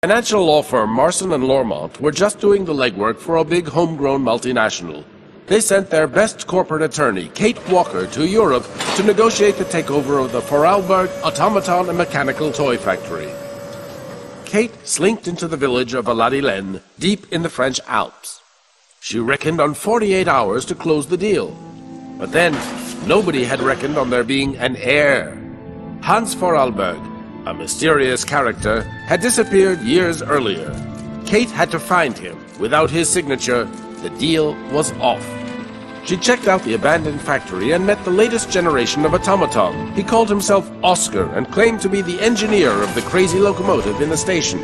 Financial law firm Marson and Lormont were just doing the legwork for a big homegrown multinational. They sent their best corporate attorney, Kate Walker, to Europe to negotiate the takeover of the Voralberg automaton and mechanical toy factory. Kate slinked into the village of Valladolid, deep in the French Alps. She reckoned on 48 hours to close the deal. But then, nobody had reckoned on there being an heir. Hanse Voralberga, a mysterious character, had disappeared years earlier. Kate had to find him. Without his signature, the deal was off. She checked out the abandoned factory and met the latest generation of automaton. He called himself Oscar and claimed to be the engineer of the crazy locomotive in the station.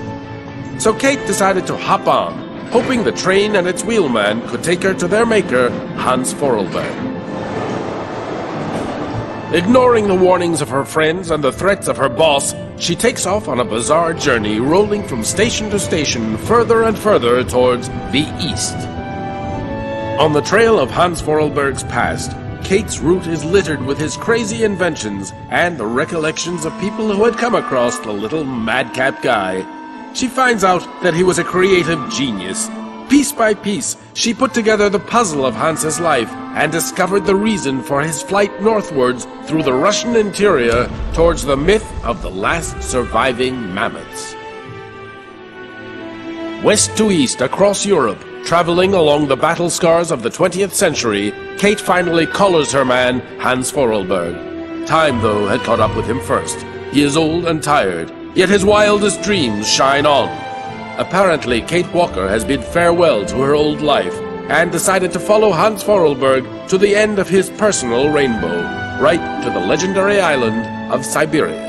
So Kate decided to hop on, hoping the train and its wheelman could take her to their maker, Hanse Voralberga. Ignoring the warnings of her friends and the threats of her boss, she takes off on a bizarre journey, rolling from station to station, further and further towards the east. On the trail of Hanse Voralberg's past, Kate's route is littered with his crazy inventions and the recollections of people who had come across the little madcap guy. She finds out that he was a creative genius. Piece by piece, she put together the puzzle of Hanse's life and discovered the reason for his flight northwards through the Russian interior towards the myth of the last surviving mammoths. West to east across Europe, traveling along the battle scars of the 20th century, Kate finally collars her man, Hanse Voralberga. Time, though, had caught up with him first. He is old and tired, yet his wildest dreams shine on. Apparently, Kate Walker has bid farewell to her old life and decided to follow Hanse Voralberga to the end of his personal rainbow, right to the legendary island of Syberia.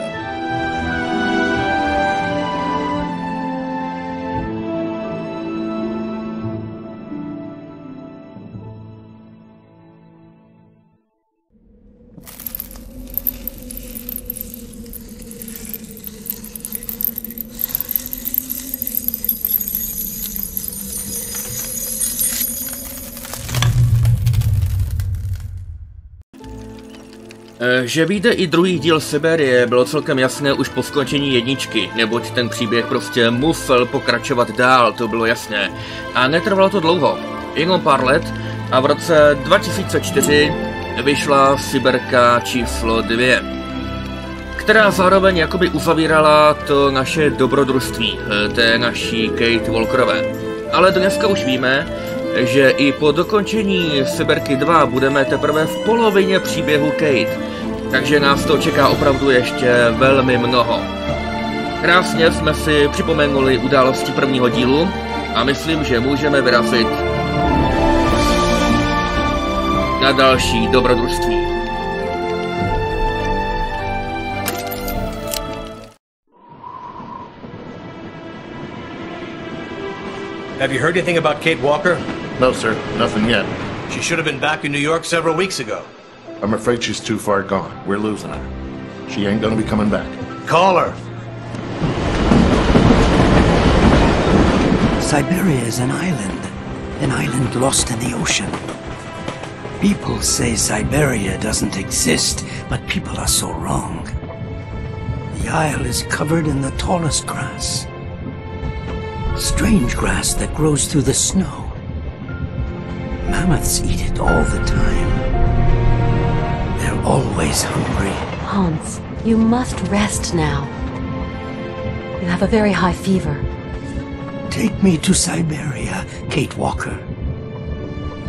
Že vyjde i druhý díl Syberie, bylo celkem jasné už po skončení jedničky, neboť ten příběh prostě musel pokračovat dál, to bylo jasné. A netrvalo to dlouho, jenom pár let a v roce 2004 vyšla Syberka číslo 2, která zároveň jakoby uzavírala to naše dobrodružství, té naší Kate Walkerové. Ale dneska už víme, že i po dokončení Syberky 2 budeme teprve v polovině příběhu Kate, takže nás to čeká opravdu ještě velmi mnoho. Krásně jsme si připomenuli události prvního dílu a myslím, že můžeme vyrazit na další dobrodružství. Have you heard anything about Kate Walker? No, sir. Nothing yet. She should have been back in New York several weeks ago. I'm afraid she's too far gone. We're losing her. She ain't gonna be coming back. Call her! Syberia is an island lost in the ocean. People say Syberia doesn't exist, but people are so wrong. The isle is covered in the tallest grass. Strange grass that grows through the snow. Mammoths eat it all the time. They're always hungry. Hans, you must rest now. You have a very high fever. Take me to Syberia, Kate Walker.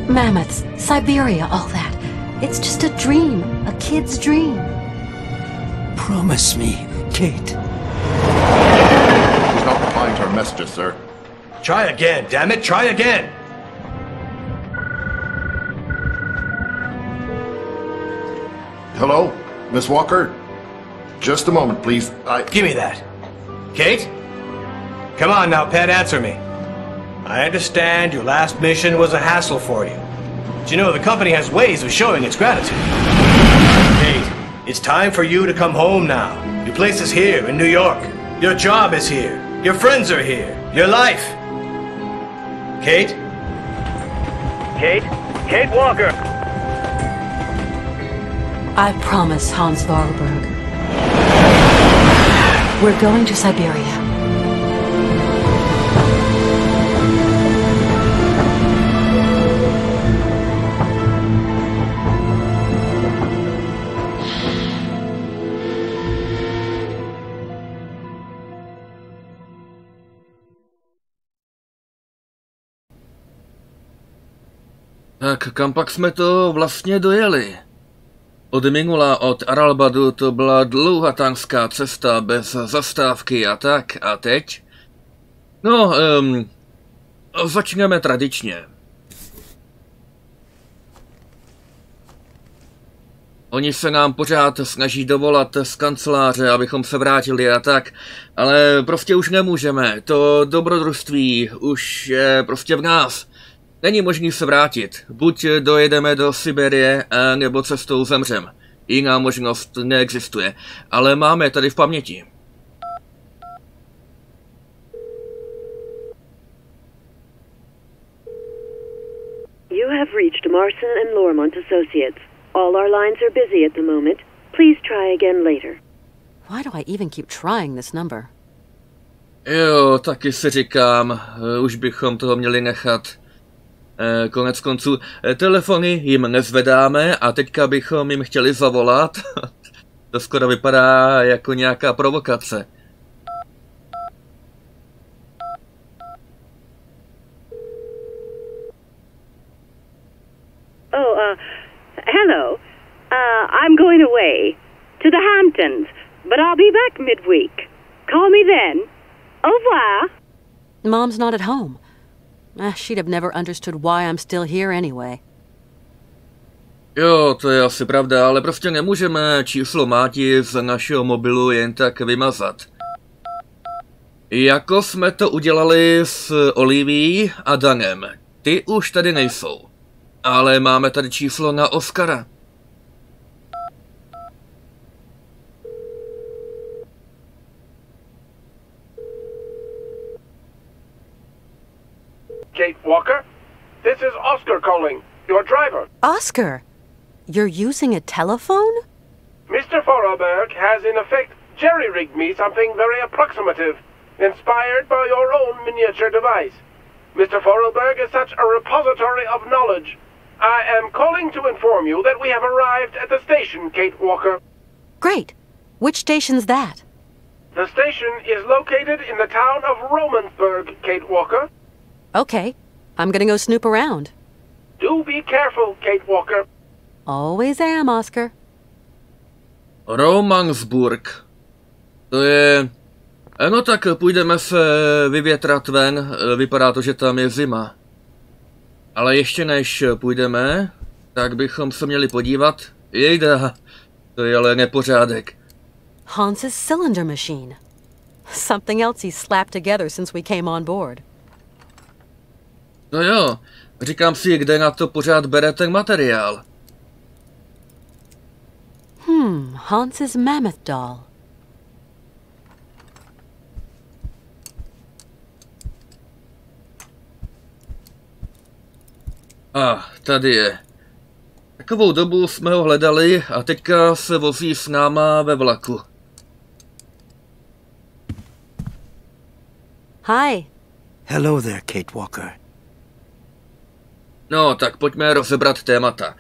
Mammoths, Syberia, all that. It's just a dream, a kid's dream. Promise me, Kate. She's not replying to our messages, sir. Try again, damn it, try again! Hello? Miss Walker? Just a moment, please. Give me that. Kate? Come on now, pet, answer me. I understand your last mission was a hassle for you. But you know, the company has ways of showing its gratitude. Kate, it's time for you to come home now. Your place is here in New York. Your job is here. Your friends are here. Your life. Kate? Kate? Kate Walker! I promise, Hanse Voralberga. We're going to Syberia. Tak kam pak jsme to vlastně dojeli? Od minula, od Aralbadu, to byla dlouhatánská cesta bez zastávky a tak. A teď? No, začneme tradičně. Oni se nám pořád snaží dovolat z kanceláře, abychom se vrátili a tak, ale prostě už nemůžeme. To dobrodružství už je prostě v nás. Není možný se vrátit. Buď dojedeme do Syberie, nebo cestou zemřem. Jiná možnost neexistuje, ale máme tady v paměti. You have reached Marson and Lormont Associates. All our lines are busy at the moment. Please try again later. Why do I even keep trying this number? Jo, taky si říkám, už bychom toho měli nechat. Konec konců, telefony jim nezvedáme a teďka bychom jim chtěli zavolat. To skoro vypadá jako nějaká provokace. Hello. I'm going away to the Hamptons, but I'll be back midweek. Call me then. Au revoir. Mom's not at home. She'd have never understood why I'm still here anyway. Jo, to je asi pravda, ale prostě nemůžeme číslo máti z našeho mobilu jen tak vymazat. Jako jsme to udělali s Olivií a Danem. Ty už tady nejsou. Ale máme tady číslo na Oscara. Kate Walker? This is Oscar calling, your driver. Oscar! You're using a telephone? Mr. Voralberg has in effect jerry-rigged me something very approximative, inspired by your own miniature device. Mr. Voralberg is such a repository of knowledge. I am calling to inform you that we have arrived at the station, Kate Walker. Great. Which station's that? The station is located in the town of Romansburg, Kate Walker. Okay. I'm gonna go snoop around. Do be careful, Kate Walker. Always am, Oscar. Romansburg. To je... No tak půjdeme se vyvětrat ven, vypadá to, že tam je zima. Ale ještě než půjdeme, tak bychom se měli podívat. Jejda, to je ale nepořádek. Hanse's cylinder machine. Something else he slapped together since we came on board. No jo, říkám si, kde na to pořád bere ten materiál. Hanse's mammoth doll. Tady je. Takovou dobu jsme ho hledali a teďka se vozí s náma ve vlaku. Hi. Hello there, Kate Walker. No, tak pojďme rozebrat témata.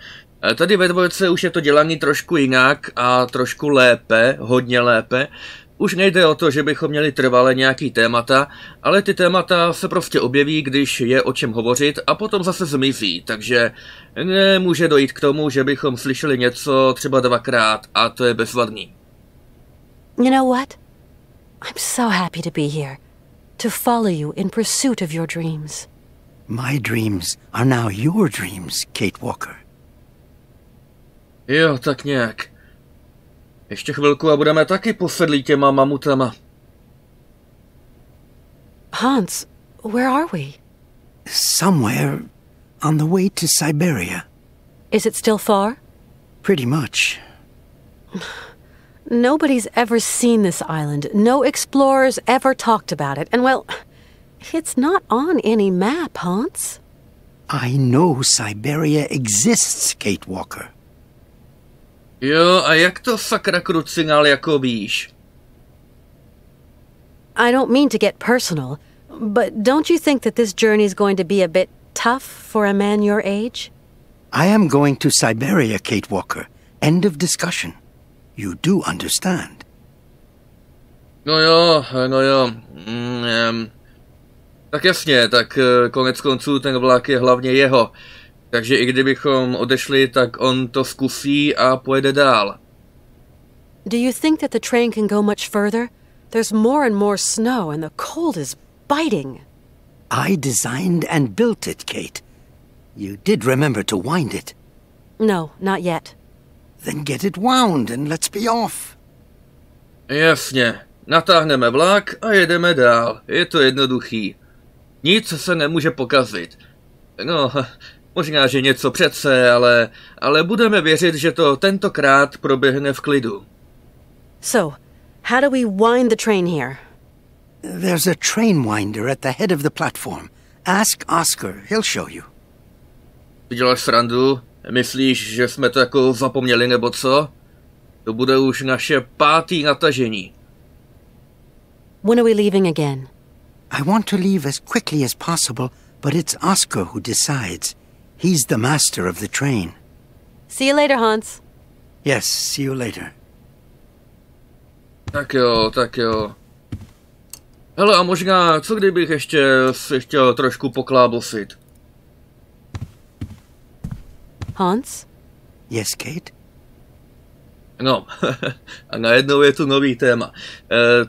Tady ve dvojce už je to dělaný trošku jinak a trošku lépe, hodně lépe. Už nejde o to, že bychom měli trvale nějaký témata, ale ty témata se prostě objeví, když je o čem hovořit a potom zase zmizí, takže nemůže dojít k tomu, že bychom slyšeli něco třeba dvakrát a to je bezvadný. You know what? I'm so happy to be here. To follow you in pursuit of your dreams. My dreams are now your dreams, Kate Walker. Jo, tak nějak. Ještě chvilku a budeme taky posedlí těma mamutama. Hans, where are we? Somewhere on the way to Syberia. Is it still far? Pretty much. Nobody's ever seen this island. No explorers ever talked about it. And well, it's not on any map, Hans. I know Syberia exists, Kate Walker. Jo, a jak to sakra krucinál jako víš? I don't mean to get personal, but don't you think that this journey is going to be a bit tough for a man your age? I am going to Syberia, Kate Walker. End of discussion. You do understand. No jo. Tak jasně, tak konec konců ten vlak je hlavně jeho. Takže i kdybychom odešli, tak on to zkusí a pojede dál. Do you think that the train can go much further? There's more and more snow and the cold is biting. I designed and built it, Kate. You did remember to wind it. No, not yet. Then get it wound and let's be off. Jasně. Natáhneme vlak a jedeme dál. Je to jednoduchý. Nic se nemůže pokazit. No, možná, že něco přece, ale budeme věřit, že to tentokrát proběhne v klidu. So, how do we wind the train here? There's a train winder at the head of the platform. Ask Oscar, he'll show you. Děláš srandu? Myslíš, že jsme to jako zapomněli nebo co? To bude už naše 5. natažení. When are we leaving again? I want to leave as quickly as possible, but it's Oscar who decides. He's the master of the train. See you later, Hans. Yes, see you later. Tak jo. Hele, a možná, co kdybych ještě si chtěl trošku poklábosit? Hans? Yes, Kate? No, a najednou je tu nový téma.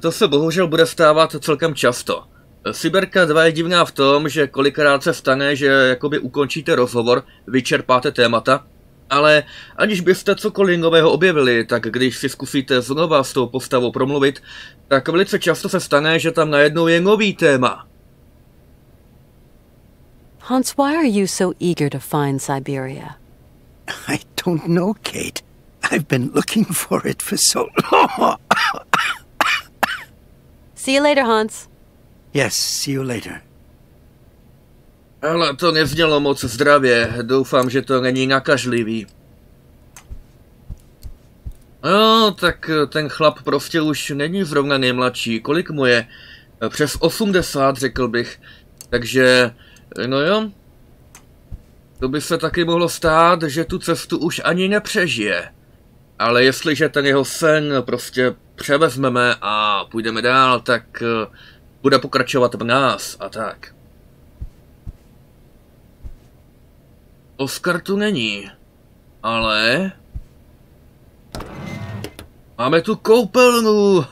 To se bohužel bude stávat celkem často. Syberka 2 je divná v tom, že kolikrát se stane, že jakoby ukončíte rozhovor, vyčerpáte témata, ale aniž byste cokoliv nového objevili, tak když si zkusíte znova s tou postavou promluvit, tak velice často se stane, že tam najednou je nový téma. Hans, why are you so eager to find Syberia? I don't know, Kate. I've been looking for it for so long. See you later, Hans. Yes, see you later. Ale to neznělo moc zdravě, doufám, že to není nakažlivý. No, tak ten chlap prostě už není zrovna nejmladší, kolik mu je? Přes 80, řekl bych. Takže, no jo. To by se taky mohlo stát, že tu cestu už ani nepřežije. Ale jestliže ten jeho sen prostě převezmeme a půjdeme dál, tak bude pokračovat v nás a tak. Oskar tu není, ale máme tu koupelnu.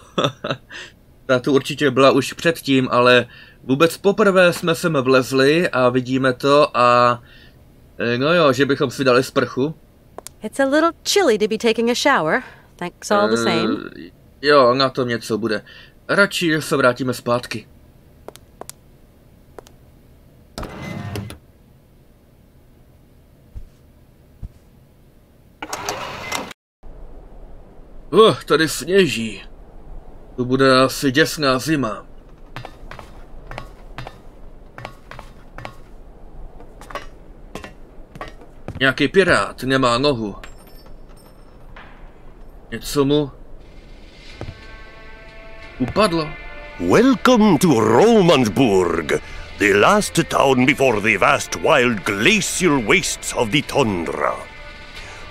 Ta tu určitě byla už předtím, ale vůbec poprvé jsme sem vlezli a vidíme to a no jo, že bychom si dali sprchu. It's a little chilly to be taking a shower. Thanks all the same. Jo, na tom něco bude. Radši se vrátíme zpátky. Tady sněží. To bude asi děsná zima. Nějaký pirát nemá nohu. Něco mu upadlo. Welcome to Romansburg, the last town before the vast wild glacial wastes of the tundra.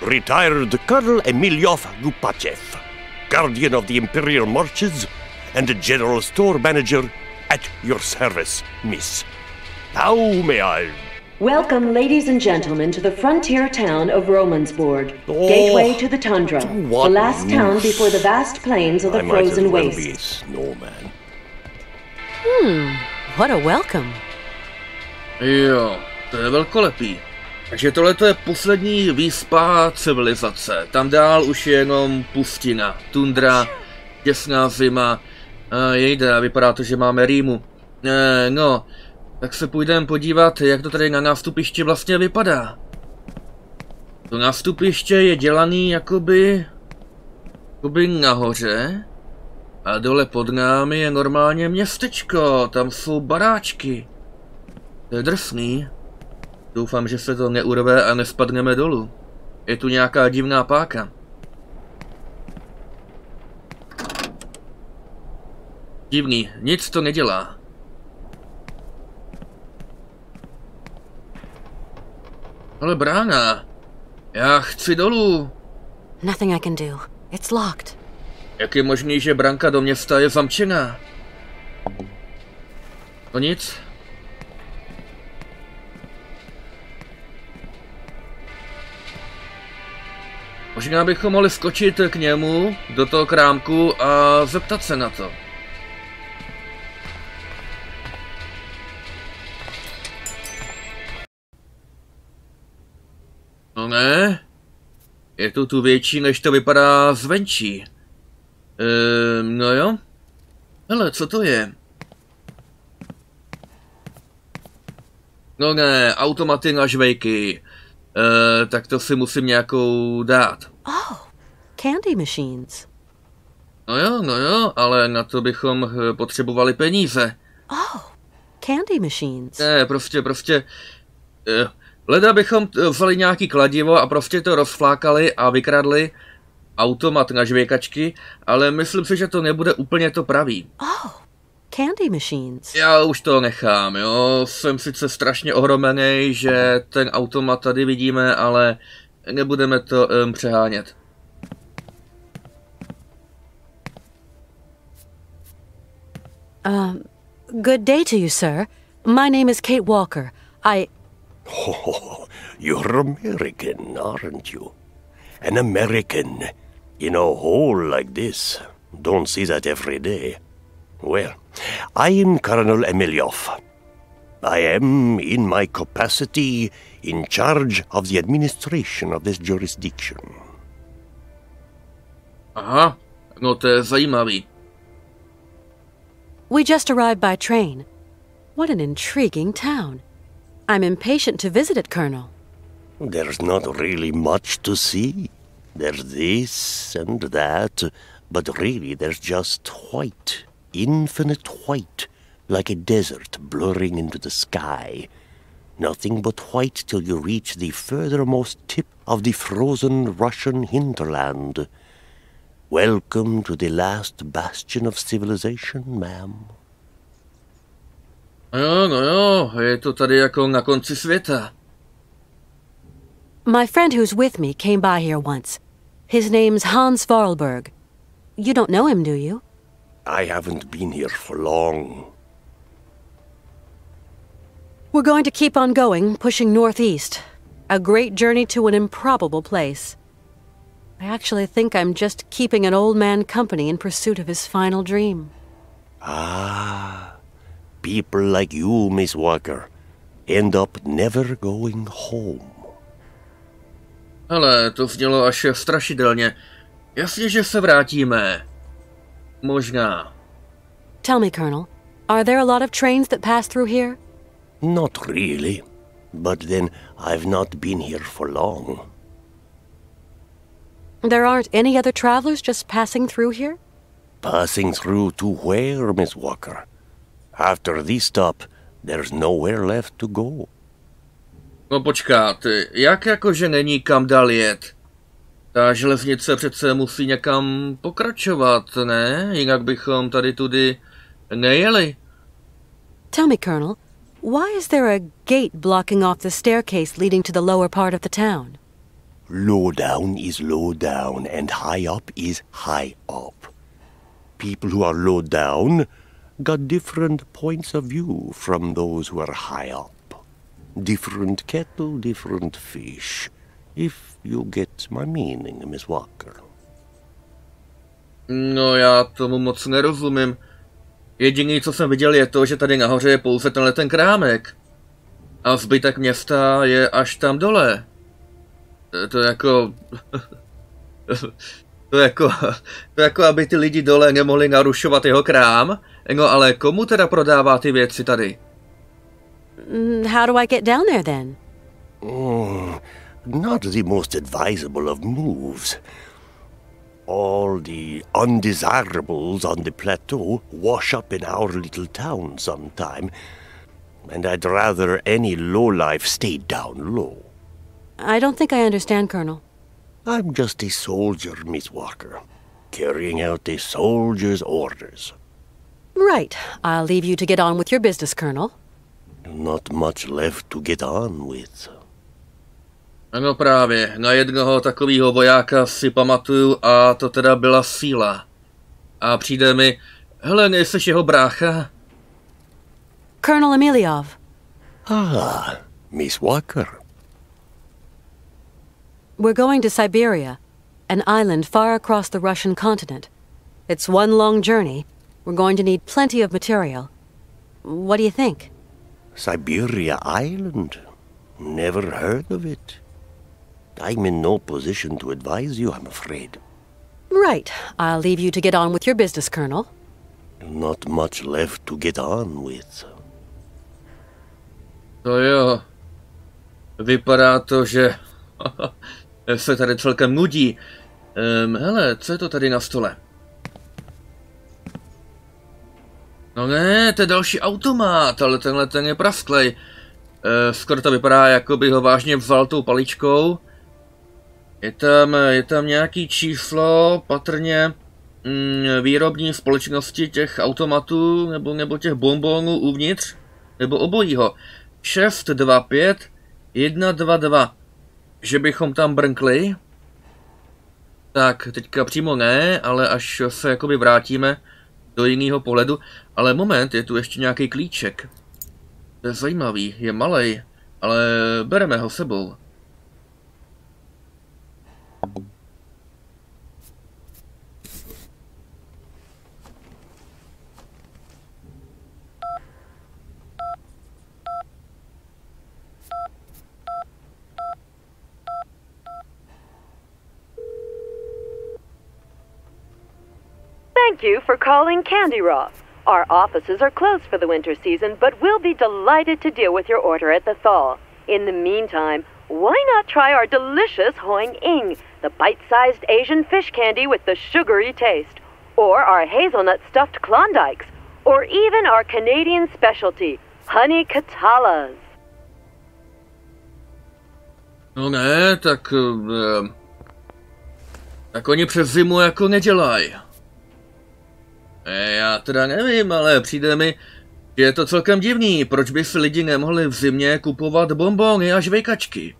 Retired Colonel Emiliov Gupachev, guardian of the Imperial Marches and general store manager at your service, miss. How may I... Welcome, ladies and gentlemen, to the frontier town of Romansburg, gateway to the tundra, the last town before the vast plains of the frozen waste. Be a snowman. What a welcome. Jo, to je velkolepý. Takže tohle je poslední výspa civilizace. Tam dál už je jenom pustina, tundra, děsná zima. Jejda, vypadá to, že máme rýmu. No, tak se půjdeme podívat, jak to tady na nástupišti vlastně vypadá. To nástupiště je dělaný jakoby nahoře. A dole pod námi je normálně městečko, tam jsou baráčky. To je drsný. Doufám, že se to neurve a nespadneme dolů. Je tu nějaká divná páka. Divný, nic to nedělá. Ale brána, já chci dolů. Nothing I can do. It's locked. Jak je možný, že branka do města je zamčená? No nic. Možná bychom mohli skočit k němu, do toho krámku a zeptat se na to. No ne, je to tu větší, než to vypadá zvenčí. No jo. Hele, co to je? No ne, automaty na žvejky. Tak to si musím nějakou dát. Oh, candy machines. No jo, ale na to bychom potřebovali peníze. Oh, candy machines. Ne, prostě... Leda bychom vzali nějaký kladivo a prostě to rozflákali a vykradli automat na žvěkačky, ale myslím si, že to nebude úplně to pravý. Oh, candy machines. Já už to nechám, jo. Jsem sice strašně ohromený, že ten automat tady vidíme, ale nebudeme to přehánět. Good day to you, sir. My name is Kate Walker. Oh, you're American, aren't you? An American in a hole like this. Don't see that every day. Well, I am Colonel Emilioff. I am, in my capacity, in charge of the administration of this jurisdiction. Aha, no to je zajímavý. We just arrived by train. What an intriguing town. I'm impatient to visit it, Colonel. There's not really much to see. There's this and that, but really there's just white, infinite white, like a desert blurring into the sky. Nothing but white till you reach the furthermost tip of the frozen Russian hinterland. Welcome to the last bastion of civilization, ma'am. No jo, je to tady jako na konci světa. My friend who's with me came by here once. His name's Hanse Voralberga. You don't know him, do you? I haven't been here for long. We're going to keep on going, pushing northeast. A great journey to an improbable place. I actually think I'm just keeping an old man company in pursuit of his final dream. Ah, people like you, Miss Walker, end up never going home. Ale to znělo až strašidelně. Jasně, že se vrátíme. Možná. Tell me, Colonel, are there a lot of trains that pass through here? Not really, but then I've not been here for long. There aren't any other travelers just passing through here? Passing through to where, Miss Walker? After this stop, there's nowhere left to go. No počkat, jak jakože není kam dál jet? Ta železnice přece musí někam pokračovat, ne? Jinak bychom tady tudy nejeli. Tell me, Colonel, why is there a gate blocking off the staircase leading to the lower part of the town? Low down is low down, and high up is high up. People who are low down got different points of view from those who are high up. Different kettle, different fish. If you get my meaning, Miss Walker. No, já tomu moc nerozumím. Jediný, co jsem viděl, je to, že tady nahoře je pouze tenhle ten krámek. A zbytek města je až tam dole. To jako, aby ty lidi dole nemohli narušovat jeho krám. No ale komu teda prodává ty věci tady? How do I get down there then? Not the most advisable of moves. All the undesirables on the plateau wash up in our little town sometime, and I'd rather any lowlife stay down low. I don't think I understand, Colonel. I'm just a soldier, Miss Walker, carrying out a soldier's orders. Right. I'll leave you to get on with your business, Colonel. Not much left to get on with. Ano právě, na jednoho takového vojáka si pamatuju a to teda byla síla. A přijde mi, hele, nejseš jeho brácha? Colonel Emiliov. Ah, Miss Walker. We're going to Syberia. an island far across the Russian continent. It's one long journey. We're going to need plenty of material. What do you think? Syberia Island? Never heard of it. I'm in no position to advise you, I'm afraid. Right. I'll leave you to get on with your business, Colonel. Not much left to get on with. To jo. Vypadá to, že se tady celkem nudí. Hele, co je to tady na stole? No ne, to je další automat, ale tenhle ten je prasklej. Skoro to vypadá, jako by ho vážně vzal tou paličkou. Je tam nějaký číslo, patrně výrobní společnosti těch automatů, nebo těch bonbonů uvnitř, nebo obojího. 625 122. Že bychom tam brnkli? Tak, teďka přímo ne, ale až se jakoby vrátíme do jiného pohledu. Ale moment, je tu ještě nějaký klíček. To je zajímavý, je malej, ale bereme ho sebou. Thank you for calling Candy Raw. Our offices are closed for the winter season, but we'll be delighted to deal with your order at the thaw. In the meantime, why not try our delicious Hoing Ing, the bite-sized Asian fish candy with the sugary taste, or our hazelnut stuffed Klondikes, or even our Canadian specialty, honey Katalas. No ne, tak oni přes zimu jako nedělají. Já teda nevím, ale přijde mi, že je to celkem divný. Proč by si lidi nemohli v zimě kupovat bonbony a žvejkačky?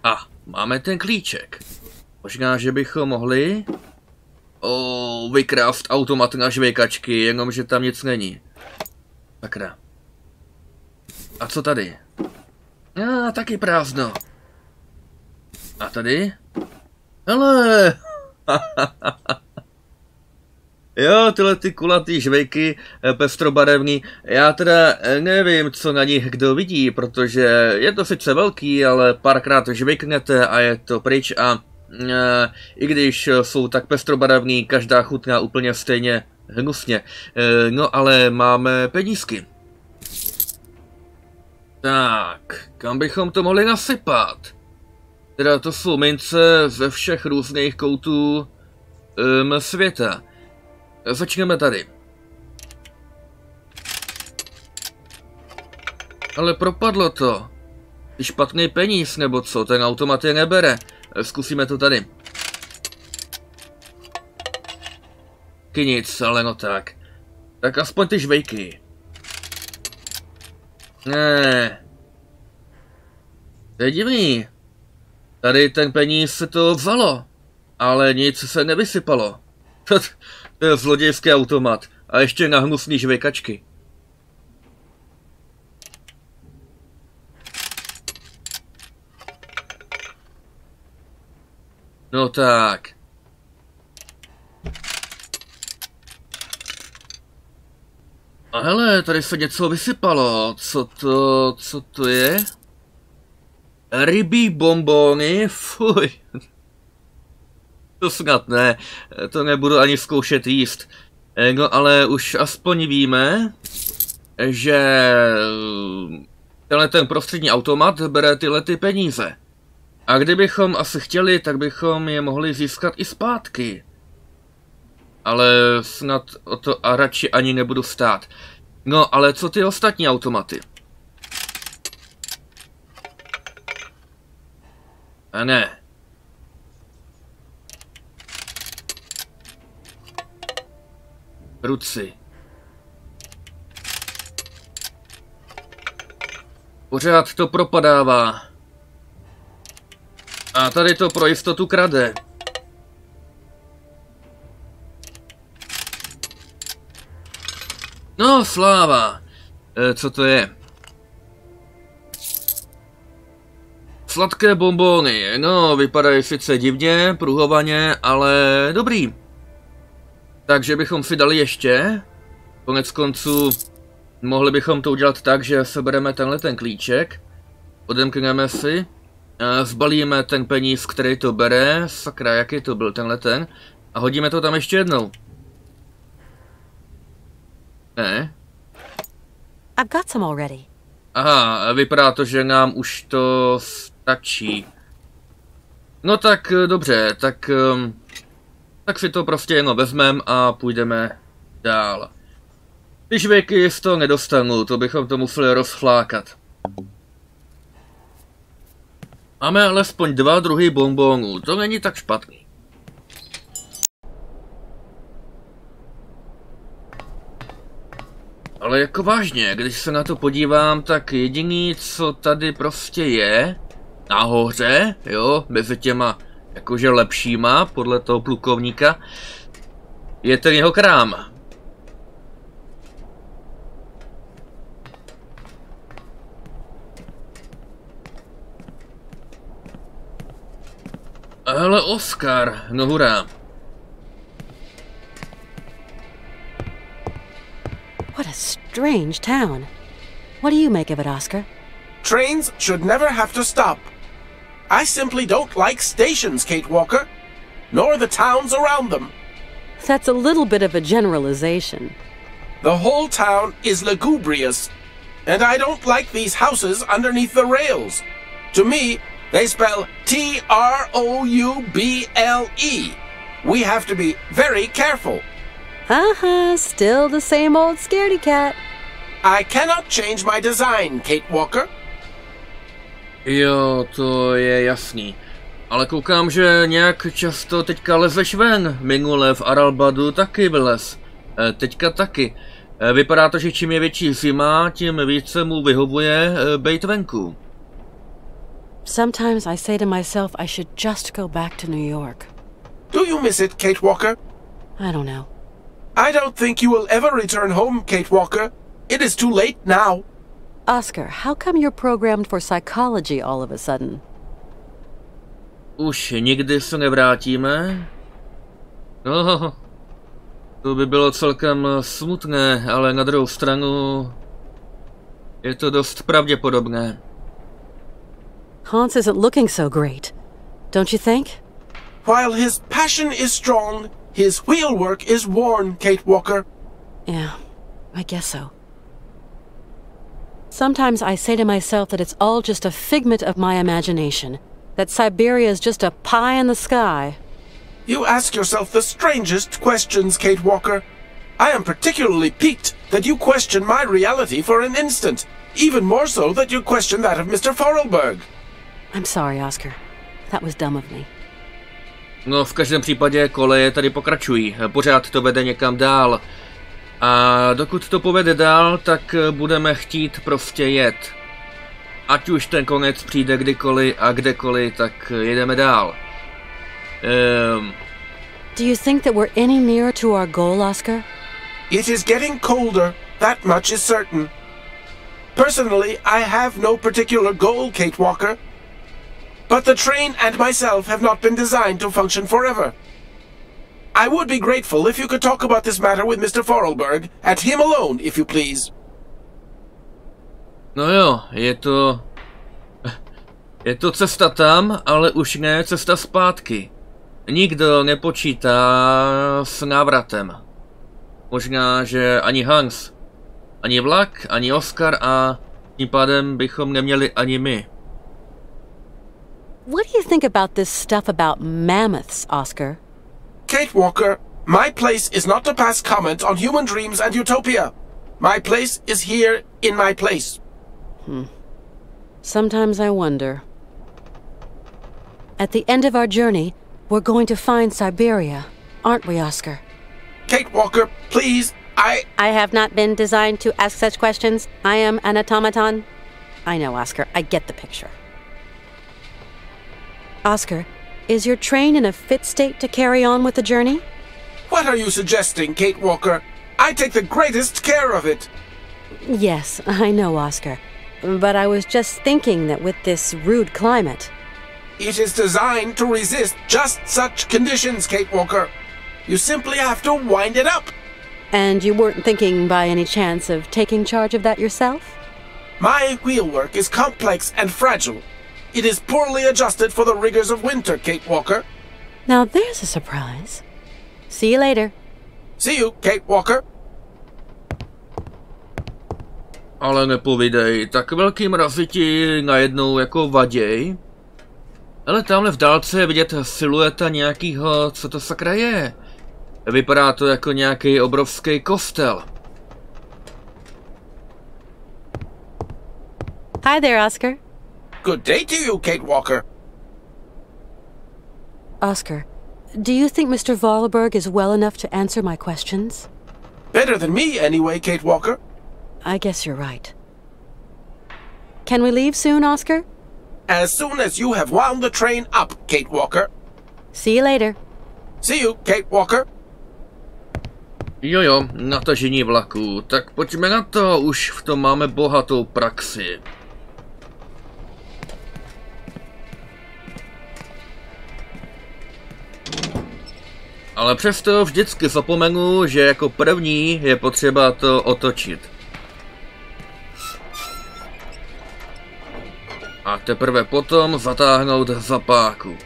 A, máme ten klíček. Možná, že bychom mohli vykrást automat na žvejkačky, jenomže tam nic není. Sakra. A co tady? Taky prázdno. A tady? Hele! Jo, tyhle ty kulatý žvejky, pestrobarevný, já teda nevím, co na nich kdo vidí, protože je to sice velký, ale párkrát žvejknete a je to pryč a i když jsou tak pestrobarevný, každá chutná úplně stejně hnusně. No ale máme penízky. Tak, kam bychom to mohli nasypat? Teda to jsou mince ze všech různých koutů světa. Začneme tady. Ale propadlo to. Ty špatný peníz nebo co, ten automat je nebere. Zkusíme to tady. Nic, ale no tak. Tak aspoň ty žvejky. Ne. To je divný. Tady ten peníz se to vzalo, ale nic se nevysypalo. To je zlodějský automat a ještě na hnusný žvejkačky. No tak. A hele, tady se něco vysypalo. Co to je? Rybí bonbony? Fuj. To snad ne, to nebudu ani zkoušet jíst. No ale už aspoň víme, že tenhle ten prostřední automat bere tyhle ty peníze. A kdybychom asi chtěli, tak bychom je mohli získat i zpátky. Ale snad o to a radši ani nebudu stát. No ale co ty ostatní automaty? A ne. Ruci. Pořád to propadává. A tady to pro jistotu krade. No, sláva. Co to je? Sladké bonbóny. No, vypadají sice divně, pruhovaně, ale dobrý. Takže bychom si dali ještě. Konec konců mohli bychom to udělat tak, že sebereme tenhle ten klíček, odemkneme si, zbalíme ten peníz, který to bere, sakra, jaký to byl tenhle ten, a hodíme to tam ještě jednou. Ne? I've got some already. Aha, vypadá to, že nám už to stačí. No tak dobře, tak si to prostě jenom vezmeme a půjdeme dál. Když věky z toho nedostanu, to bychom to museli rozflákat. Máme alespoň 2 druhy bonbonů, to není tak špatný. Ale jako vážně, když se na to podívám, tak jediný, co tady prostě je, nahoře, jo, mezi těma jakože lepšíma, podle toho plukovníka, je ten jeho krám. Hele, Oscar, no hurá. What a strange town. What do you make of it, Oscar? Trains should never have to stop. I simply don't like stations, Kate Walker, nor the towns around them. That's a little bit of a generalization. The whole town is lugubrious, and I don't like these houses underneath the rails. To me, they spell T-R-O-U-B-L-E. We have to be very careful. Still the same old scaredy cat. I cannot change my design, Kate Walker. Jo, to je jasný. Ale koukám, že nějak často teďka lezeš ven. Minule v Aralbadu taky vylez. Teďka taky. Vypadá to, že čím je větší zima, tím více mu vyhovuje bejt venku. Sometimes I say to myself I should just go back to New York. Do you miss it, Kate Walker? I don't know. I don't think you will ever return home, Kate Walker. It is too late now. Oscar, how come you're programmed for psychology all of a sudden? Už nikdy se nevrátíme? No, to by bylo celkem smutné, ale na druhou stranu je to dost pravděpodobné. Hanse isn't looking so great, don't you think? While his passion is strong, his wheelwork is worn, Kate Walker. Yeah, I guess so. Sometimes I say to myself that it's all just a figment of my imagination, that Syberia is just a pie in the sky. You ask yourself the strangest questions, Kate Walker. I am particularly piqued that you question my reality for an instant, even more so that you question that of Mr. Voralberg. I'm sorry, Oscar. That was dumb of me. No, v každém případě koleje tady pokračují. Pořád to vede někam dál. A dokud to povede dál, tak budeme chtít prostě jet. Ať už ten konec přijde kdykoliv a kdekoliv, tak jedeme dál. Do you think that we're any nearer to our goal, Oscar? It is getting colder, that much is certain. Personally, I have no particular goal, Kate Walker. But the train and myself have not been designed to function forever. I would be grateful if you could talk about this matter with Mr. Voralberg, at him alone, if you please. No jo, je to cesta tam, ale už ne cesta zpátky. Nikdo nepočítá s návratem. Možná, že ani Hans, ani vlak, ani Oscar a tím pádem bychom neměli ani my. What do you think about this stuff about mammoths, Oscar? Kate Walker, my place is not to pass comment on human dreams and utopia. My place is here in my place. Sometimes I wonder. At the end of our journey, we're going to find Syberia, aren't we, Oscar? Kate Walker, please, I have not been designed to ask such questions. I am an automaton. I know, Oscar. I get the picture. Oscar, is your train in a fit state to carry on with the journey? What are you suggesting, Kate Walker? I take the greatest care of it. Yes, I know, Oscar. But I was just thinking that with this rude climate... It is designed to resist just such conditions, Kate Walker. You simply have to wind it up. And you weren't thinking by any chance of taking charge of that yourself? My wheelwork is complex and fragile. It is poorly adjusted for the rigors of winter, Kate Walker. Now there's a surprise. See you later. See you, Kate Walker. Ale nepovídej, tak velký mrazy ti najednou jako vaděj. Ale tamhle v dálce je vidět silueta nějakýho, co to sakra je. Vypadá to jako nějaký obrovský kostel. Hi there, Oscar. Good day to you, Kate Walker. Oscar, do you think Mr. Voralberg is well enough to answer my questions? Better than me, anyway, Kate Walker. I guess you're right. Can we leave soon, Oscar? As soon as you have wound the train up, Kate Walker. See you later. See you, Kate Walker. Jojo, natažení vlaku. Tak pojďme na to, už v tom máme bohatou praxi. Ale přesto vždycky zapomenu, že jako první je potřeba to otočit. A teprve potom zatáhnout zapáku.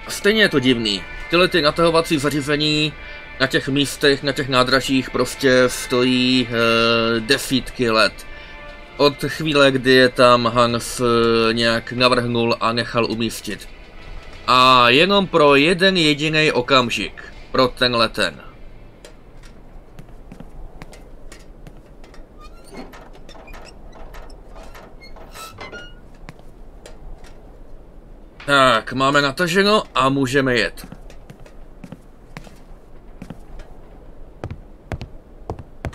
Stejně je to divný. Tyhle ty natahovací zařízení na těch místech, na těch nádražích prostě stojí desítky let. Od chvíle, kdy je tam Hans nějak navrhnul a nechal umístit. A jenom pro jeden jediný okamžik. Pro tenhle ten. Tak, máme nataženo a můžeme jet.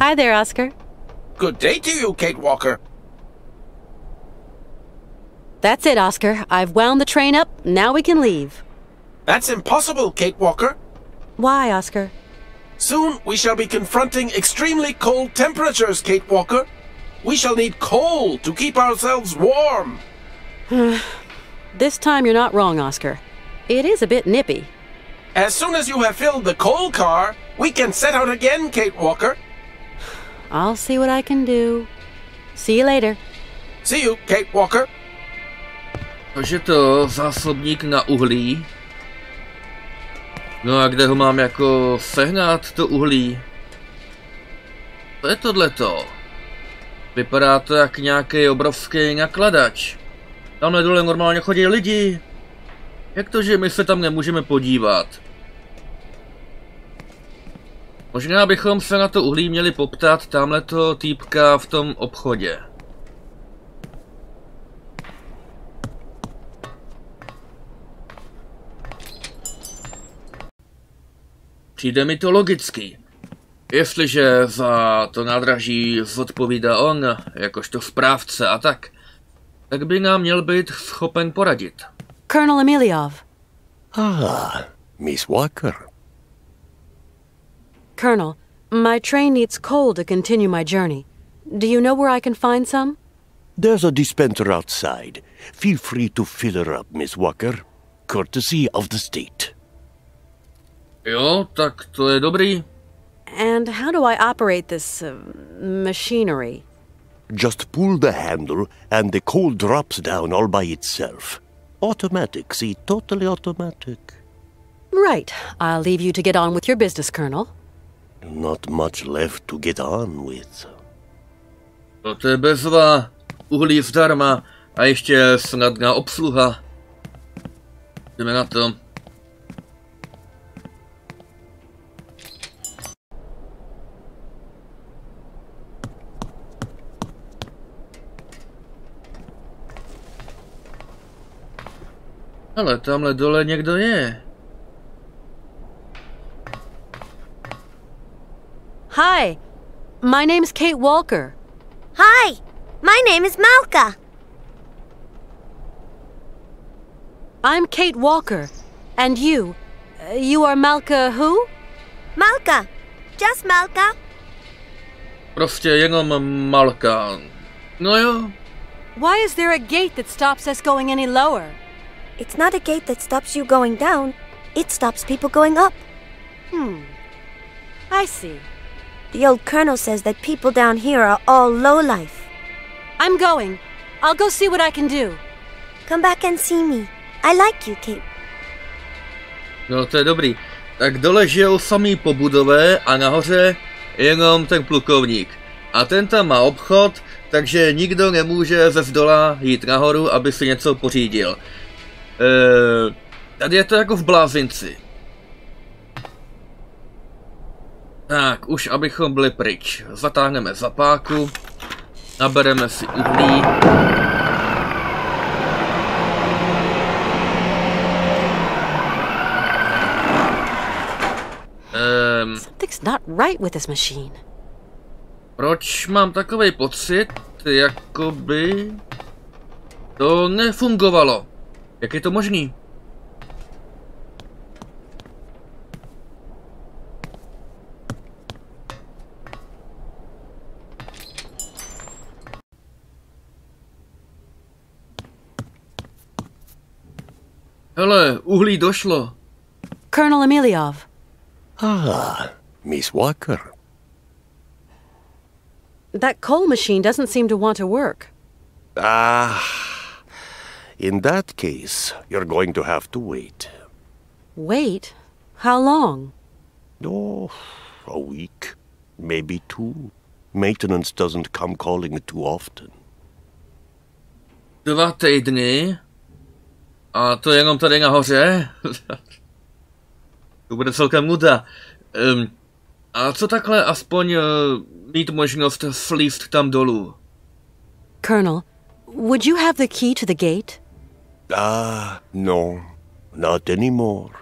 Hi there, Oscar. Good day to you, Kate Walker. That's it, Oscar. I've wound the train up. Now we can leave. That's impossible, Kate Walker. Why, Oscar? Soon we shall be confronting extremely cold temperatures, Kate Walker. We shall need coal to keep ourselves warm. This time you're not wrong, Oscar. It is a bit nippy. As soon as you have filled the coal car, we can set out again, Kate Walker. I'll see what I can do. See you later. See you, Kate Walker. Takže to zásobník na uhlí. No a kde ho mám jako sehnat, to uhlí? To je tohleto. Vypadá to jak nějaký obrovský nakladač. Tamhle dole normálně chodí lidi. Jak to, že my se tam nemůžeme podívat? Možná bychom se na to uhlí měli poptat tamhleto týpka v tom obchodě. Přijde mi to logicky. Jestliže za to nádraží zodpovídá on, jakožto správce a tak by nám měl být schopen poradit. Colonel Emiliov. Ah, Miss Walker. Colonel, my train needs coal to continue my journey. Do you know where I can find some? There's a dispenser outside. Feel free to fill her up, Miss Walker. Courtesy of the state. Jo, tak to je dobrý. And how do I operate this machinery? Just pull the handle and the coal drops down all by itself. Automatic, see, totally automatic. Right. I'll leave you to get on with your business, Colonel. Not much left to get on with. To je bezva, uhlí zdarma a ještě snadná obsluha. Jdeme na to. Ale tamhle dole někdo je. Hi. My name's Kate Walker. Hi. My name is Malka. I'm Kate Walker. And you? You are Malka who? Malka. Just Malka. Prostě jenom Malka. No jo. Why is there a gate that stops us going any lower? It's not a gate that stops you going down. It stops people going up. I see. The old colonel says that people down here are all lowlife. I'm going. I'll go see what I can do. Come back and see me. I like you, Kate. No to je dobrý. Tak dole žijou samý pobudové a nahoře jenom ten plukovník. A ten tam má obchod, takže nikdo nemůže ze zdola jít nahoru, aby si něco pořídil. Tady je to jako v blázinci. Tak, už abychom byli pryč. Zatáhneme zapáku, nabereme si uhlí. Something's not right with this machine. Proč mám takový pocit, jakoby to nefungovalo? Jak je to možný? Hele, uhlí došlo. Colonel Emiliov. Ah, Miss Walker. That coal machine doesn't seem to want to work. In that case, you're going to have to wait. Wait? How long? Oh, a week, maybe 2. Maintenance doesn't come calling too often. 2 týdny? A to jenom tady nahoře? To bude celkem nuda. A co takhle aspoň mít možnost slízt tam dolů? Colonel, would you have the key to the gate? No, not anymore.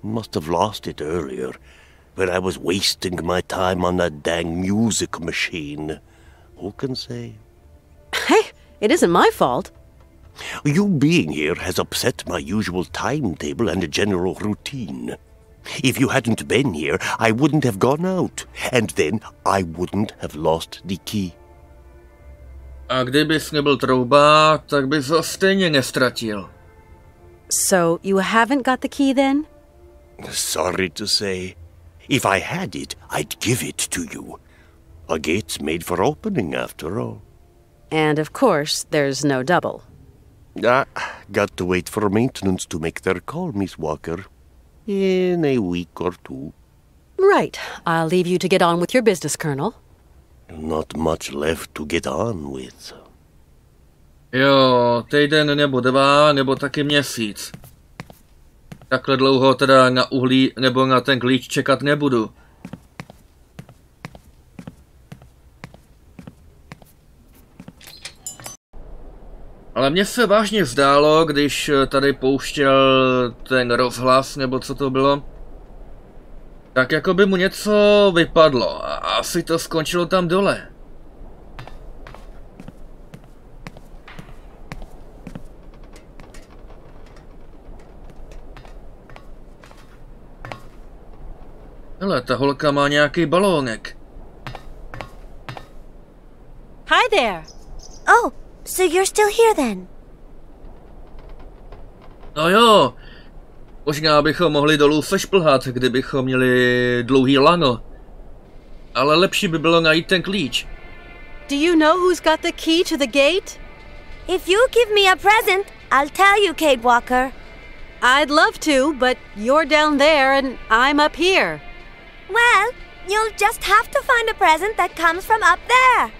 Must have lost it earlier, when I was wasting my time on that dang music machine. Who can say? Hey, it isn't my fault. You being here has upset my usual timetable and general routine. If you hadn't been here, I wouldn't have gone out, and then I wouldn't have lost the key. A kdybys nebyl trouba, tak bys ho stejně nestratil. So, you haven't got the key then? Sorry to say. If I had it, I'd give it to you. A gate's made for opening, after all. And of course, there's no double. Got to wait for maintenance to make their call, Miss Walker. In a week or 2. Right. I'll leave you to get on with your business, Colonel. Not much left to get on with. Jo, týden nebo 2, nebo taky měsíc. Takhle dlouho teda na uhlí nebo na ten klíč čekat nebudu. Ale mně se vážně zdálo, když tady pouštěl ten rozhlas, nebo co to bylo, tak jako by mu něco vypadlo a asi to skončilo tam dole. Hele, ta holka má nějaký balónek. Hi there. Oh, so you're still here then? No jo, možná bychom mohli dolů sešplhat, kdybychom měli dlouhý lano. Ale lepší by bylo najít ten klíč. Do you know who's got the key to the gate? If you give me a present, I'll tell you, Kate Walker. I'd love to, but you're down there and I'm up here. Well, you'll just have to find a present that comes from up there.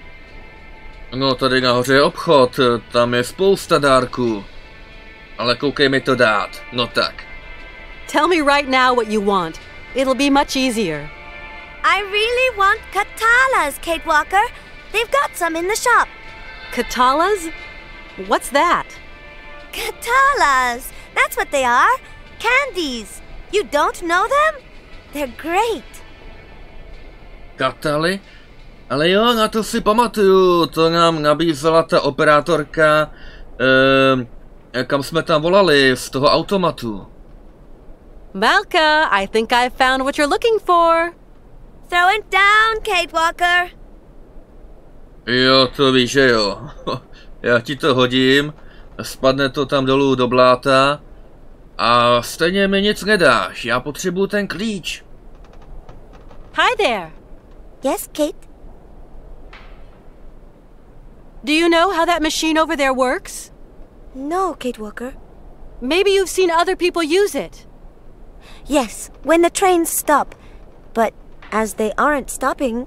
No, tady nahoře je obchod, tam je spousta dárků. Ale koukej mi to dát, no tak. Tell me right now what you want. It'll be much easier. I really want katalas, Kate Walker. They've got some in the shop. Katalas? What's that? Katalas! That's what they are. Candies. You don't know them? They're great. Kataly? Ale jo, na to si pamatuju, to nám nabízela ta operátorka kam jsme tam volali z toho automatu. Malka, I think I found what you're looking for. Throw it down, Kate Walker. Jo, to víš, že jo. Já ti to hodím, spadne to tam dolů do bláta a stejně mi nic nedáš. Já potřebuju ten klíč. Hi there. Yes, Kate? Do you know how that machine over there works? No, Kate Walker. Maybe you've seen other people use it. Yes, when the trains stop. But as they aren't stopping...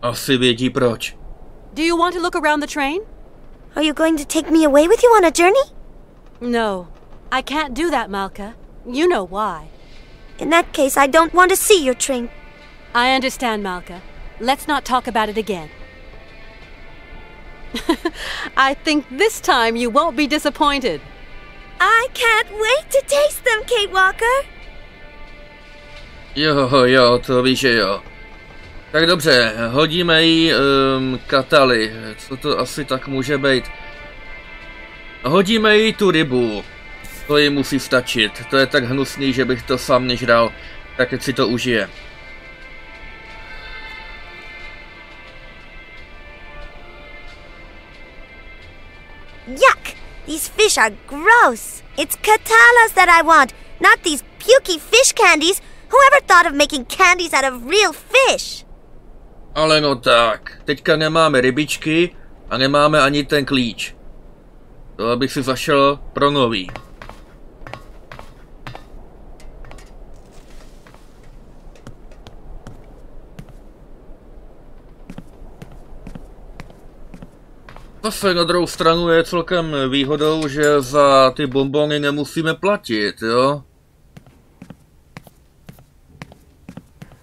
Asi vědí proč. Do you want to look around the train? Are you going to take me away with you on a journey? No, I can't do that, Malka. You know why. In that case, I don't want to see your train. I understand, Malka. Let's not talk about it again. I think this time you won't be disappointed. I can't wait to taste them, Kate Walker. Jo, to víš, že jo. Tak dobře, hodíme jí Katali. Co to asi tak může být? Hodíme jí tu rybu. To jí musí stačit. To je tak hnusný, že bych to sám nežral. Tak ať si to užije. Yuck! These fish are gross. It's katalas that I want, not these pukey fish candies. Whoever thought of making candies out of real fish? Ale no tak, teďka nemáme rybičky a nemáme ani ten klíč. To abych si zašel pro nový. Zase na druhou stranu je celkem výhodou, že za ty bonbony nemusíme platit, jo?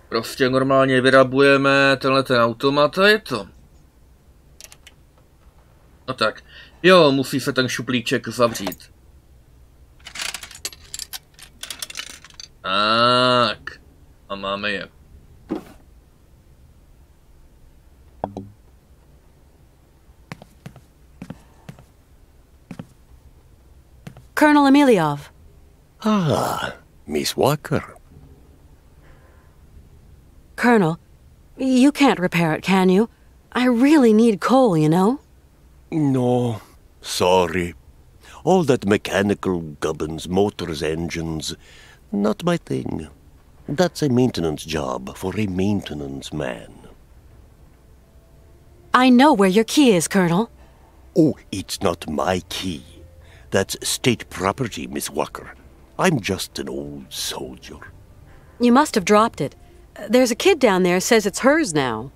Prostě normálně vyrabujeme tenhle ten automat a je to. No tak, jo, musí se ten šuplíček zavřít. Tak, a máme je. Colonel Emiliov. Ah, Miss Walker. Colonel, you can't repair it, can you? I really need coal, you know? No, sorry. All that mechanical gubbins, motors, engines, not my thing. That's a maintenance job for a maintenance man. I know where your key is, Colonel. Oh, it's not my key. That's state property, Miss Walker. I'm just an old soldier. You must have dropped it. There's a kid down there says it's hers now.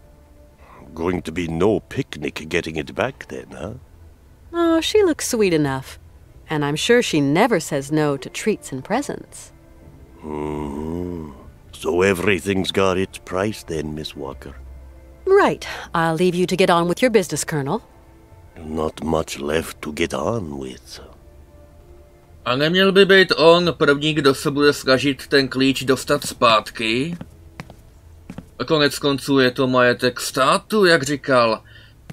Going to be no picnic getting it back then, huh? Oh, she looks sweet enough. And I'm sure she never says no to treats and presents. So everything's got its price then, Miss Walker. Right. I'll leave you to get on with your business, Colonel. Not much left to get on with. A neměl by být on první, kdo se bude snažit ten klíč dostat zpátky? A konec konců je to majetek státu, jak říkal.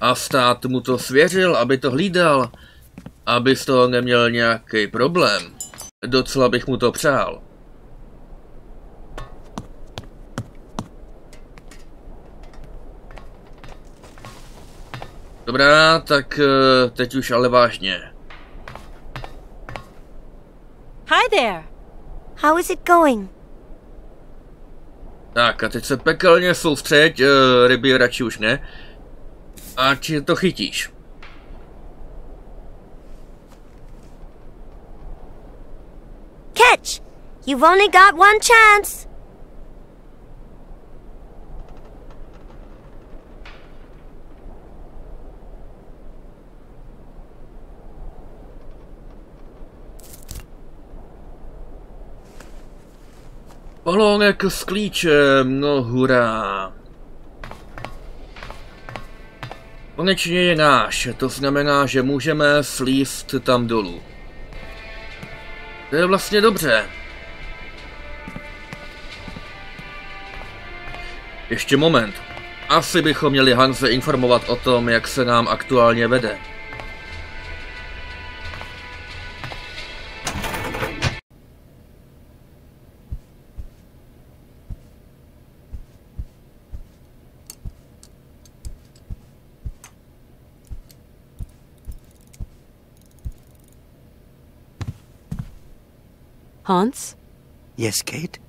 A stát mu to svěřil, aby to hlídal. Aby z toho neměl nějaký problém. Docela bych mu to přál. Dobrá, tak teď už ale vážně. Hi there. How is it going? Tak a teď se pekelně soustřeď, ryby radši už ne. Ať to chytíš. Catch! You've only got one chance. Balónek s klíčem, no hurá. Konečně je náš, to znamená, že můžeme slízt tam dolů. To je vlastně dobře. Ještě moment. Asi bychom měli Hanse informovat o tom, jak se nám aktuálně vede. Hans? Yes, Kate?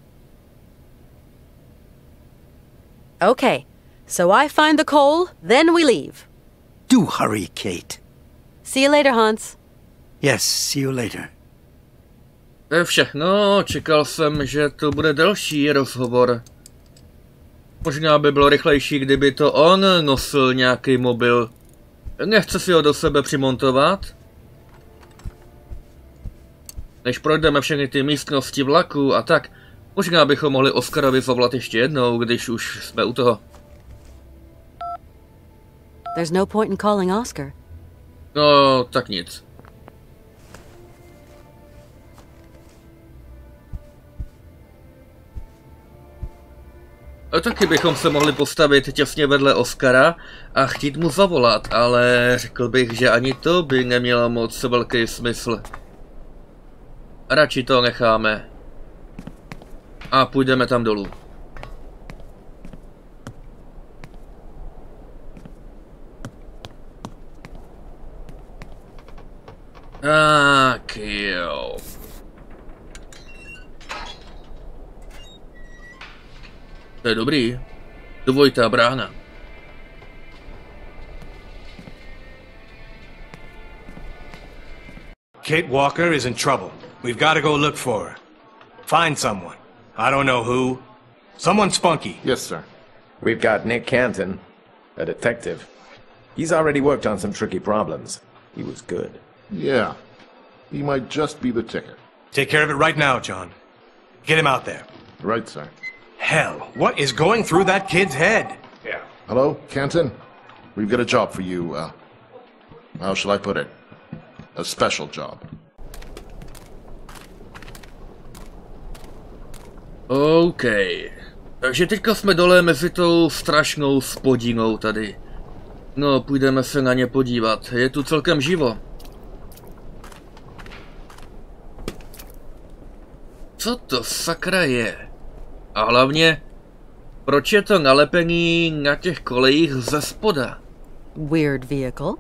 Okay, so I find the coal, then we leave. Do hurry, Kate. See you later, Hans. Yes, see you later. To je všechno, čekal jsem, že to bude delší rozhovor. Možná by bylo rychlejší, kdyby to on nosil nějaký mobil. Nechce si ho do sebe přimontovat? Než projdeme všechny ty místnosti vlaku a tak, možná bychom mohli Oscarovi zavolat ještě jednou, když už jsme u toho. There's no point in calling Oscar. No, tak nic. A taky bychom se mohli postavit těsně vedle Oscara a chtít mu zavolat, ale řekl bych, že ani to by nemělo moc velký smysl. Radši to necháme. A půjdeme tam dolů. Tak jo. To je dobrý. Dvojitá brána. Kate Walker is in trouble. We've got to go look for her. Find someone. I don't know who. Someone spunky. Yes, sir. We've got Nick Canton, a detective. He's already worked on some tricky problems. He was good. Yeah. He might just be the ticket. Take care of it right now, John. Get him out there. Right, sir. Hell, what is going through that kid's head? Yeah. Hello, Canton? We've got a job for you, how shall I put it? A special job. OK. Takže teďka jsme dole mezi tou strašnou spodínou tady. No, půjdeme se na ně podívat. Je tu celkem živo. Co to sakra je? A hlavně, proč je to nalepení na těch kolejích ze spoda? Weird vehicle.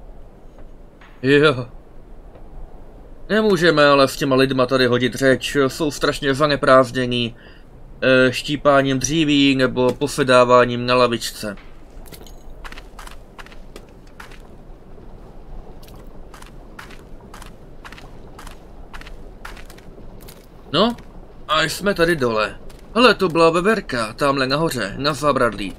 Jo. Nemůžeme ale s těma lidma tady hodit řeč, jsou strašně zaneprázdnění. Štípáním dříví nebo posedáváním na lavičce. No, a jsme tady dole. Hele, to byla veverka, tamhle nahoře, na zábradlí.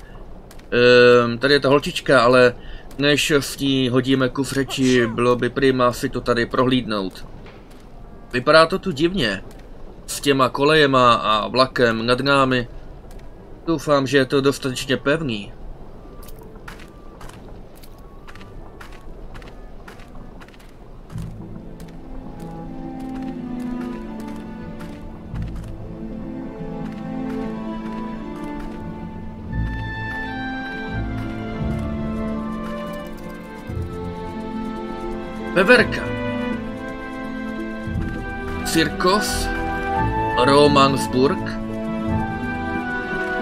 Tady je ta holčička, ale než s ní hodíme kus řeči, bylo by prima si to tady prohlídnout. Vypadá to tu divně. S těma kolejema a vlakem nad námi. Doufám, že je to dostatečně pevný. Veverka. Cirkos. Romansburg.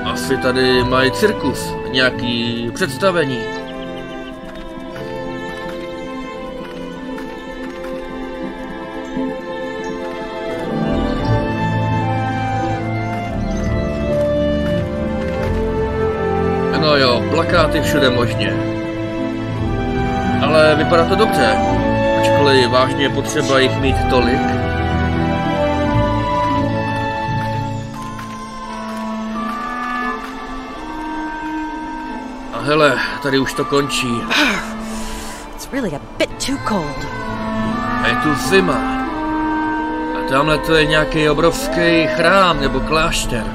Asi tady mají cirkus, nějaký představení. No jo, plakáty všude možně. Ale vypadá to dobře, ačkoliv vážně je potřeba jich mít tolik. Hele, tady už to končí. It's really a bit too cold. A je tu zima. A tamhle to je nějaký obrovský chrám nebo klášter.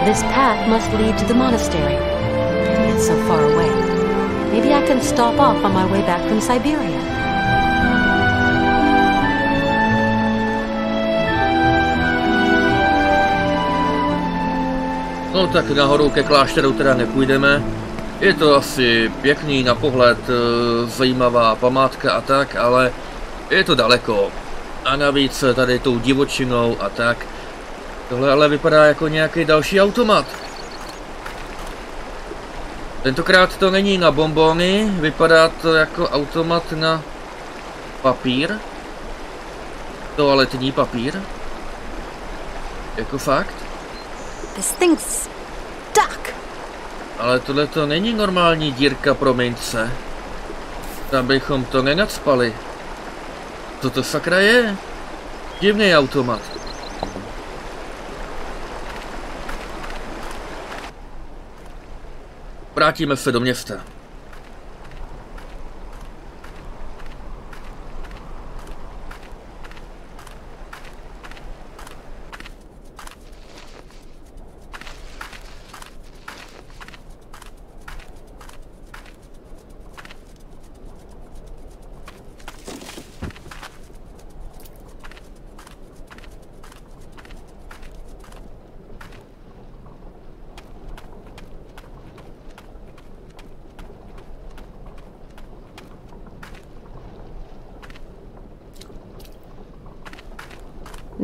This path must lead to the monastery. It's so far away. Maybe I can stop off on my way back from Syberia. No tak nahoru ke klášteru teda nepůjdeme. Je to asi pěkný na pohled, zajímavá památka a tak, ale Je to daleko. A navíc tady tou divočinou a tak. Tohle ale vypadá jako nějaký další automat. Tentokrát to není na bonbony, vypadá to jako automat na papír. Toaletní papír. Jako fakt. This thing's stuck. Ale tohle to není normální dírka pro mince. Tam bychom to nenacpali. Co to sakra je? Divný automat. Vrátíme se do města.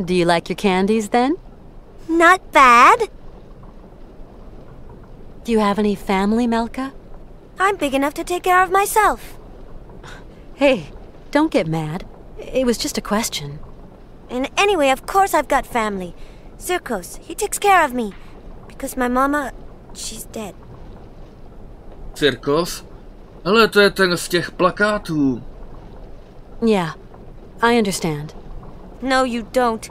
Do you like your candies then? Not bad. Do you have any family, Melka? I'm big enough to take care of myself. Hey, don't get mad. It was just a question. And anyway, of course I've got family. Zirkos, he takes care of me. Because my mama, she's dead. Zirkos? Ale to je ten z těch plakátů. Yeah, I understand. No, you don't.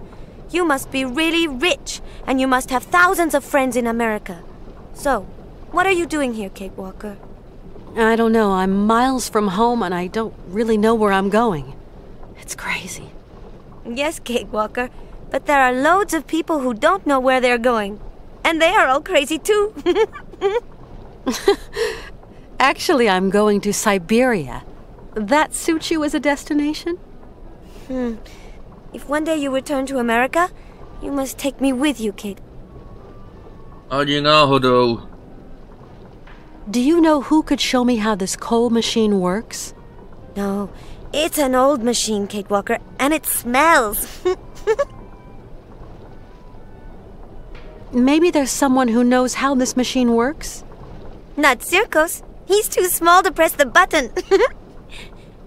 You must be really rich, and you must have thousands of friends in America. So, what are you doing here, Kate Walker? I don't know. I'm miles from home, and I don't really know where I'm going. It's crazy. Yes, Kate Walker, but there are loads of people who don't know where they're going. And they are all crazy too. Actually, I'm going to Syberia. That suits you as a destination? If one day you return to America, you must take me with you, Kate. Ani náhodou. Do you know who could show me how this coal machine works? No, it's an old machine, Kate Walker, and it smells. Maybe there's someone who knows how this machine works? Not Zirkos. He's too small to press the button.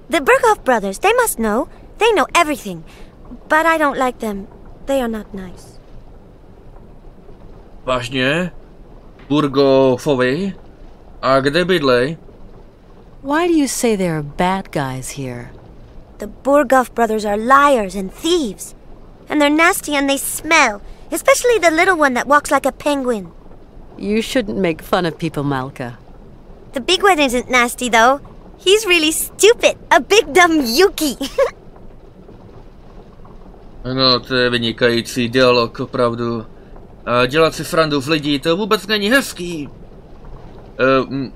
The Berghoff brothers, they must know. They know everything. But I don't like them. They are not nice. Vážně? Burgoffovi? A kde bydlej? Why do you say there are bad guys here? The Berghoff brothers are liars and thieves. And they're nasty and they smell. Especially the little one that walks like a penguin. You shouldn't make fun of people, Malka. The big one isn't nasty, though. He's really stupid. A big dumb Yuki. No, to je vynikající dialog, opravdu. A dělat si srandu z lidí, to vůbec není hezký.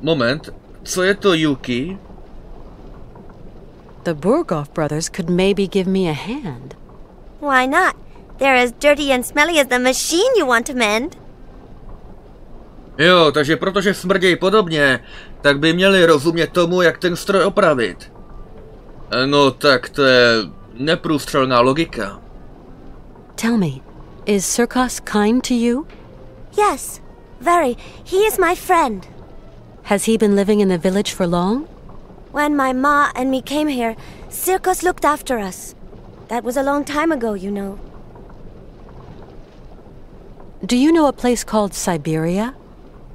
Moment, co je to Yuki? The Berghoff brothers could maybe give me a hand. Why not? They're as dirty and smelly as the machine you want to mend. Jo, takže protože smrdějí podobně, tak by měli rozumět tomu, jak ten stroj opravit. No tak to je neprůstřelná logika. Tell me, is Zirkos kind to you? Yes, very. He is my friend. Has he been living in the village for long? When my ma and me came here, Zirkos looked after us. That was a long time ago, you know. Do you know a place called Syberia?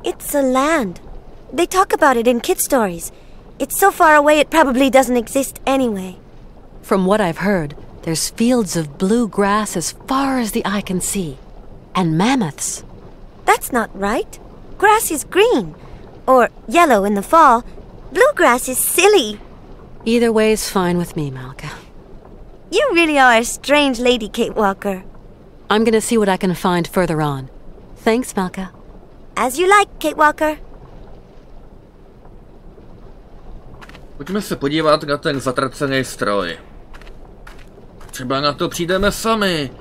It's a land. They talk about it in kid stories. It's so far away it probably doesn't exist anyway. From what I've heard, there's fields of blue grass as far as the eye can see. And mammoths. That's not right. Grass is green. Or yellow in the fall. Bluegrass is silly. Either way is fine with me, Malka. You really are a strange lady, Kate Walker. I'm gonna see what I can find further on. Thanks, Malka. As you like, Kate Walker. Pojďme se podívat na ten zatracený stroj. Třeba na to přijdeme sami.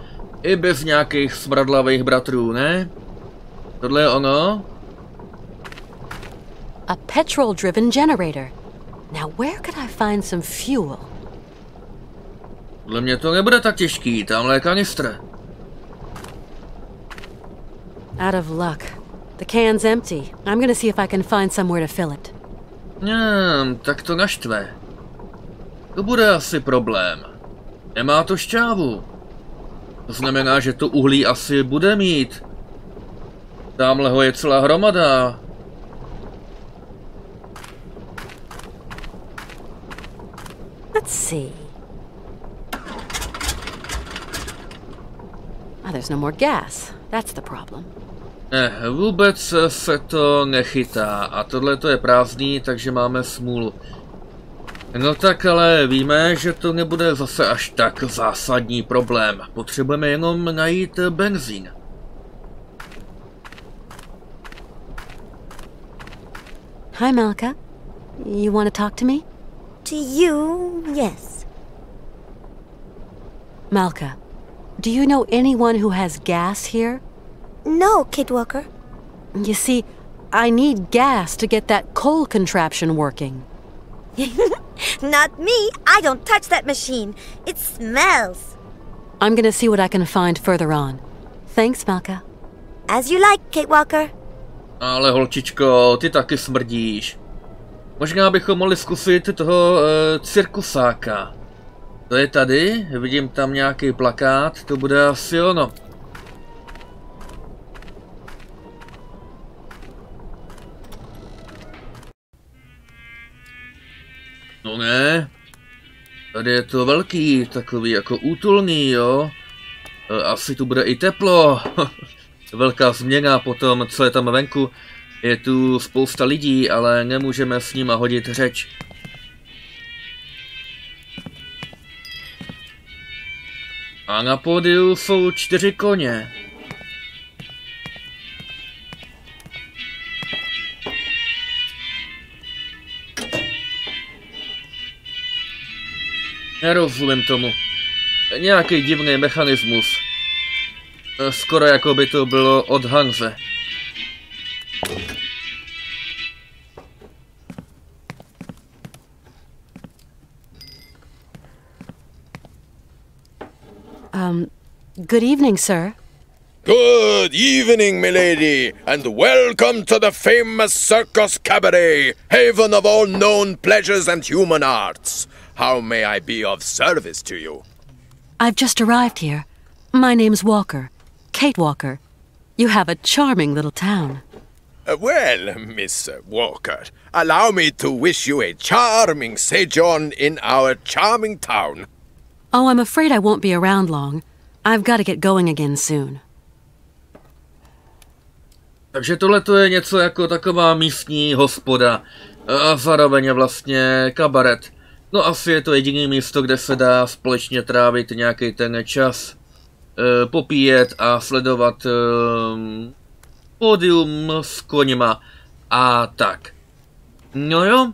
I bez nějakých smradlavých bratrů, ne? Tohle je ono? A petrol-driven generator. Now where could I find some fuel? Podle mě to nebude tak těžký, tamhle je kanistr. Out of luck. The can's empty. I'm gonna see if I can find somewhere to fill it. Tak to naštve. To bude asi problém. Nemá to šťávu. To znamená, že to uhlí asi bude mít. Tamhle ho je celá hromada. Let's see. There's no more gas. That's the problem. Vůbec se to nechytá a tohle to je prázdný, takže máme smůlu. No tak ale víme, že to nebude zase až tak zásadní problém. Potřebujeme jenom najít benzín. Hi, Malka. You want to talk to me? To you, yes. Malka, do you know anyone who has gas here? No, Kate Walker. You see, I need gas to get that coal contraption working. Not me. I don't touch that machine. It smells. I'm gonna see what I can find further on. Thanks, Malka. As you like, Kate Walker. Ale holčičko, ty taky smrdíš. Možná bychom mohli zkusit toho cirkusáka. To je tady, vidím tam nějaký plakát, to bude asi ono. No ne, tady je to velký, takový jako útulný, jo. Asi tu bude i teplo. Velká změna po tom, co je tam venku. Je tu spousta lidí, ale nemůžeme s nima hodit řeč. A na pódiu jsou 4 koně. Nerozumím tomu. Nějaký divný mechanismus. Skoro jako by to bylo od Hanse. Good evening, sir. Good evening, milady, and welcome to the famous circus cabaret, haven of all known pleasures and human arts. How may I be of service to you? I've just arrived here. My name's Walker. Kate Walker. You have a charming little town. Well, Miss Walker, allow me to wish you a charming sojourn in our charming town. Oh, I'm afraid I won't be around long. I've got to get going again soon. Takže tohle je něco jako taková místní hospoda a zároveň je vlastně kabaret. No asi je to jediné místo, kde se dá společně trávit nějaký ten čas, popíjet a sledovat pódium s koněma a tak. No jo,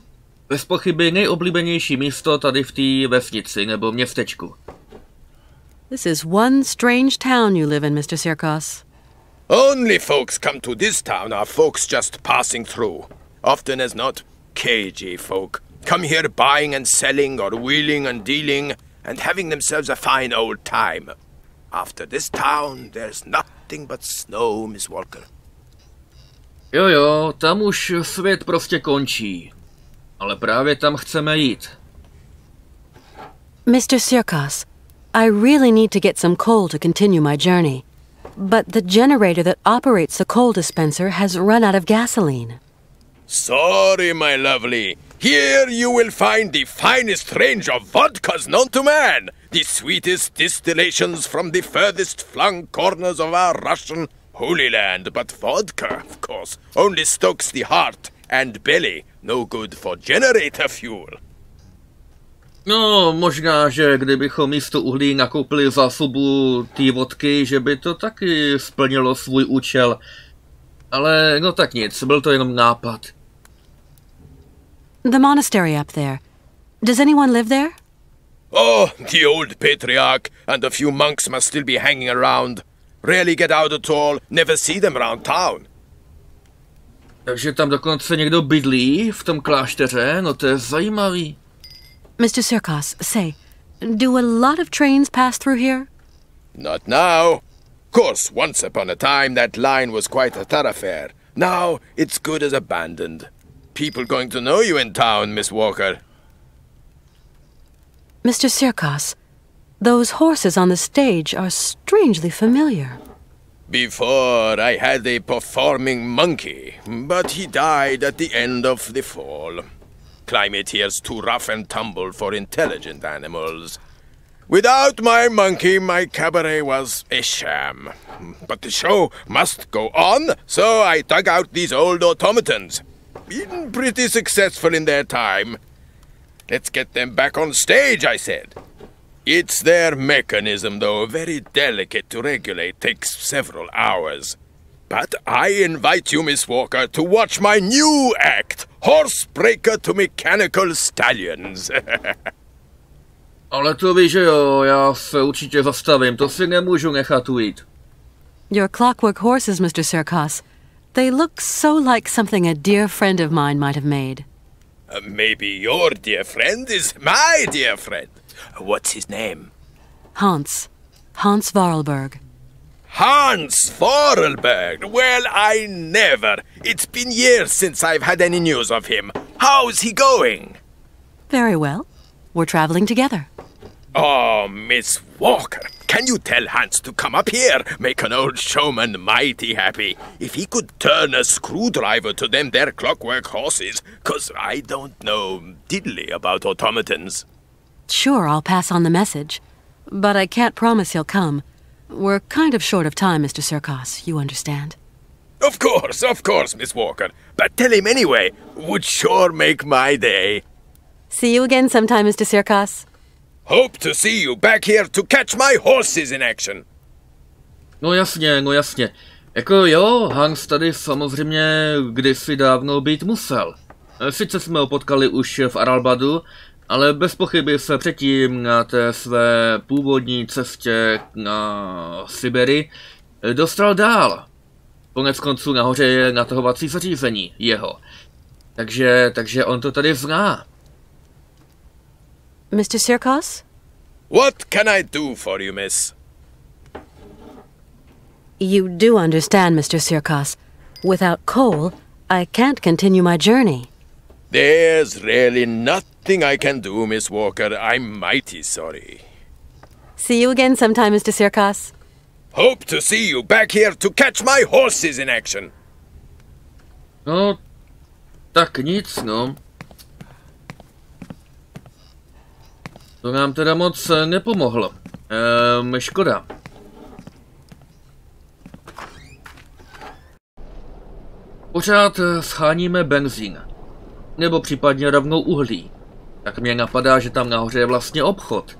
bez pochyby nejoblíbenější místo tady v té vesnici nebo městečku. This is one strange town you live in, Mr. Sirkos. Only folks come to this town are folks just passing through. Often as not, cagey folk. Come here buying and selling or wheeling and dealing and having themselves a fine old time. After this town, there's nothing but snow, Miss Walker. Jo, tam už svět prostě končí. Ale právě tam chceme jít. Mr. Sirkos, I really need to get some coal to continue my journey. But the generator that operates the coal dispenser has run out of gasoline. Sorry, my lovely. Here you will find the finest range of vodkas known to man. The sweetest distillations from the furthest flung corners of our Russian Holy Land. But vodka, of course, only stokes the heart and belly. No good for generator fuel. No, možná, že kdybychom místo uhlí nakoupili zásobu té vodky, že by to taky splnilo svůj účel. Ale no tak nic, byl to jenom nápad. The monastery up there. Does anyone live there? Oh, the old patriarch and a few monks must still be hanging around. Rarely get out at all, never see them around town. Takže tam dokonce někdo bydlí v tom klášteře, no to je zajímavý. Mr. Sirkos, say, Do a lot of trains pass through here? Not now. Of course, once upon a time that line was quite a thoroughfare. Now it's good as abandoned. People going to know you in town, Miss Walker. Mr. Sirkos, those horses on the stage are strangely familiar. Before, I had a performing monkey, but he died at the end of the fall. Climate here's too rough and tumble for intelligent animals. Without my monkey, my cabaret was a sham. But the show must go on, so I dug out these old automatons. Been pretty successful in their time. Let's get them back on stage, I said. It's their mechanism, though, very delicate to regulate, takes several hours. But I invite you, Miss Walker, to watch my new act, Horsebreaker to Mechanical Stallions. Ale to víš, že jo, já se určitě zastavím, to si nemůžu nechat ujít. Your clockwork horses, Mr. Sirkos. They look so like something a dear friend of mine might have made. Maybe your dear friend is my dear friend. What's his name? Hanse Voralberga. Hanse Voralberga? Well, I never. It's been years since I've had any news of him. How's he going? Very well. We're traveling together. Oh, Miss Walker, can you tell Hans to come up here? Make an old showman mighty happy. If he could turn a screwdriver to them their clockwork horses, 'cause I don't know diddly about automatons. Sure, I'll pass on the message. But I can't promise he'll come. We're kind of short of time, Mr. Sirkos, you understand. Of course, Miss Walker. But tell him anyway. Would sure make my day. See you again sometime, Mr. Sirkos. Hope to see you back here to catch my horses in action. No jasně. Jako jo, Hans tady samozřejmě kdysi dávno být musel. Sice jsme ho potkali už v Aralbadu, ale bez pochyby se předtím na té své původní cestě na Syberii dostal dál. Konec konců nahoře je natahovací zařízení jeho. Takže on to tady zná. Mr. Sirkos? What can I do for you, miss? You do understand, Mr. Sirkos. Without coal, I can't continue my journey. There's really nothing I can do, Miss Walker. I'm mighty sorry. See you again sometime, Mr. Sirkos. Hope to see you back here to catch my horses in action. No, tak nic, no. To nám teda moc nepomohlo. Škoda. Pořád scháníme benzín. Nebo případně rovnou uhlí. Tak mě napadá, že tam nahoře je vlastně obchod.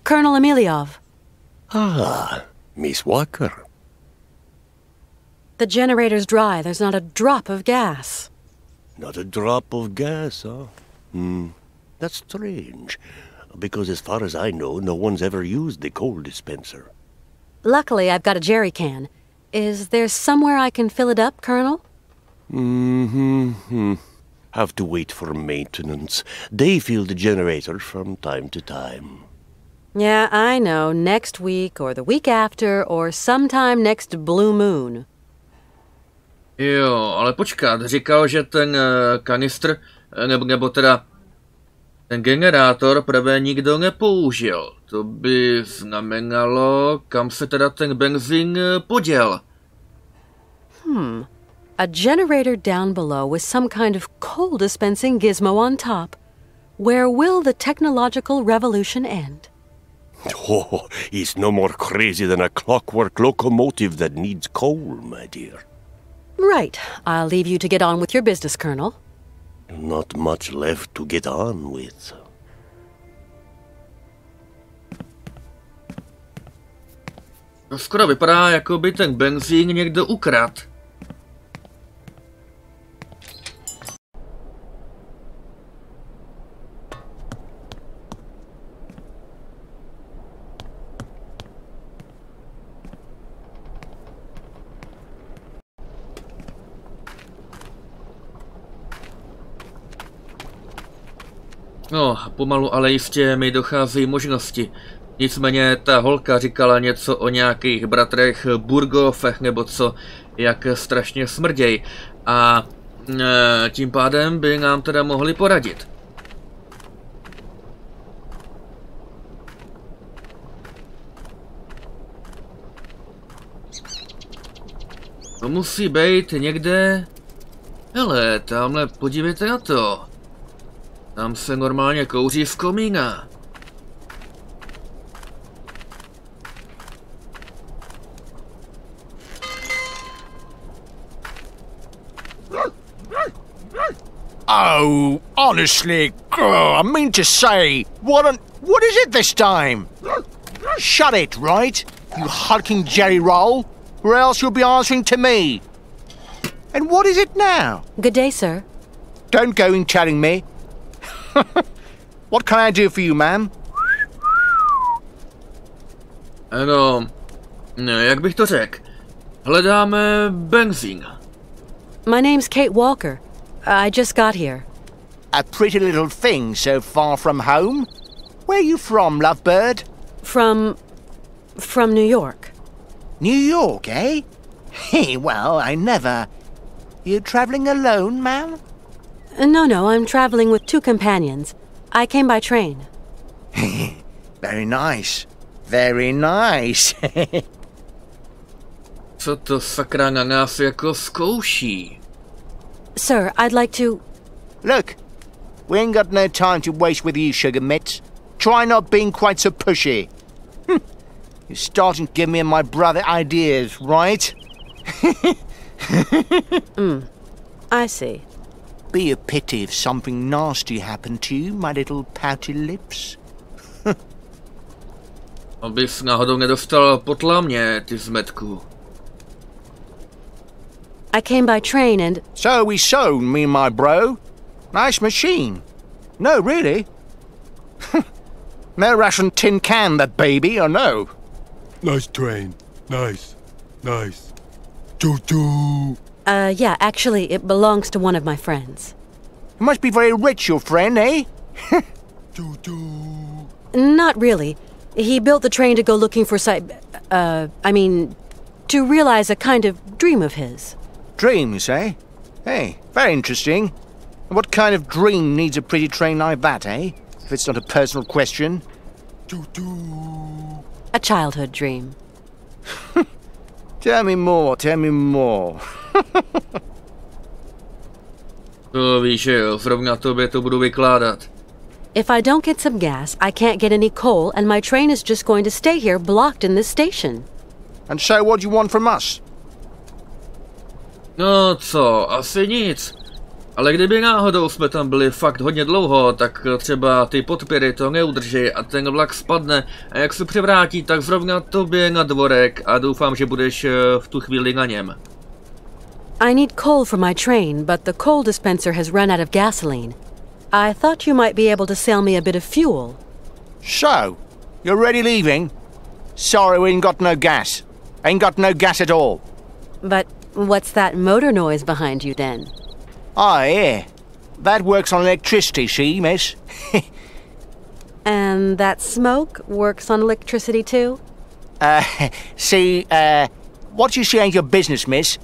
Colonel Emiliov. Ah, Miss Walker. The generator's dry. There's not a drop of gas. Not a drop of gas, huh? That's strange. Because as far as I know, no one's ever used the coal dispenser. Luckily, I've got a jerry can. Is there somewhere I can fill it up, Colonel? Have to wait for maintenance. They fill the generator from time to time. Yeah, I know. Next week, or the week after, or sometime next blue moon. Jo, ale počkat, říkal, že ten kanistr, nebo teda ten generátor prvé nikdo nepoužil. To by znamenalo, kam se teda ten benzín poděl. A generator down below with some kind of coal dispensing gizmo on top. Where will the technological revolution end? Oh, he's no more crazy than a clockwork locomotive that needs coal, my dear. Right. I'll leave you to get on with your business, Colonel. Not much left to get on with. To skoro vypadá, jako by ten benzín někdo ukradl. No, pomalu ale jistě mi docházejí možnosti. Nicméně ta holka říkala něco o nějakých bratrech Burgofech nebo co, jak strašně smrděj. A tím pádem by nám teda mohli poradit. To musí být někde... Hele, tamhle podívejte na to. Tam se normálně kouří z komína. Oh, honestly, I mean to say, what is it this time? Shut it, right? You hulking jerry roll, or else you'll be answering to me. And what is it now? Good day, sir. Don't go in telling me. What can I do for you, ma'am? No, jak bych to řekl? Hledáme benzín. My name's Kate Walker. I just got here. A pretty little thing so far from home? Where are you from, lovebird? From New York. New York, eh? Well, I never... You travelling alone, ma'am? No, I'm traveling with 2 companions. I came by train. Very nice. Very nice. Co to sakra na nás jako zkouší? Sir, I'd like to... Look, we ain't got no time to waste with you, sugar mitts. Try not being quite so pushy. You're starting to give me and my brother ideas, right? I see. Be a pity if something nasty happened to you, my little pouty lips. Abys náhodou nedostal potlamě, ty zmetku. I came by train and... So we sold, me and my bro. Nice machine. No, really. No Russian tin can, that baby, or no? Nice train. Nice. Nice. Choo-choo. Yeah, actually, it belongs to one of my friends. You must be very rich, your friend, eh? Choo-choo. Not really. He built the train to go looking for to realize a kind of dream of his. Dreams, eh? Hey, very interesting. What kind of dream needs a pretty train like that, eh? If it's not a personal question. Choo-choo. A childhood dream. Tell me more, tell me more. To víš, že jo, zrovna tobě to budu vykládat. If I don't get some gas, I can't get any coal, and my train is just going to stay here blocked in this station. And so what do you want from us? No co, asi nic. Ale kdyby náhodou jsme tam byli fakt hodně dlouho, tak třeba ty podpěry to neudrží a ten vlak spadne a jak se převrátí, tak zrovna tobě na dvorek a doufám, že budeš v tu chvíli na něm. I need coal for my train, but the coal dispenser has run out of gasoline. I thought you might be able to sell me a bit of fuel. So, you're already leaving? Sorry, we ain't got no gas. Ain't got no gas at all. But what's that motor noise behind you then? Ah, yeah. That works on electricity, see, miss? And that smoke works on electricity too? What you see ain't your business, miss.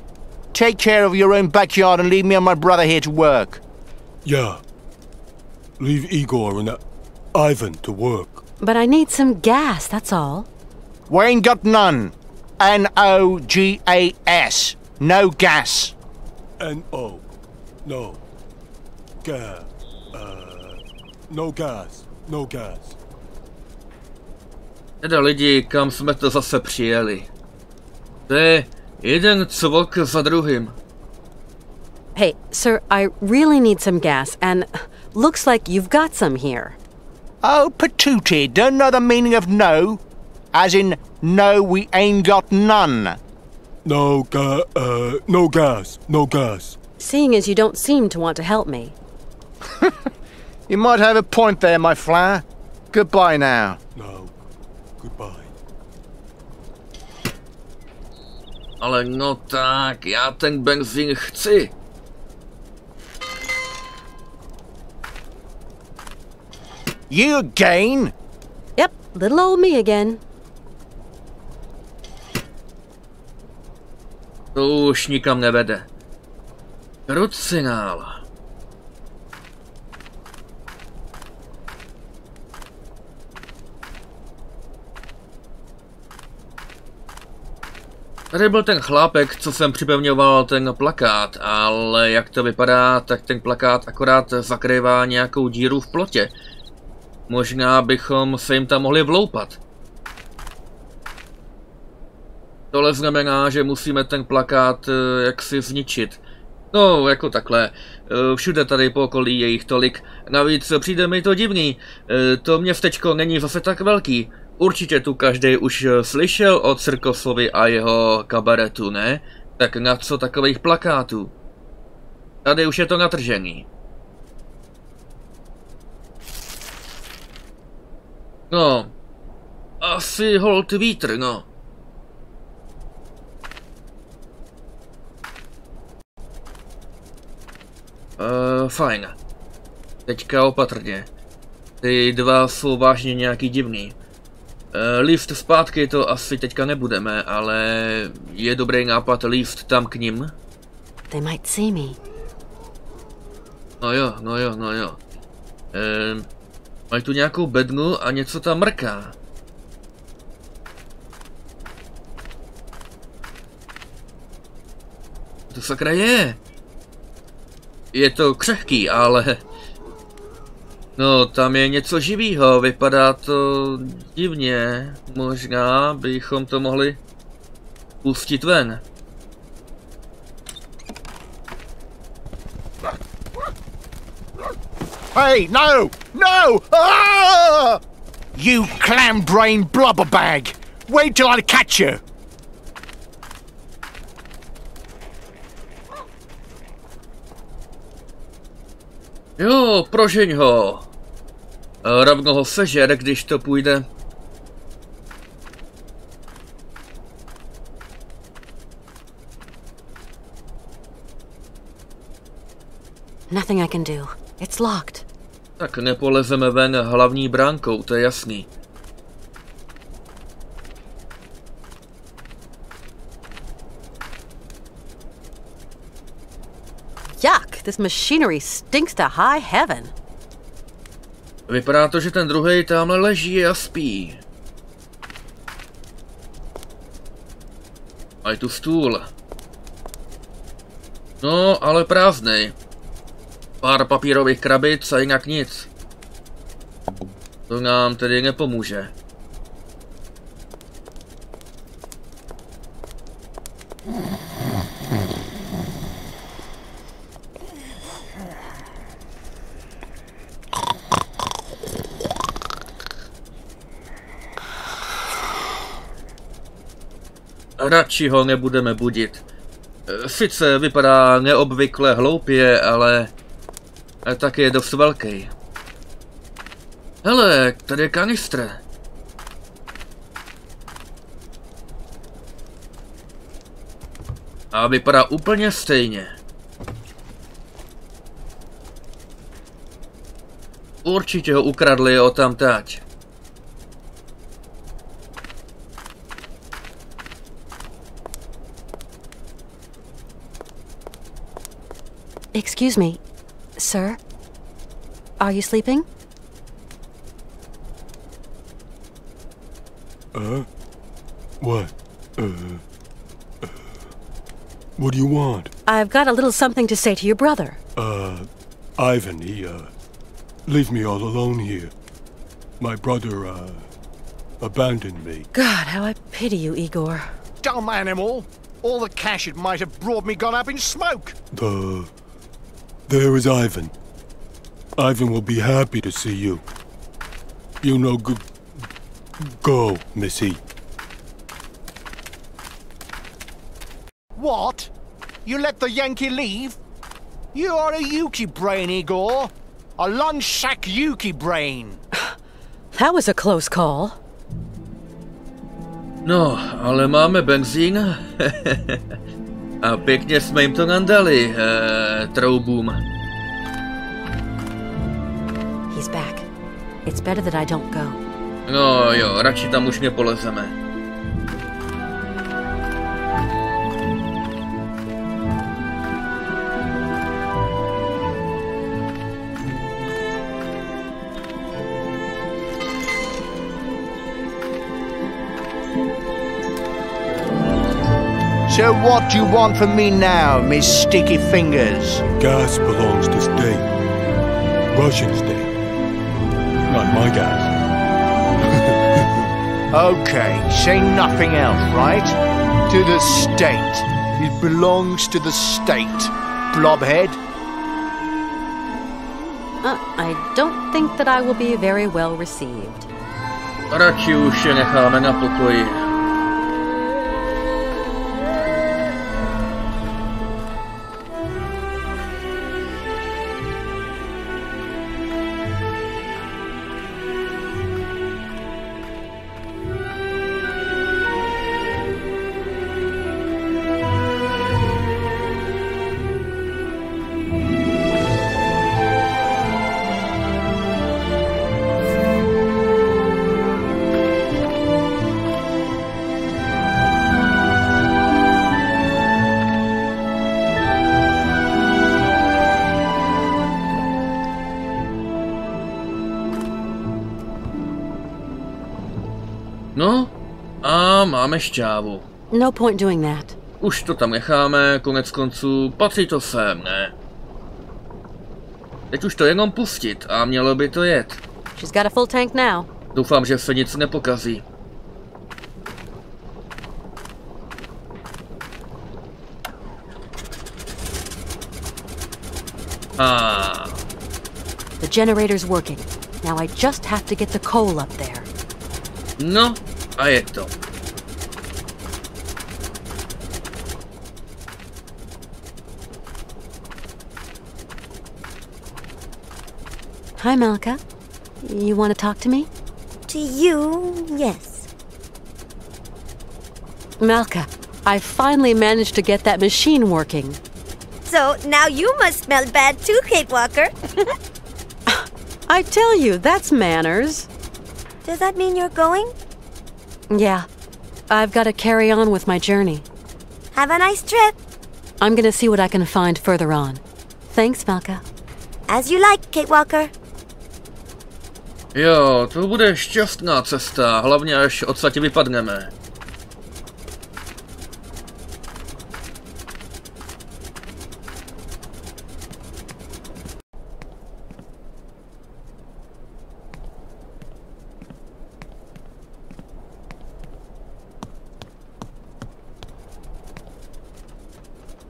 Take care of your own backyard and leave me and my brother here to work. Yeah. Leave Igor and Ivan to work. But I need some gas, that's all. We ain't got none. N-O-G-A-S. No gas. N-O. No. Gas. No gas. No gas. Teda lidi, kam jsme to zase přijeli? To je jeden cvok za druhým. Hey, sir, I really need some gas, and looks like you've got some here. Oh, patootie, don't know the meaning of no? As in, no, we ain't got none. No gas. Seeing as you don't seem to want to help me. You might have a point there, my flower. Goodbye now. No, goodbye. Ale no tak, já ten benzín chci. You again? Yep, little old me again. To už nikam nevede. Krucinál. Tady byl ten chlápek, co jsem připevňoval ten plakát, ale jak to vypadá, tak ten plakát akorát zakrývá nějakou díru v plotě. Možná bychom se jim tam mohli vloupat. Tohle znamená, že musíme ten plakát jaksi zničit. No, jako takhle. Všude tady po okolí je jich tolik. Navíc přijde mi to divný. To městečko není zase tak velký. Určitě tu každý už slyšel o Cirkusovi a jeho kabaretu, ne? Tak na co takových plakátů? Tady už je to natržený. No. Asi holt vítr, no. Fajn. Teďka opatrně. Ty dva jsou vážně nějaký divný. Líst zpátky to asi teďka nebudeme, ale je dobrý nápad líst tam k nim. They might see me. No jo. Mají tu nějakou bednu a něco tam mrká. To sakra je. Je to křehký, ale... No, tam je něco živýho, vypadá to divně. Možná bychom to mohli pustit ven. Hey, no! Ah! You clam-brain blubberbag! Wait till I catch you! Jo, prožeň ho. Rovno ho sežer, když to půjde. Nothing I can do. It's locked. Tak nepolezeme ven hlavní bránkou, to je jasný. Yuck, this machinery stinks to high heaven. Vypadá to, že ten druhej tamhle leží a spí. A je tu stůl. No, ale prázdnej. Pár papírových krabic a jinak nic. To nám tedy nepomůže. Radši ho nebudeme budit. Sice vypadá neobvykle hloupě, ale taky je dost velký. Hele, tady je kanistr. A vypadá úplně stejně. Určitě ho ukradli odtamtať. Excuse me, sir. Are you sleeping? What? What do you want? I've got a little something to say to your brother. Ivan, he, leave me all alone here. My brother, abandoned me. God, how I pity you, Igor. Dumb animal! All the cash it might have brought me gone up in smoke! There is Ivan. Ivan will be happy to see you. You know Go, Missy. What? You let the Yankee leave? You are a Yuki brain, Igor. A lunch sack Yuki brain. That was a close call. No, ale máme benzín. A pěkně jsme jim to nandali, troubům. He's back. It's better that I don't go. No jo, radši tam už nepolezeme. So what do you want from me now, Miss Sticky Fingers? Gas belongs to state. Russian state. Not my gas. Okay, say nothing else, right? To the state. It belongs to the state. Blobhead. I don't think that I will be very well received. Radši už je necháme na pokoji. No, a máme šťávu. No point doing that. Už to tam necháme, konec konců, patří to sem, ne? Teď už to jenom pustit a mělo by to jet. She's got a full tank now. Doufám, že se nic nepokazí. The generator's working. Now I just have to get the coal up there. No, a je to. Hi, Malka. You want to talk to me? To you, yes. Malka, I finally managed to get that machine working. So now you must smell bad too, Kate Walker. I tell you, that's manners. Does that mean you're going? Yeah. I've got to carry on with my journey. Have a nice trip. I'm gonna see what I can find further on. Thanks, Malka. As you like, Kate Walker. Jo, to bude šťastná cesta, hlavně až odsaď vypadneme.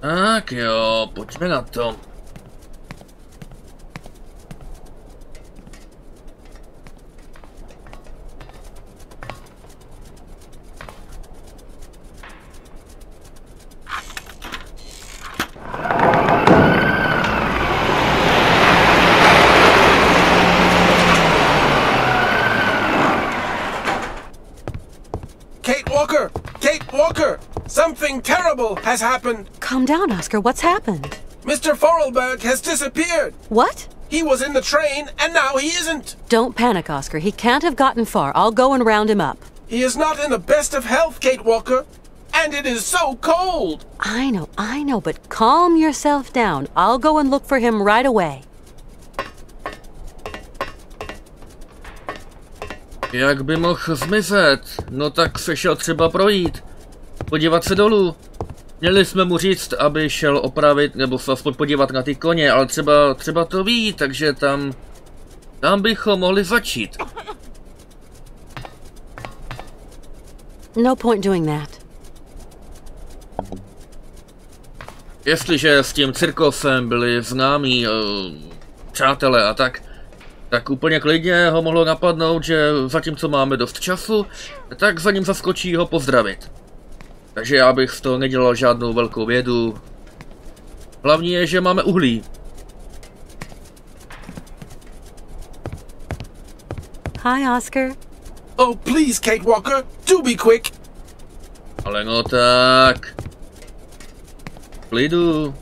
Tak jo, pojďme na to. Kate Walker! Kate Walker! Something terrible has happened! Calm down, Oscar. What's happened? Mr. Voralberg has disappeared! What? He was in the train, and now he isn't! Don't panic, Oscar. He can't have gotten far. I'll go and round him up. He is not in the best of health, Kate Walker. And it is so cold! I know, but calm yourself down. I'll go and look for him right away. Jak by mohl zmizet? No tak se šel třeba projít. Podívat se dolů. Měli jsme mu říct, aby šel opravit, nebo se aspoň podívat na ty koně, ale třeba to ví, takže tam bychom mohli začít. No point doing that. Jestliže s tím cirkusem byli známí přátelé a tak, Tak úplně klidně ho mohlo napadnout, že zatímco máme dost času, tak za ním zaskočí ho pozdravit. Takže já bych z toho nedělal žádnou velkou vědu. Hlavní je, že máme uhlí. Hi, Oscar. Oh, please, Kate Walker, do be quick. Ale no tak. Klidu.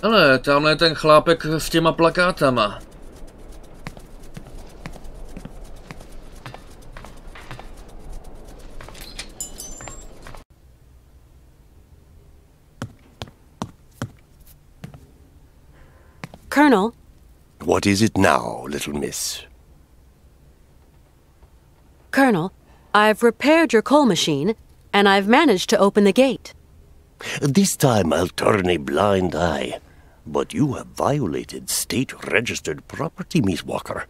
Hele, tamhle je ten chlápek s těma plakátama. Colonel? What is it now, little miss? Colonel, I've repaired your coal machine, and I've managed to open the gate. This time I'll turn a blind eye. But you have violated state-registered property, Miss Walker.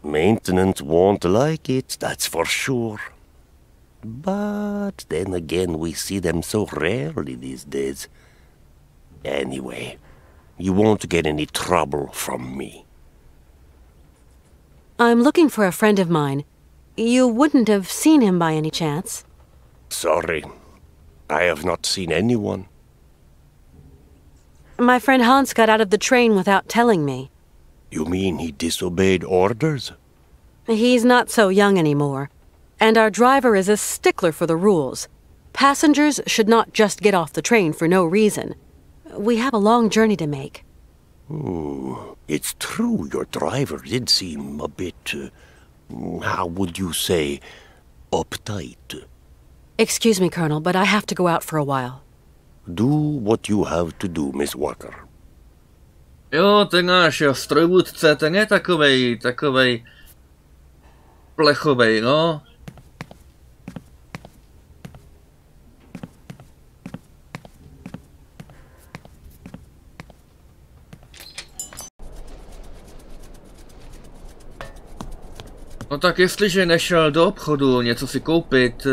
Maintenance won't like it, that's for sure. But then again, we see them so rarely these days. Anyway, you won't get any trouble from me. I'm looking for a friend of mine. You wouldn't have seen him by any chance? Sorry, I have not seen anyone. My friend Hans got out of the train without telling me. You mean he disobeyed orders? He's not so young anymore. And our driver is a stickler for the rules. Passengers should not just get off the train for no reason. We have a long journey to make. It's true your driver did seem a bit, how would you say, uptight. Excuse me, Colonel, but I have to go out for a while. Do what you have to do, Miss Walker. Jo, ten náš strojvůdce, ten je takovej plechovej, no. No tak jestliže nešel do obchodu něco si koupit,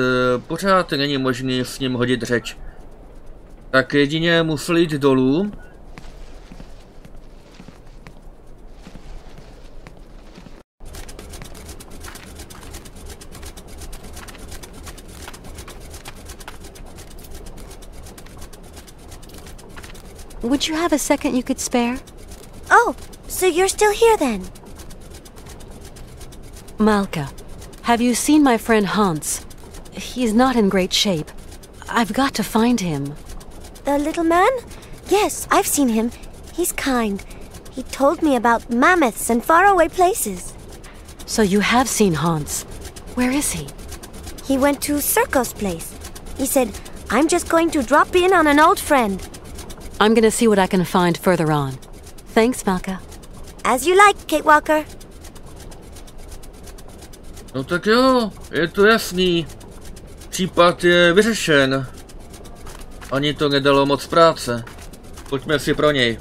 pořád není možný s ním hodit řeč. Tak jedině musel jít dolů. Would you have a second you could spare? Oh, so you're still here then? Malka, have you seen my friend Hans? He's not in great shape. I've got to find him. The little man? Yes, I've seen him. He's kind. He told me about mammoths and faraway places. So you have seen Hans. Where is he? He went to Circo's place. He said, I'm just going to drop in on an old friend. I'm gonna see what I can find further on. Thanks, Malka. As you like, Kate Walker. No tak jo, je to jasný. Případ je vyřešen. Ani to nedalo moc práce. Pojďme si pro něj.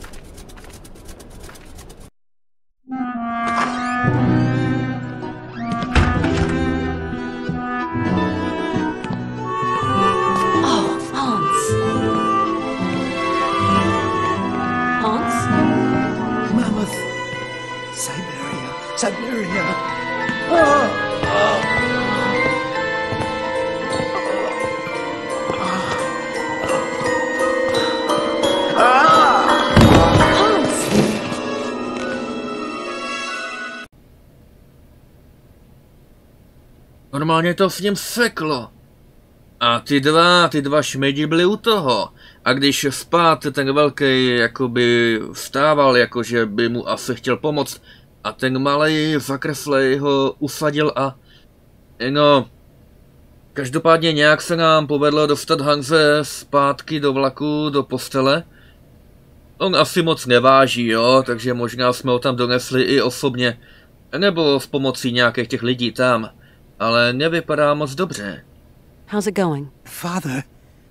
Oh, Hans. Hans? Mammoth. Syberia. Syberia. Normálně to s ním seklo. A ty dva šmedi byli u toho. A když spát ten velký jakoby vstával, jakože by mu asi chtěl pomoct. A ten malej zakreslej ho usadil a... No... Každopádně nějak se nám povedlo dostat Hanse zpátky do vlaku, do postele. On asi moc neváží, jo, takže možná jsme ho tam donesli i osobně. Nebo s pomocí nějakých těch lidí tam. Ale nevypadá moc dobře. How's it going? Father,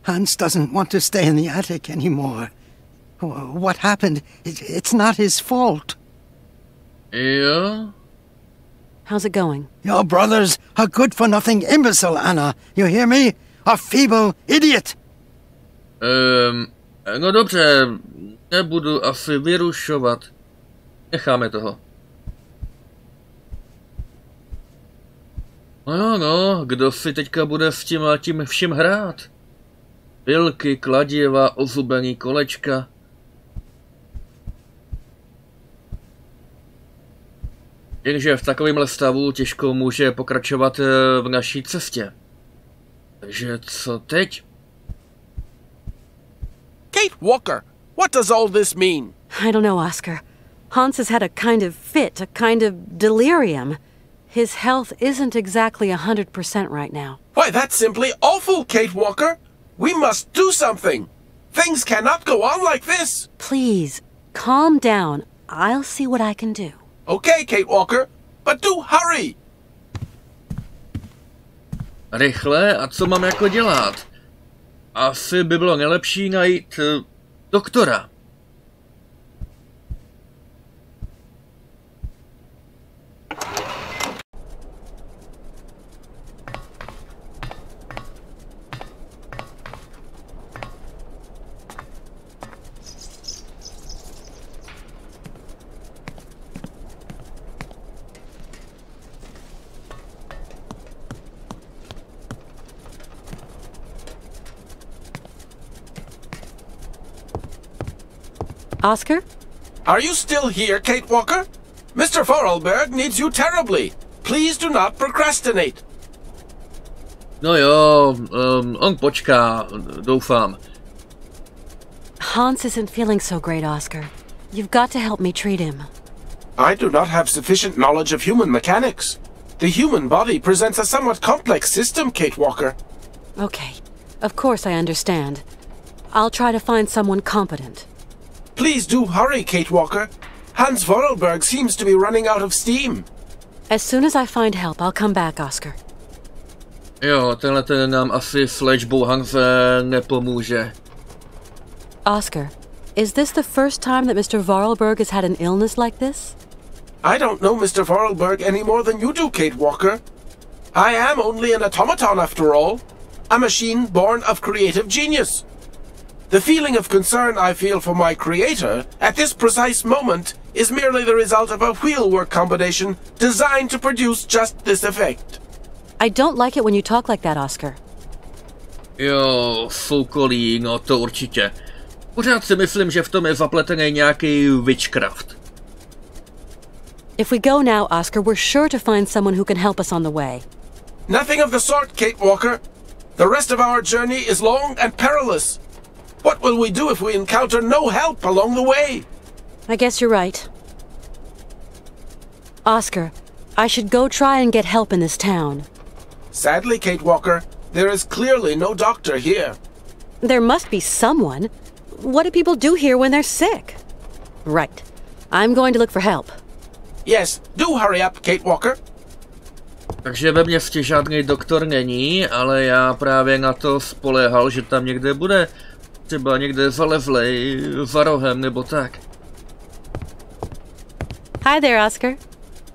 Hans doesn't want to stay in the attic anymore. What happened? It's not his fault. Jo? How's it going? Your brother's a good-for-nothing imbecile, Anna. You hear me? A feeble idiot. No dobře, nebudu asi vyrušovat. Necháme toho. No, kdo si teďka bude s tím vším hrát? Pilky, kladiva, ozubený kolečka. Jenže v takovémhle stavu těžko může pokračovat v naší cestě. Takže co teď? Kate Walker, what does all this mean? I don't know, Oscar. Hans has had a kind of fit, a kind of delirium. His health isn't exactly 100% right now. Why, that's simply awful, Kate Walker. We must do something. Things cannot go on like this. Please, calm down. I'll see what I can do. Okay, Kate Walker, but do hurry. Rychle, a co mám jako dělat? Asi by bylo nejlepší najít doktora. Oscar? Are you still here, Kate Walker? Mr. Voralberg needs you terribly. Please do not procrastinate. No jo, on počká, doufám. Hans isn't feeling so great, Oscar. You've got to help me treat him. I do not have sufficient knowledge of human mechanics. The human body presents a somewhat complex system, Kate Walker. Okay, of course I understand. I'll try to find someone competent. Please do hurry, Kate Walker. Hanse Voralberg seems to be running out of steam. As soon as I find help, I'll come back, Oscar. Jo, tenhle nám asi s léčbou Hanse nepomůže. Oscar, is this the first time that Mr. Voralberg has had an illness like this? I don't know Mr. Voralberg any more than you do, Kate Walker. I am only an automaton after all. A machine born of creative genius. The feeling of concern I feel for my creator at this precise moment is merely the result of a wheelwork combination designed to produce just this effect. I don't like it when you talk like that, Oscar. Jo, soukolí, no to určitě. Pořád si myslím, že v tom je zapletený nějaký witchcraft. If we go now, Oscar, we're sure to find someone who can help us on the way. Nothing of the sort, Kate Walker. The rest of our journey is long and perilous. What will we do if we encounter no help along the way? I guess you're right. Oscar, I should go try and get help in this town. Sadly, Kate Walker, there is clearly no doctor here. There must be someone. What do people do here when they're sick? Right. I'm going to look for help. Yes, do hurry up, Kate Walker. Takže ve městě žádný doktor není, ale já právě na to spoléhal, že tam někde bude. Třeba někde zalezlej, za rohem nebo tak. Hi there, Oscar.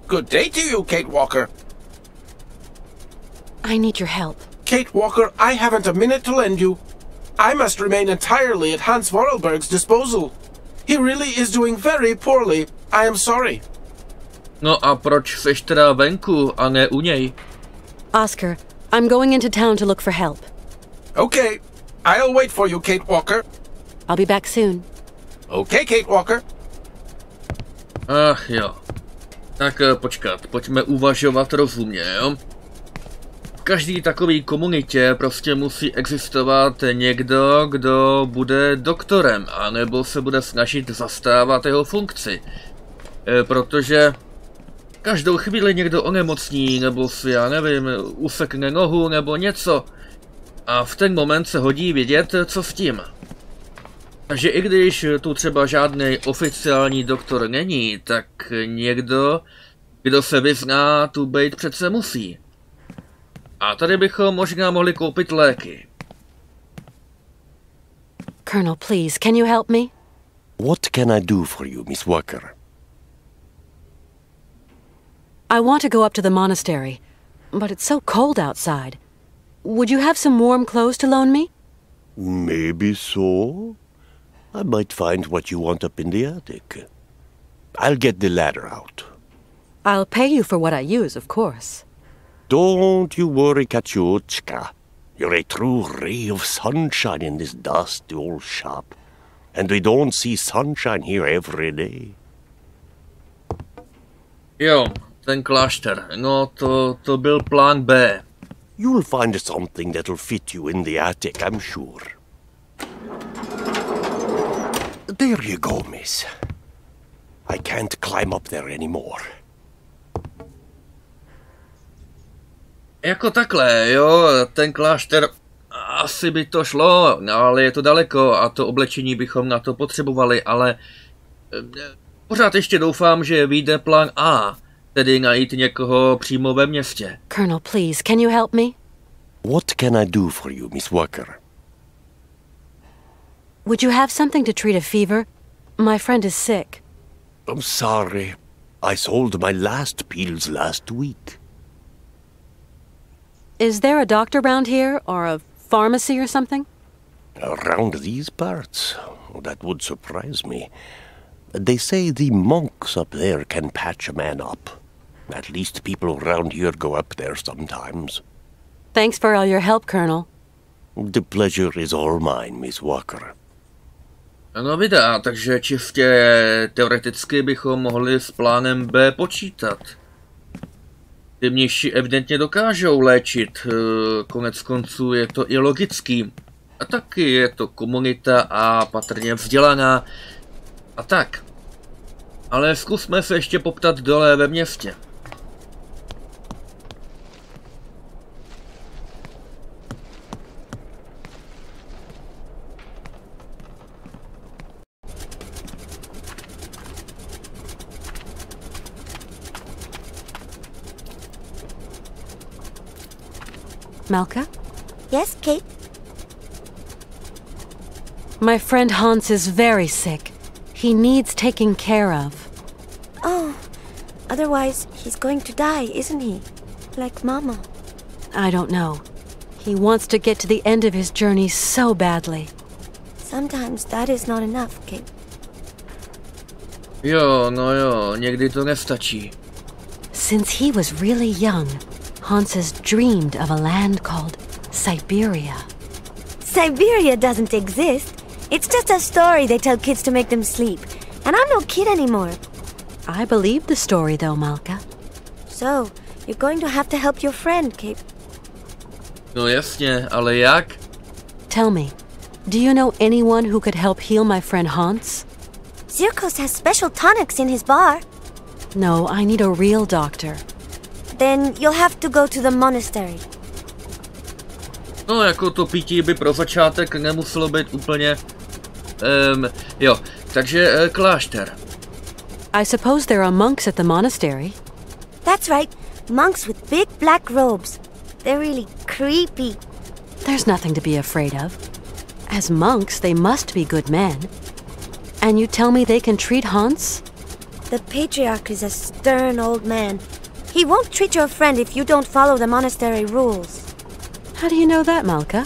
Good day to you, Kate Walker. I need your help. Kate Walker, I haven't a minute to lend you. I must remain entirely at Hanse Voralberg's disposal. He really is doing very poorly. I am sorry. No a proč seš teda venku a ne u něj? Oscar, I'm going into town to look for help. Okay. I'll wait for you, Kate Walker. I'll be back soon. Okay, Kate Walker. Ach jo. Tak počkat, pojďme uvažovat rozumně, jo? V každý takový komunitě prostě musí existovat někdo, kdo bude doktorem, anebo se bude snažit zastávat jeho funkci. Protože každou chvíli někdo onemocní, nebo si, já nevím, usekne nohu, nebo něco. A v ten moment se hodí vědět, co s tím. Takže i když tu třeba žádný oficiální doktor není, tak někdo, kdo se vyzná, tu bejt přece musí. A tady bychom možná mohli koupit léky. Colonel, please, can you help me? What can I do for you, Miss Walker? I want to go up to the monastery, but it's so cold outside. Would you have some warm clothes to loan me? Maybe so. I might find what you want up in the attic. I'll get the ladder out. I'll pay you for what I use, of course. Don't you worry, Kachuchka. You're a true ray of sunshine in this dusty old shop. And we don't see sunshine here every day. Jo, ten klášter. No, to byl plán B. You'll find something that'll fit you in the attic, I'm sure. There you go, miss. I can't climb up there anymore. Jako takhle, jo, ten klášter, asi by to šlo, ale je to daleko a to oblečení bychom na to potřebovali, ale pořád ještě doufám, že vyjde plán A, tedy najít někoho přímo ve městě. Colonel, please, can you help me? What can I do for you, Miss Walker? Would you have something to treat a fever? My friend is sick. I'm sorry. I sold my last pills last week. Is there a doctor around here, or a pharmacy or something? Around these parts? That would surprise me. They say the monks up there can patch a man up. At least people around here go up there sometimes. Thanks for all your help, Colonel. The pleasure is all mine, Miss Walker. No videa, takže čistě teoreticky bychom mohli s plánem B počítat. Ty mniši evidentně dokážou léčit, konec konců je to i logický. A taky je to komunita a patrně vzdělaná a tak. Ale zkusme se ještě poptat dole ve městě. Malka? Yes, Kate? My friend Hans is very sick. He needs taking care of. Oh, otherwise he's going to die, isn't he? Like Mama. I don't know. He wants to get to the end of his journey so badly. Sometimes that is not enough, Kate. Jo, no jo, někdy to nestačí. Since he was really young, Hans has dreamed of a land called Syberia. Syberia doesn't exist. It's just a story they tell kids to make them sleep. And I'm no kid anymore. I believe the story, though, Malka. So, you're going to have to help your friend, Kate. No jasně, ale jak? Tell me, do you know anyone who could help heal my friend Hans? Zirkos has special tonics in his bar. No, I need a real doctor. Then you'll have to go to the monastery. No, jako to pití by pro začátek nemuselo být úplně... jo, takže klášter. I suppose there are monks at the monastery. That's right, monks with big black robes. They're really creepy. There's nothing to be afraid of. As monks, they must be good men. And you tell me they can treat Hans? The patriarch is a stern old man. He won't treat your friend if you don't follow the monastery rules. How do you know that, Malka?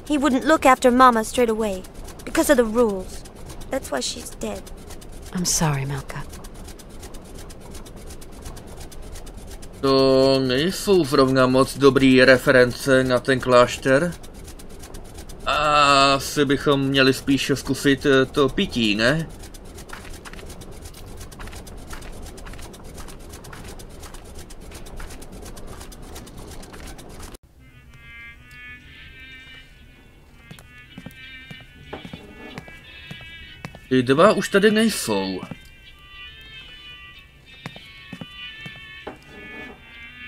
He wouldn't look after Mama straight away, because of the rules. That's why she's dead. I'm sorry, Malka. To nejsou zrovna moc dobrý reference na ten klášter. Asi bychom měli spíše zkusit to pití, ne? Ty dva už tady nejsou.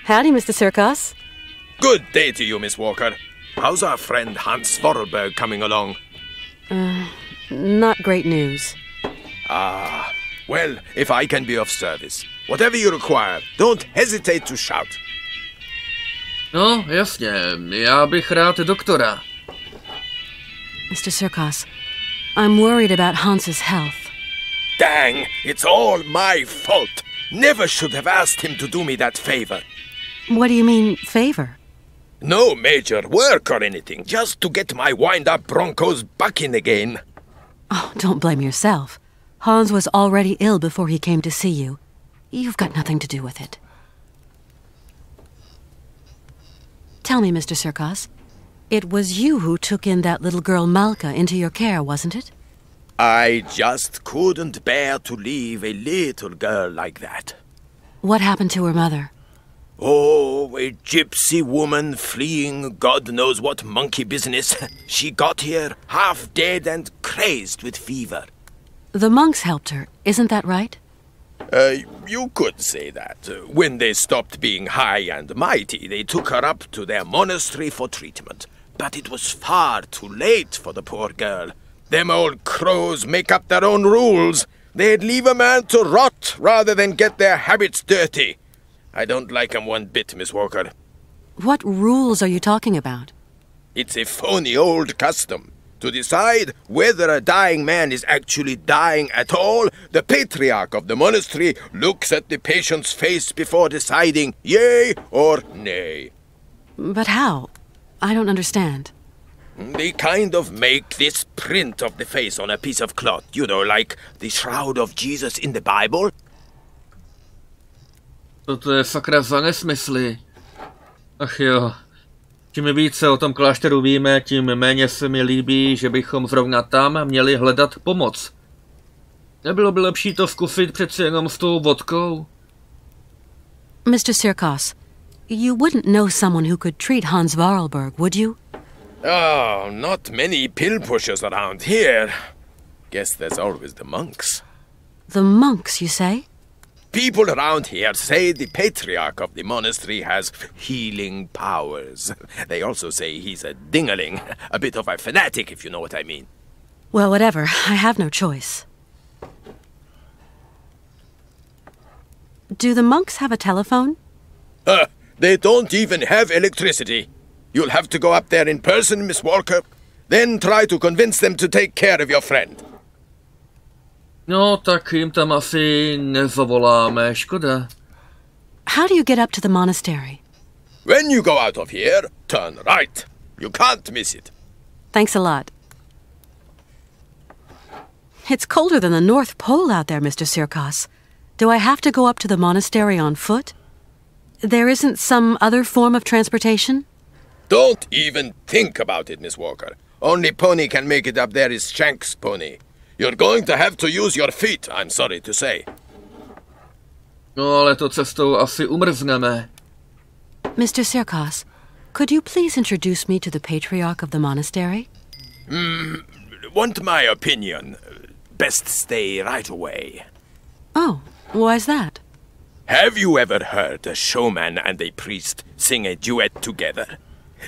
Howdy, Mr. Sirkos. Good day to you, Miss Walker. How's our friend Hanse Voralberga coming along? Not great news. Ah, well, if I can be of service, whatever you require, don't hesitate to shout. No, jasně, já bych rád doktora. Mr. Sirkos, I'm worried about Hans's health. Dang, it's all my fault. Never should have asked him to do me that favor. What do you mean, favor? No major work or anything, just to get my wind-up broncos back in again. Oh, don't blame yourself. Hans was already ill before he came to see you. You've got nothing to do with it. Tell me, Mr. Sirkos, it was you who took in that little girl Malka into your care, wasn't it? I just couldn't bear to leave a little girl like that. What happened to her mother? Oh, a gypsy woman fleeing God knows what monkey business. She got here half dead and crazed with fever. The monks helped her, isn't that right? You could say that. When they stopped being high and mighty, they took her up to their monastery for treatment. But it was far too late for the poor girl. Them old crows make up their own rules. They'd leave a man to rot rather than get their habits dirty. I don't like 'em one bit, Miss Walker. What rules are you talking about? It's a phony old custom. To decide whether a dying man is actually dying at all, the patriarch of the monastery looks at the patient's face before deciding yay or nay. But how? I don't understand. They kind of make this print of the face on a piece of cloth, you know, like the shroud of Jesus in the Bible. To je sakra za nesmysly. Ach jo. Čím více o tom klášteru víme, tím méně se mi líbí, že bychom zrovna tam měli hledat pomoc. Nebylo by lepší to zkusit přeci jenom s tou vodkou? Mr. Sirkos, you wouldn't know someone who could treat Hanse Voralberga, would you? Oh, not many pill pushers around here. Guess there's always the monks. The monks, you say? People around here say the patriarch of the monastery has healing powers. They also say he's a dingaling, a bit of a fanatic, if you know what I mean. Well, whatever. I have no choice. Do the monks have a telephone? They don't even have electricity. You'll have to go up there in person, Miss Walker. Then try to convince them to take care of your friend. No, tak jim tam asi nezavoláme, škoda. How do you get up to the monastery? When you go out of here, turn right. You can't miss it. Thanks a lot. It's colder than the North Pole out there, Mr. Sirkos. Do I have to go up to the monastery on foot? There isn't some other form of transportation? Don't even think about it, Miss Walker. Only pony can make it up there is Shank's pony. You're going to have to use your feet, I'm sorry to say. No, ale to cestou asi umrzneme. Mr. Sirkos, could you please introduce me to the patriarch of the monastery? Want my opinion? Best stay right away. Oh, why's that? Have you ever heard a showman and a priest sing a duet together?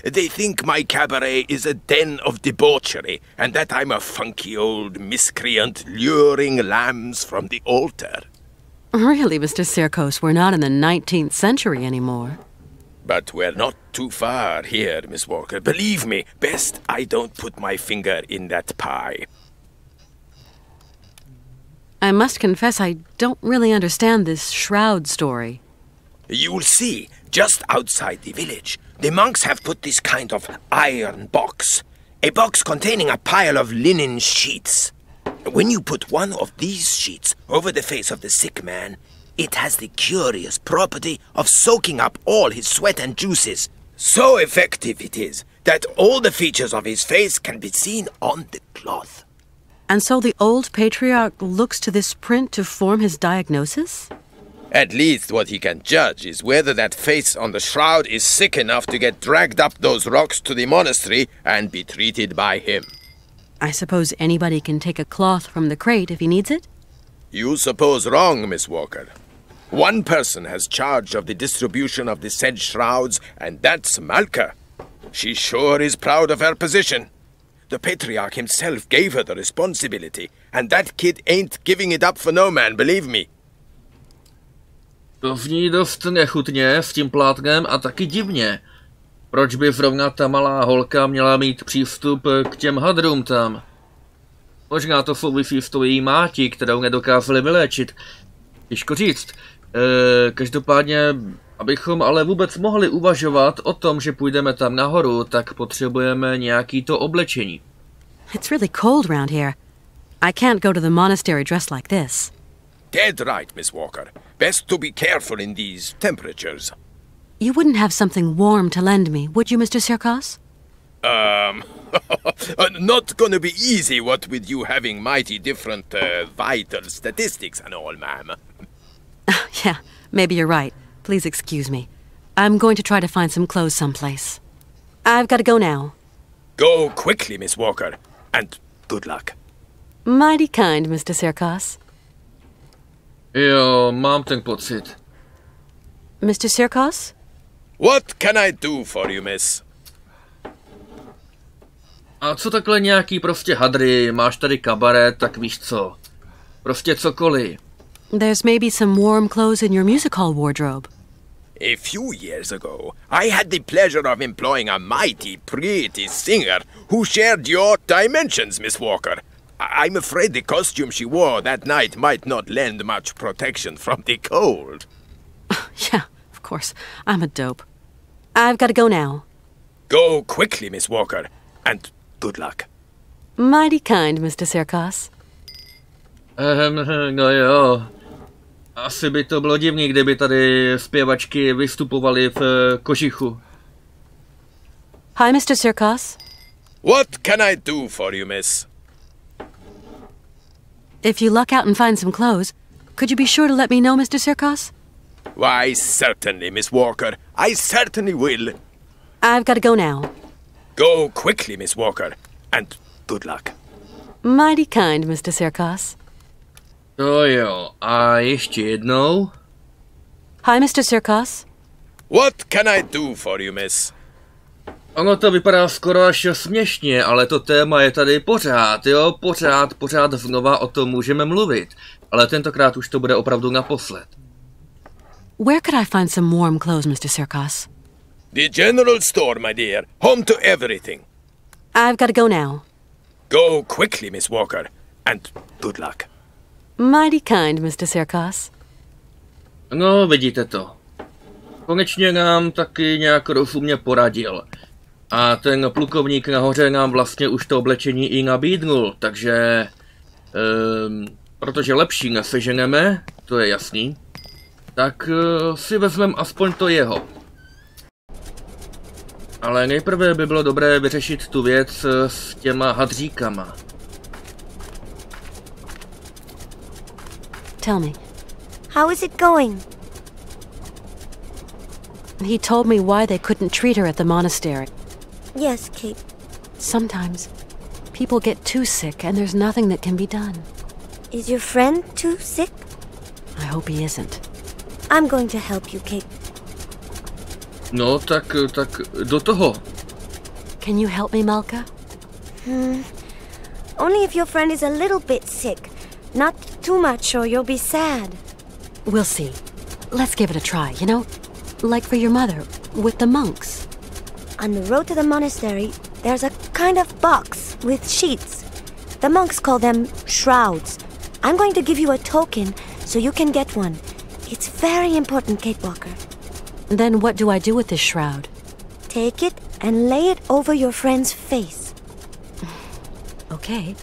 They think my cabaret is a den of debauchery, and that I'm a funky old miscreant luring lambs from the altar. Really, Mr. Sirkos, we're not in the 19th century anymore. But we're not too far here, Miss Walker. Believe me, best I don't put my finger in that pie. I must confess I don't really understand this shroud story. You'll see, just outside the village, the monks have put this kind of iron box. A box containing a pile of linen sheets. When you put one of these sheets over the face of the sick man, it has the curious property of soaking up all his sweat and juices. So effective it is that all the features of his face can be seen on the cloth. And so the old patriarch looks to this print to form his diagnosis? At least what he can judge is whether that face on the shroud is sick enough to get dragged up those rocks to the monastery and be treated by him. I suppose anybody can take a cloth from the crate if he needs it? You suppose wrong, Miss Walker. One person has charge of the distribution of the said shrouds, and that's Malka. She sure is proud of her position. The patriarch himself gave her the responsibility, and that kid ain't giving it up for no man, believe me. To zní dost nechutně s tím plátnem a taky divně. Proč by zrovna ta malá holka měla mít přístup k těm hadrům tam? Možná to souvisí s tou její mátí, kterou nedokázali vyléčit. Těžko říct. Každopádně, Abychom ale vůbec mohli uvažovat o tom, že půjdeme tam nahoru, tak potřebujeme nějaký to oblečení. It's really cold round here. I can't go to the monastery dressed like this. Dead right, Miss Walker. Best to be careful in these temperatures. You wouldn't have something warm to lend me, would you, Mr. Sirkos? Not gonna be easy, what with you having mighty different vital statistics and all, ma'am. Yeah, maybe you're right. Please excuse me. I'm going to try to find some clothes someplace. I've got to go now. Go quickly, Miss Walker, and good luck. Mighty kind, Mr. Sirkos. Jo, mám ten pocit. Mr. Sirkos? What can I do for you, miss? A co takhle nějaký prostě hadry, máš tady kabaret, tak víš co. Prostě cokoliv. There's maybe some warm clothes in your music hall wardrobe. A few years ago, I had the pleasure of employing a mighty pretty singer who shared your dimensions, Miss Walker. I'm afraid the costume she wore that night might not lend much protection from the cold. Yeah, of course. I'm a dope. I've got to go now. Go quickly, Miss Walker, and good luck. Mighty kind, Mr. Sirkos. No jo. Asi by to bylo divný, kdyby tady zpěvačky vystupovaly v kožichu. Hi, Mr. Sirkos. What can I do for you, miss? If you luck out and find some clothes, could you be sure to let me know, Mr. Sirkos? Why, certainly, Miss Walker. I certainly will. I've got to go now. Go quickly, Miss Walker, and good luck. Mighty kind, Mr. Sirkos. To jo, a ještě jednou. Hi, Mr. Sirkos. What can I do for you, miss? Ono to vypadá skoro až směšně, ale to téma je tady pořád, jo? Pořád znova o tom můžeme mluvit. Ale tentokrát už to bude opravdu naposled. Where could I find some warm clothes, Mr. Sirkos? The general store, my dear. Home to everything. I've got to go now. Go quickly, Miss Walker, and good luck. Mighty kind, Mr. Sirkos. No, vidíte to. Konečně nám taky nějak rozumně poradil. A ten plukovník nahoře nám vlastně už to oblečení i nabídnul, takže... protože lepší neseženeme, to je jasný, tak si vezmeme aspoň to jeho. Ale nejprve by bylo dobré vyřešit tu věc s těma hadříkama. Tell me, how is it going? He told me why they couldn't treat her at the monastery. Yes, Kate. Sometimes people get too sick and there's nothing that can be done. Is your friend too sick? I hope he isn't. I'm going to help you, Kate. No, tak do toho. Can you help me, Malka? Only if your friend is a little bit sick. Not too much or you'll be sad. We'll see. Let's give it a try, you know? Like for your mother, with the monks. On the road to the monastery, there's a kind of box with sheets. The monks call them shrouds. I'm going to give you a token so you can get one. It's very important, Kate Walker. Then what do I do with this shroud? Take it and lay it over your friend's face. Okay,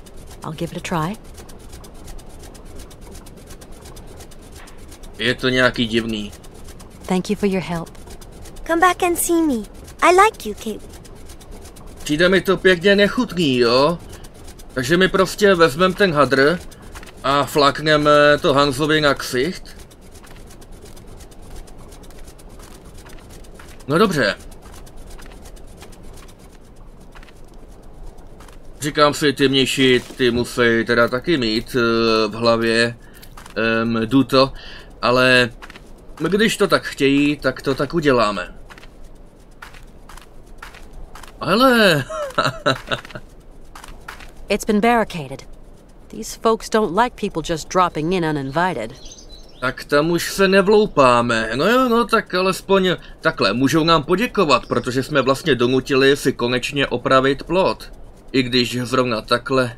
I'll give it a try. Je to nějaký divný. Thank you for your help. Come back and see me. I like you, Kate. Přijde mi to pěkně nechutný, jo? Takže my prostě vezmeme ten hadr a flakneme to Hansovi na ksicht. No dobře. Říkám si, ty mniši, ty musí teda taky mít v hlavě duto, ale když to tak chtějí, tak to tak uděláme. Ale... It's been barricaded. These folks don't like people just dropping in uninvited. Tak tam už se nevloupáme. No jo, no tak alespoň takhle. Můžou nám poděkovat, protože jsme vlastně donutili si konečně opravit plot. I když zrovna takhle.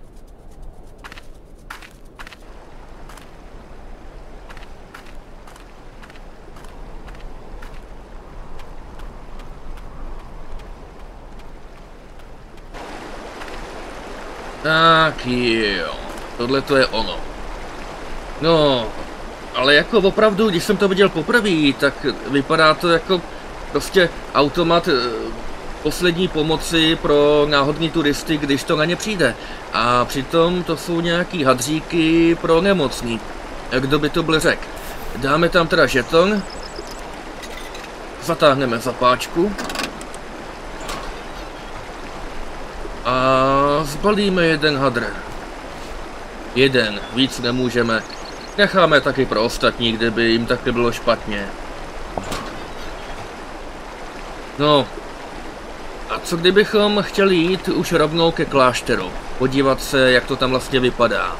Tak jo, tohle to je ono. No, ale jako opravdu, když jsem to viděl poprvé, tak vypadá to jako prostě automat poslední pomoci pro náhodní turisty, když to na ně přijde. A přitom to jsou nějaký hadříky pro nemocný. Kdo by to byl řekl? Dáme tam teda žeton. Zatáhneme zapáčku. A zbalíme jeden hadr. Jeden, víc nemůžeme. Necháme taky pro ostatní, kdyby jim taky bylo špatně. No. A co kdybychom chtěli jít už rovnou ke klášteru? Podívat se, jak to tam vlastně vypadá.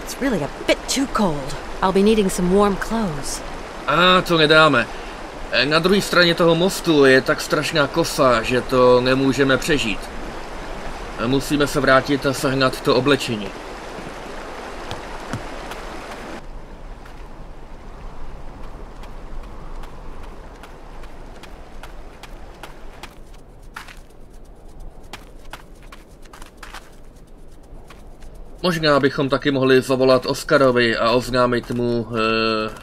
It's really a bit too cold. I'll be needing some warm clothes. A to nedáme. Na druhé straně toho mostu je tak strašná kosa, že to nemůžeme přežít. Musíme se vrátit a sehnat to oblečení. Možná bychom taky mohli zavolat Oskarovi a oznámit mu,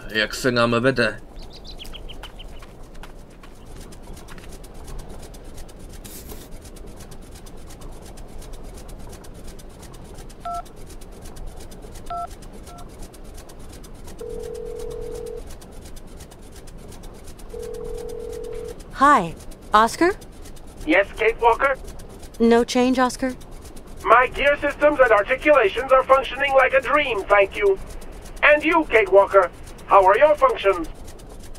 jak se nám vede. Hi, Oscar? Yes, Kate Walker? No change, Oscar? My gear systems and articulations are functioning like a dream, thank you. And you, Kate Walker, how are your functions?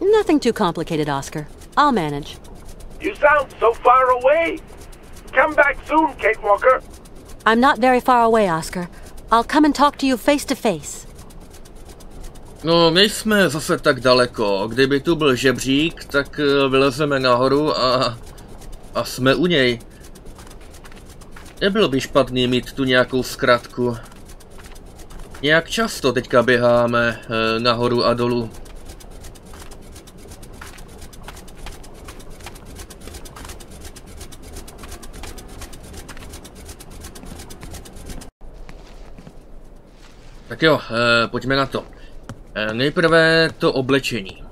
Nothing too complicated, Oscar. I'll manage. You sound so far away. Come back soon, Kate Walker. I'm not very far away, Oscar. I'll come and talk to you face to face. No, nejsme zase tak daleko. Kdyby tu byl žebřík, tak vylezeme nahoru a jsme u něj. Nebylo by špatný mít tu nějakou zkratku. Nějak často teďka běháme nahoru a dolů. Tak jo, pojďme na to. Nejprve to oblečení.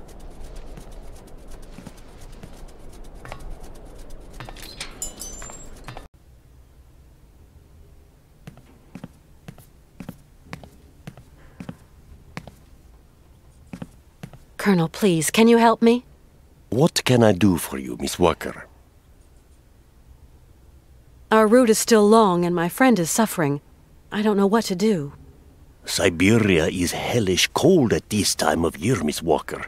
Colonel, please, can you help me? What can I do for you, Miss Walker? Our route is still long and my friend is suffering. I don't know what to do. Syberia is hellish cold at this time of year, Miss Walker.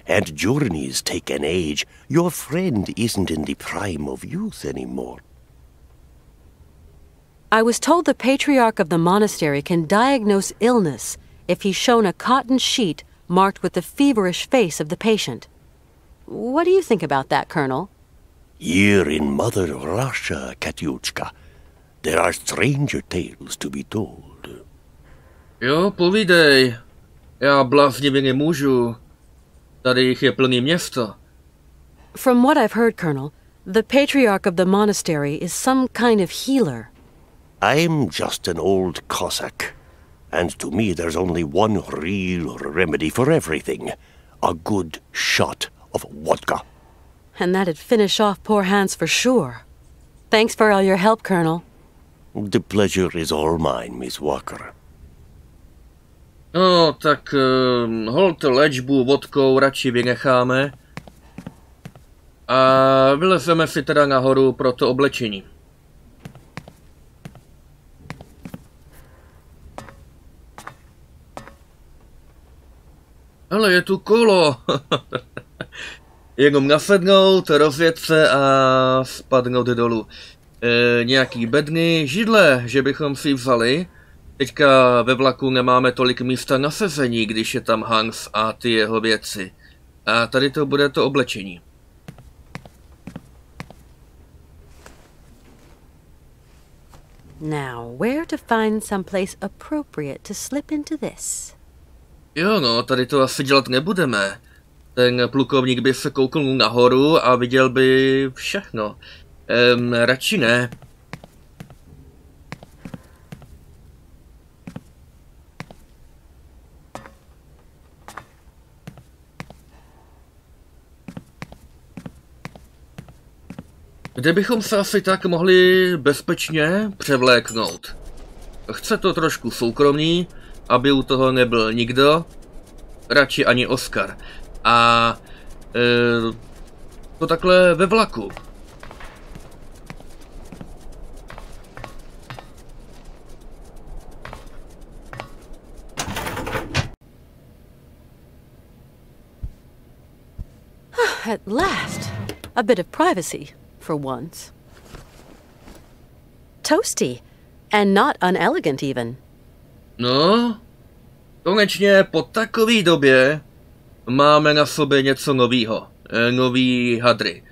And journeys take an age. Your friend isn't in the prime of youth anymore. I was told the patriarch of the monastery can diagnose illness if he's shown a cotton sheet marked with the feverish face of the patient. What do you think about that, Colonel? Here in Mother Russia, Katyushka, there are stranger tales to be told. Jo, povídej. Já bláznivě nemůžu. Tady jich je plný město. From what I've heard, Colonel, the patriarch of the monastery is some kind of healer. I'm just an old Cossack. And to me there's only one real remedy for everything. A good shot of vodka. And that'd finish off poor Hanse for sure. Thanks for all your help, Colonel. The pleasure is all mine, Miss Walker. No, tak holt léčbu vodkou radši vynecháme. A vylezeme si teda nahoru pro to oblečení. Ale je tu kolo. Jenom nasednout, rozjet se a spadnout dolů. Nějaký bedny, židle, že bychom si vzali. Teďka ve vlaku nemáme tolik místa na sezení, když je tam Hans a ty jeho věci. A tady to bude to oblečení. Now, where to find some place appropriate to slip into this? Jo no, tady to asi dělat nebudeme. Ten plukovník by se koukl nahoru a viděl by všechno. Radši ne. Kde bychom se asi tak mohli bezpečně převléknout? Chce to trošku soukromý, aby u toho nebyl nikdo, radši ani Oskar. A to takhle ve vlaku. At last, a bit of privacy. For once. Toasty, and not unelegant even. No, konečně po takové době máme na sobě něco novýho. Nový hadry.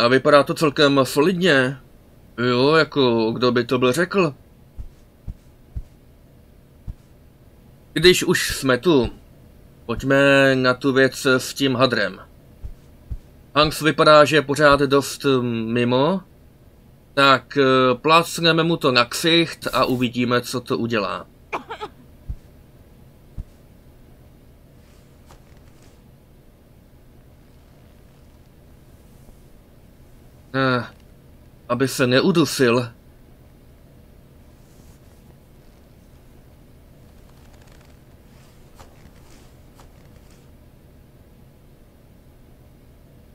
A vypadá to celkem solidně. Jo, jako kdo by to byl řekl. Když už jsme tu, pojďme na tu věc s tím hadrem. Hans vypadá, že je pořád dost mimo, tak plácneme mu to na ksicht a uvidíme, co to udělá. Aby se neudusil.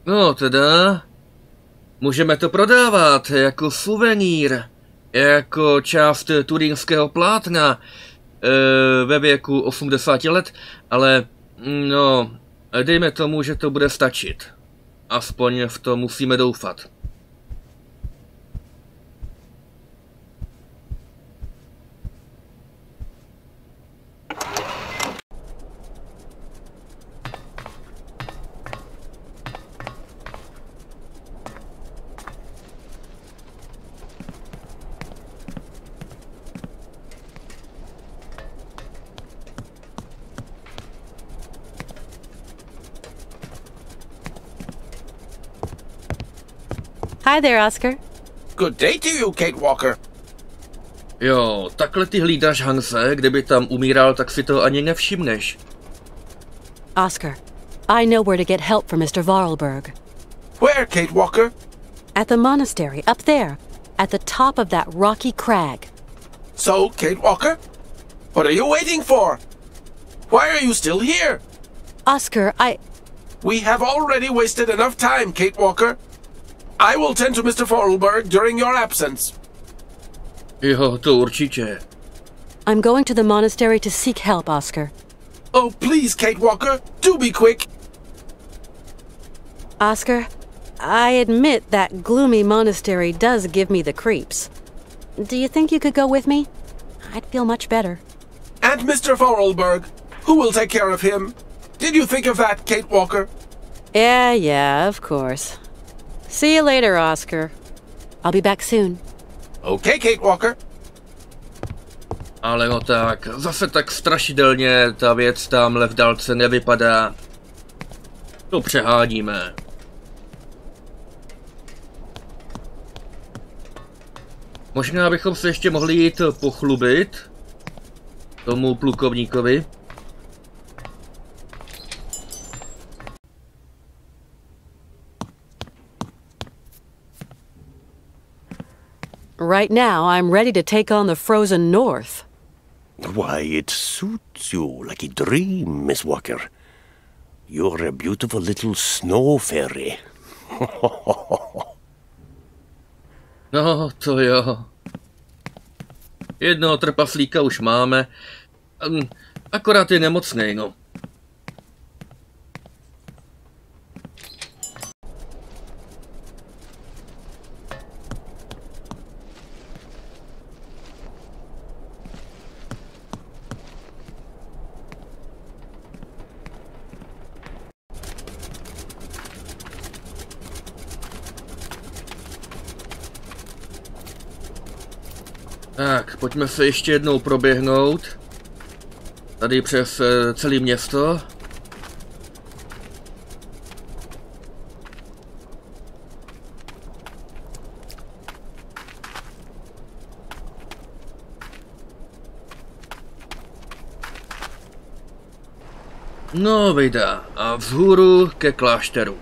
No teda, můžeme to prodávat jako suvenýr, jako část turínského plátna ve věku 80 let, ale no, dejme tomu, že to bude stačit. Aspoň v to musíme doufat. Hi there, Oscar. Good day to you, Kate Walker. Jo, takhle ty hlídáš Hanse, kdyby tam umíral, tak si to ani nevšimneš. Oscar, I know where to get help for Mr. Voralberg. Where, Kate Walker? At the monastery, up there, at the top of that rocky crag. So, Kate Walker, what are you waiting for? Why are you still here? Oscar, We have already wasted enough time, Kate Walker. I will tend to Mr. Voralberg during your absence. Jo, to určitě. I'm going to the monastery to seek help, Oscar. Oh, please, Kate Walker, do be quick. Oscar, I admit that gloomy monastery does give me the creeps. Do you think you could go with me? I'd feel much better. And Mr. Voralberg, who will take care of him? Did you think of that, Kate Walker? Yeah, of course. See you later, Oscar. I'll be back soon. Okay, Kate Walker. Ale no tak, zase tak strašidelně ta věc tamhle v dálce nevypadá. To přeháníme. Možná bychom se ještě mohli jít pochlubit tomu plukovníkovi. Right now, I'm ready to take on the frozen north. Why, it suits you like a dream, Miss Walker. You're a beautiful little snow fairy. No, to jo. Jednoho trpaslíka už máme. Akorát je nemocnej, no. Tak, pojďme se ještě jednou proběhnout. Tady přes celé město. No, vyjde. A vzhůru ke klášteru.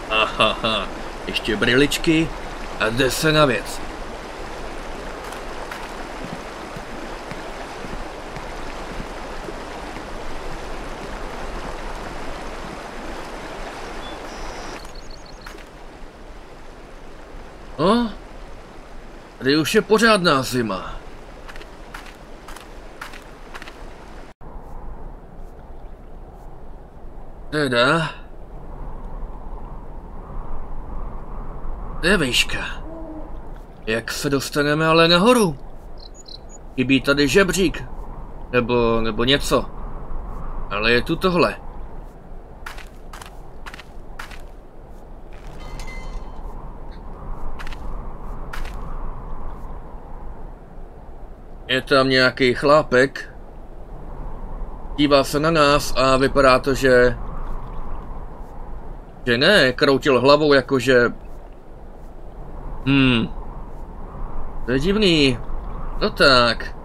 Aha, ještě briličky a jde se na věc. No, tady už je pořádná zima. Teda. To je výška. Jak se dostaneme ale nahoru? Chybí tady žebřík. Nebo něco. Ale je tu tohle. Je tam nějaký chlápek. Dívá se na nás a vypadá to, že ne, kroutil hlavou jakože... To je divný. No tak.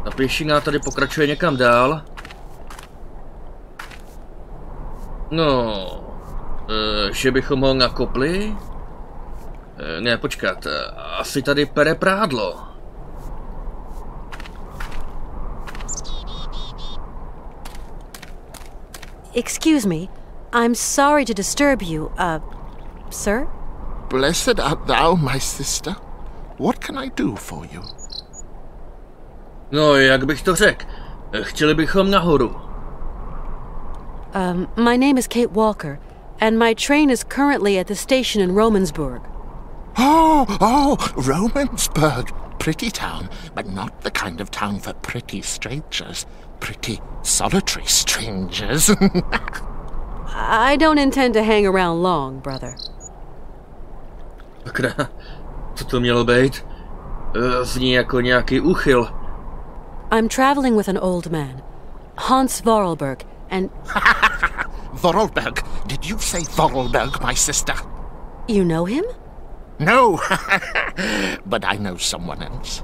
Ta pěšina tady pokračuje někam dál. No... že bychom ho nakopli? Ne, počkat, asi tady pere prádlo. Excuse me, I'm sorry to disturb you, sir? Blessed art thou, my sister. What can I do for you? No, jak bych to řekl? Chtěli bychom nahoru. My name is Kate Walker. And my train is currently at the station in Romansburg. Oh, Romansburg. Pretty town, but not the kind of town for pretty strangers. Pretty solitary strangers. I don't intend to hang around long, brother. Sakra, co to mělo být? Zní jako nějaký úchyl. I'm traveling with an old man, Hanse Voralberga, and... Voralberg? Did you say Voralberg, my sister? You know him? No, but I know someone else.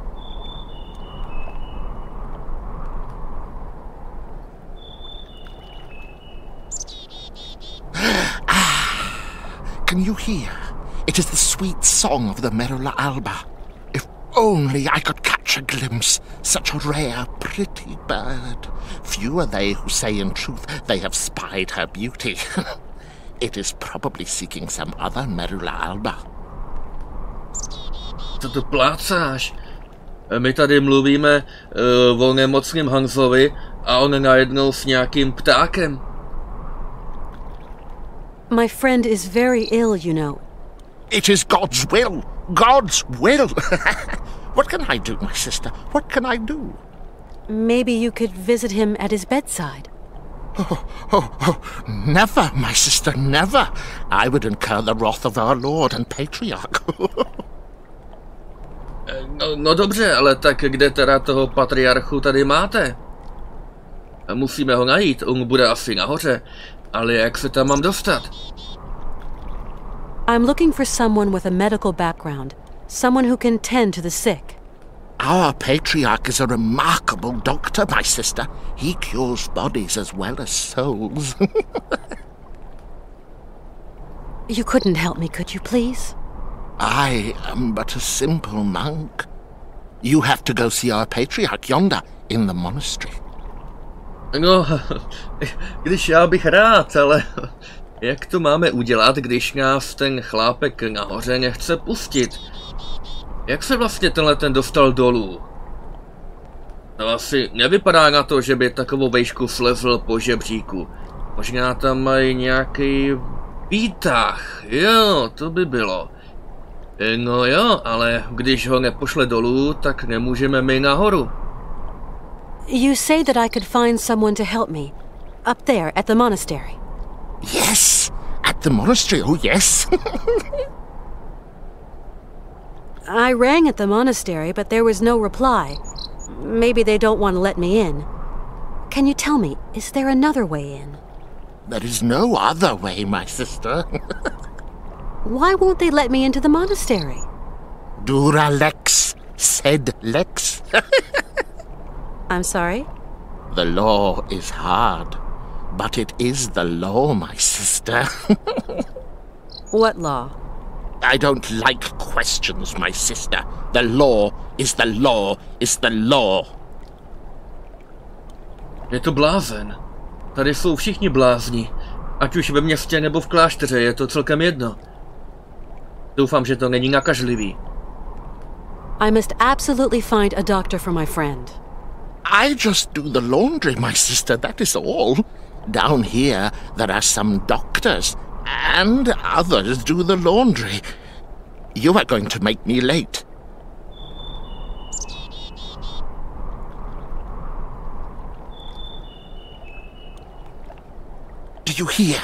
Can you hear? It is the sweet song of the Merula alba. If only I could catch a glimpse, such a rare, pretty bird. Few are they who say in truth they have spied her beauty. It is probably seeking some other Merula alba. Co to plácáš? My tady mluvíme o nemocném Hansovi a on najednou s nějakým ptákem. My friend is very ill, you know. It is God's will. God's will. What can I do, my sister? What can I do? Maybe you could visit him at his bedside. Oh, never, my sister, never. I would incur the wrath of our Lord and Patriarch. No dobře, ale tak kde teda toho patriarchu tady máte? Musíme ho najít, on bude asi nahoře, ale jak se tam mám dostat? I'm looking for someone with a medical background, someone who can tend to the sick. Our patriarch is a remarkable doctor, my sister. He cures bodies as well as souls. You couldn't help me, could you, please? I am but a simple monk. You have to go see our patriarch yonder, in the monastery. No, když já bych rád, ale jak to máme udělat, když nás ten chlápek nahoře nechce pustit? Jak se vlastně ten dostal dolů? To asi nevypadá na to, že by takovou vejšku slezl po žebříku. Možná tam mají nějaký výtah. Jo, to by bylo. No jo, ale když ho nepošle dolů, tak nemůžeme my nahoru. You say that I could find someone to help me. Up there, at the monastery. Yes! At the monastery, oh yes! I rang at the monastery, but there was no reply. Maybe they don't want to let me in. Can you tell me, is there another way in? There is no other way, my sister. Why won't they let me into the monastery? Dura lex, sed lex. I'm sorry? The law is hard, but it is the law, my sister. What law? I don't like questions, my sister. The law is the law is the law. Je to blázen. Tady jsou všichni blázni. Ať už ve městě nebo v klášteře, je to celkem jedno. Doufám, že to není nakažlivý. I must absolutely find a doctor for my friend. I just do the laundry, my sister, that is all. Down here, there are some doctors, and others do the laundry. You are going to make me late. Do you hear?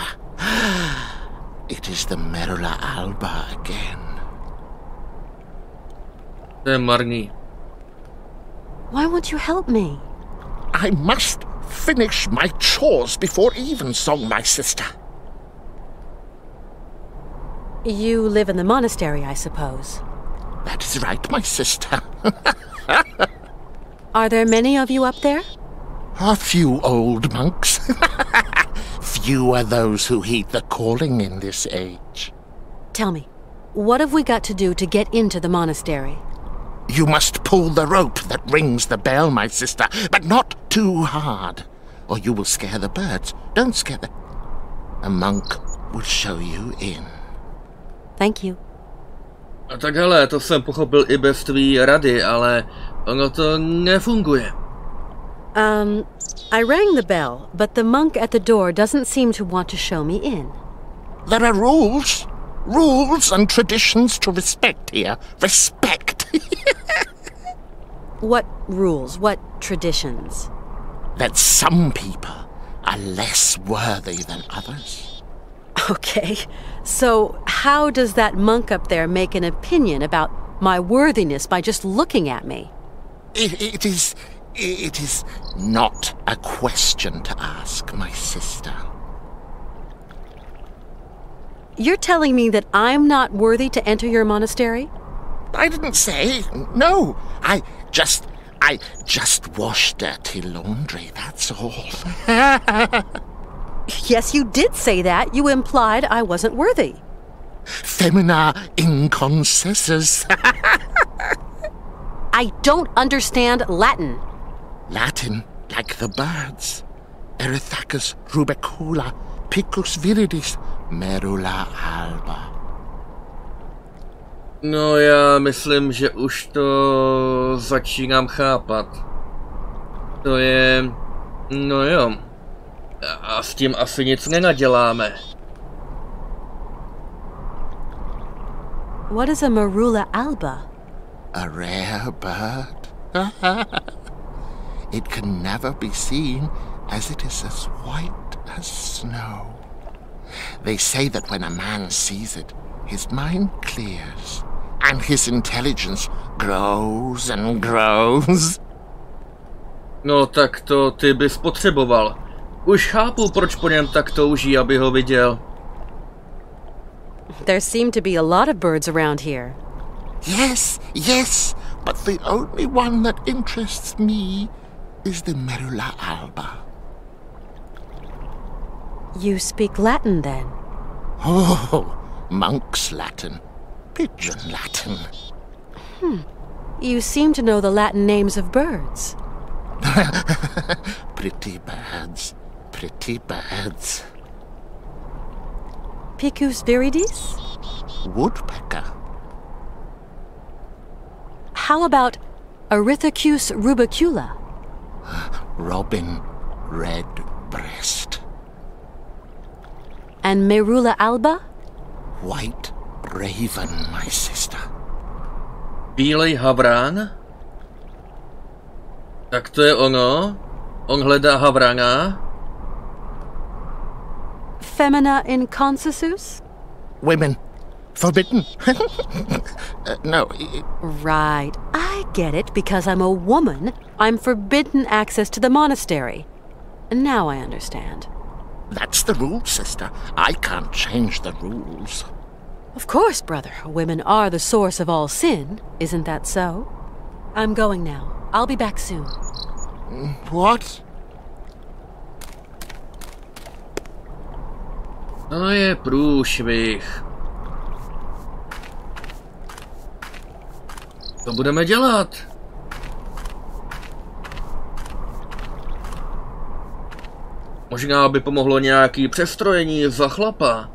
It is the Merula Alba again. To je marný. Why won't you help me? I must finish my chores before evensong, my sister. You live in the monastery, I suppose. That is right, my sister. Are there many of you up there? A few old monks. Few are those who heed the calling in this age. Tell me, what have we got to do to get into the monastery? You must pull the rope that rings the bell, my sister, but not too hard, or you will scare the birds. Don't scare them. A monk will show you in. Thank you. A tak hele, to jsem pochopil i bez tvý rady, ale ono to nefunguje. I rang the bell, but the monk at the door doesn't seem to want to show me in. There are rules. Rules and traditions to respect here. Respect. What rules? What traditions? That some people are less worthy than others. Okay, so how does that monk up there make an opinion about my worthiness by just looking at me? It is not a question to ask, my sister. You're telling me that I'm not worthy to enter your monastery? I didn't say. No, I just washed dirty laundry, that's all. Yes, you did say that. You implied I wasn't worthy. Femina inconcessus. I don't understand Latin. Latin, like the birds. Erythacus rubecula, picus viridis, merula alba. No, já myslím, že už to začínám chápat. To je... No jo. A s tím asi nic nenaděláme. What is a merula alba? A rare bird. It can never be seen, as it is as white as snow. They say that when a man sees it, his mind clears, and his intelligence grows and grows. No tak to ty bys potřeboval. Už chápu, proč po něm tak touží, aby ho viděl. There seem to be a lot of birds around here. Yes, but the only one that interests me is the Merula alba. You speak Latin, then? Oh, monk's Latin. Pigeon Latin. You seem to know the Latin names of birds. Pretty birds. Pretty birds. Picus viridis? Woodpecker. How about Erythacus rubecula? Robin redbreast. And Merula alba? White raven, my sister. Bílej havrán? Tak to je ono. On hledá havrana. Femina inconcessus? Women. Forbidden. No. Right. I get it. Because I'm a woman, I'm forbidden access to the monastery. Now I understand. That's the rule, sister. I can't change the rules. Of course, brother. Women are the source of all sin. Isn't that so? I'm going now. I'll be back soon. What? To je průšvih. Co budeme dělat? Možná by pomohlo nějaký přestrojení za chlapa.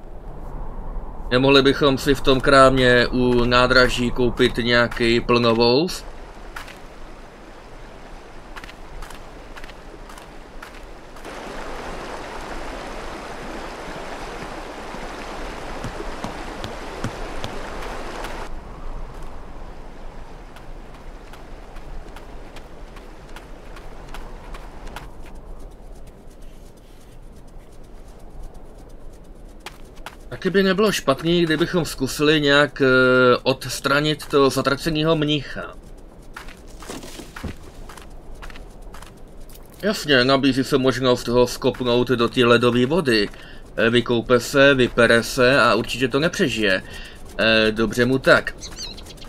Nemohli bychom si v tom krámě u nádraží koupit nějaký plnovouz? Taky by nebylo špatný, kdybychom zkusili nějak odstranit toho zatraceného mnicha. Jasně, nabízí se možnost ho skopnout do té ledové vody. Vykoupe se, vypere se a určitě to nepřežije. Dobře mu tak.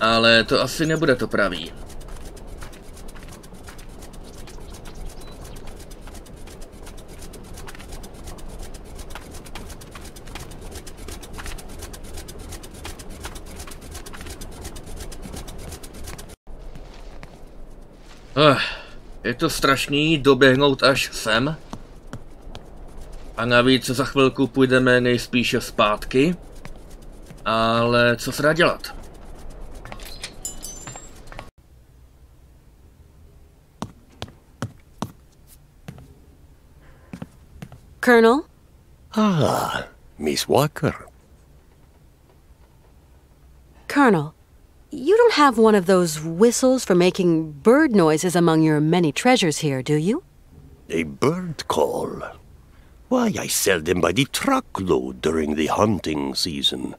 Ale to asi nebude to pravý. Je to strašný doběhnout až sem. A navíc za chvilku půjdeme nejspíše zpátky. Ale co se dá dělat? Colonel? Ah, Miss Walker. Colonel, you don't have one of those whistles for making bird noises among your many treasures here, do you? A bird call? Why, I sell them by the truckload during the hunting season.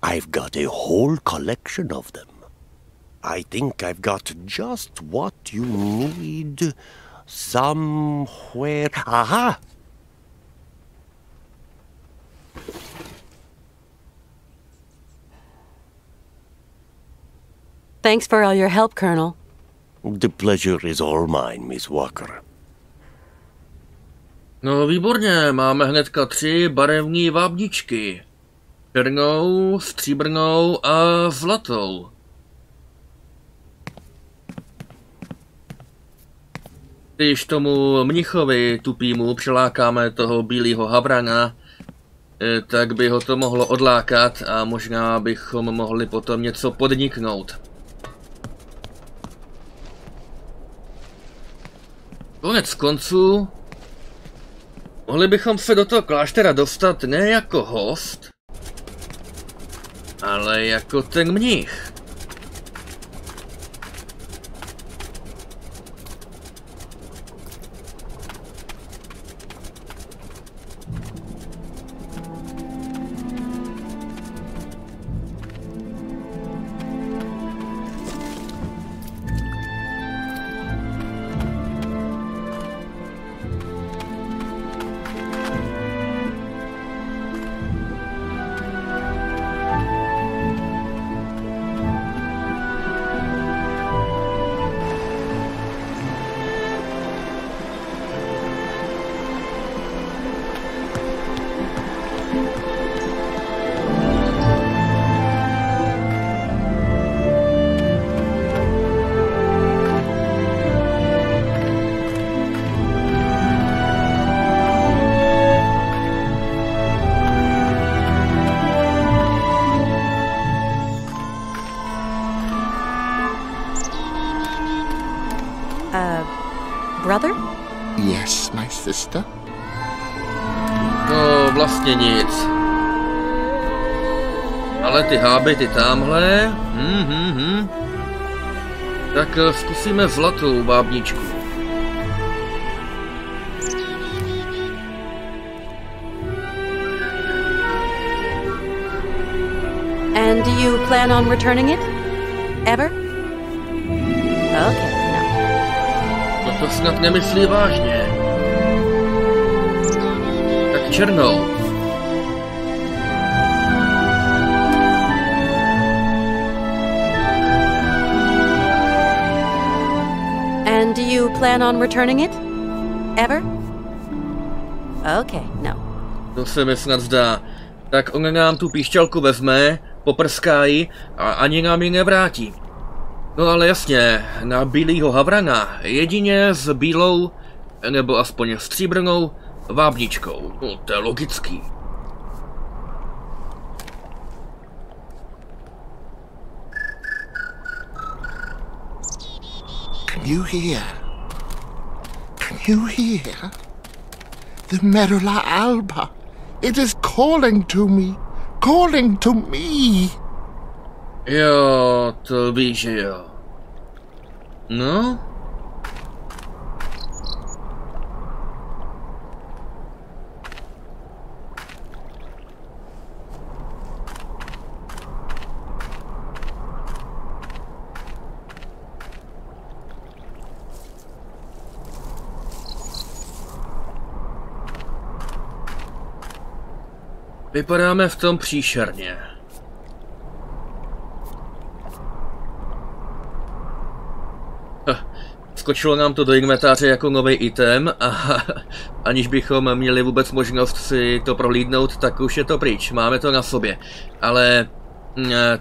I've got a whole collection of them. I think I've got just what you need somewhere. Aha! Thanks for all your help, Colonel. The pleasure is all mine, Miss Walker. No výborně, máme hnedka 3 barevní vábničky. Černou, stříbrnou a zlatou. Když tomu mnichovi tupýmu přilákáme toho bílého havrana, tak by ho to mohlo odlákat a možná bychom mohli potom něco podniknout. Konec konců, mohli bychom se do toho kláštera dostat ne jako host, ale jako ten mnich. Brother? Yes, my sister? No, vlastně nic. Ale ty hábity tamhle... Tak zkusíme zlatou bábničku. And do you plan on returning it? Ever? Okay. To snad nemyslí vážně. černou. And do you plan on returning it? Ever? Okay, no. To se mi snad zdá. Tak on nám tu píšťalku vezme, poprská ji a ani nám ji nevrátí. No ale jasně, na bílýho havrana, jedině s bílou, nebo aspoň stříbrnou vábničkou. No, to je logický. Can you hear? Can you hear? The Merola Alba. It is calling to me. Calling to me. Jo, to víš, že jo. No? Vypadáme v tom příšerně. Skočilo nám to do inventáře jako nový item a aniž bychom měli vůbec možnost si to prohlídnout, tak už je to pryč. Máme to na sobě. Ale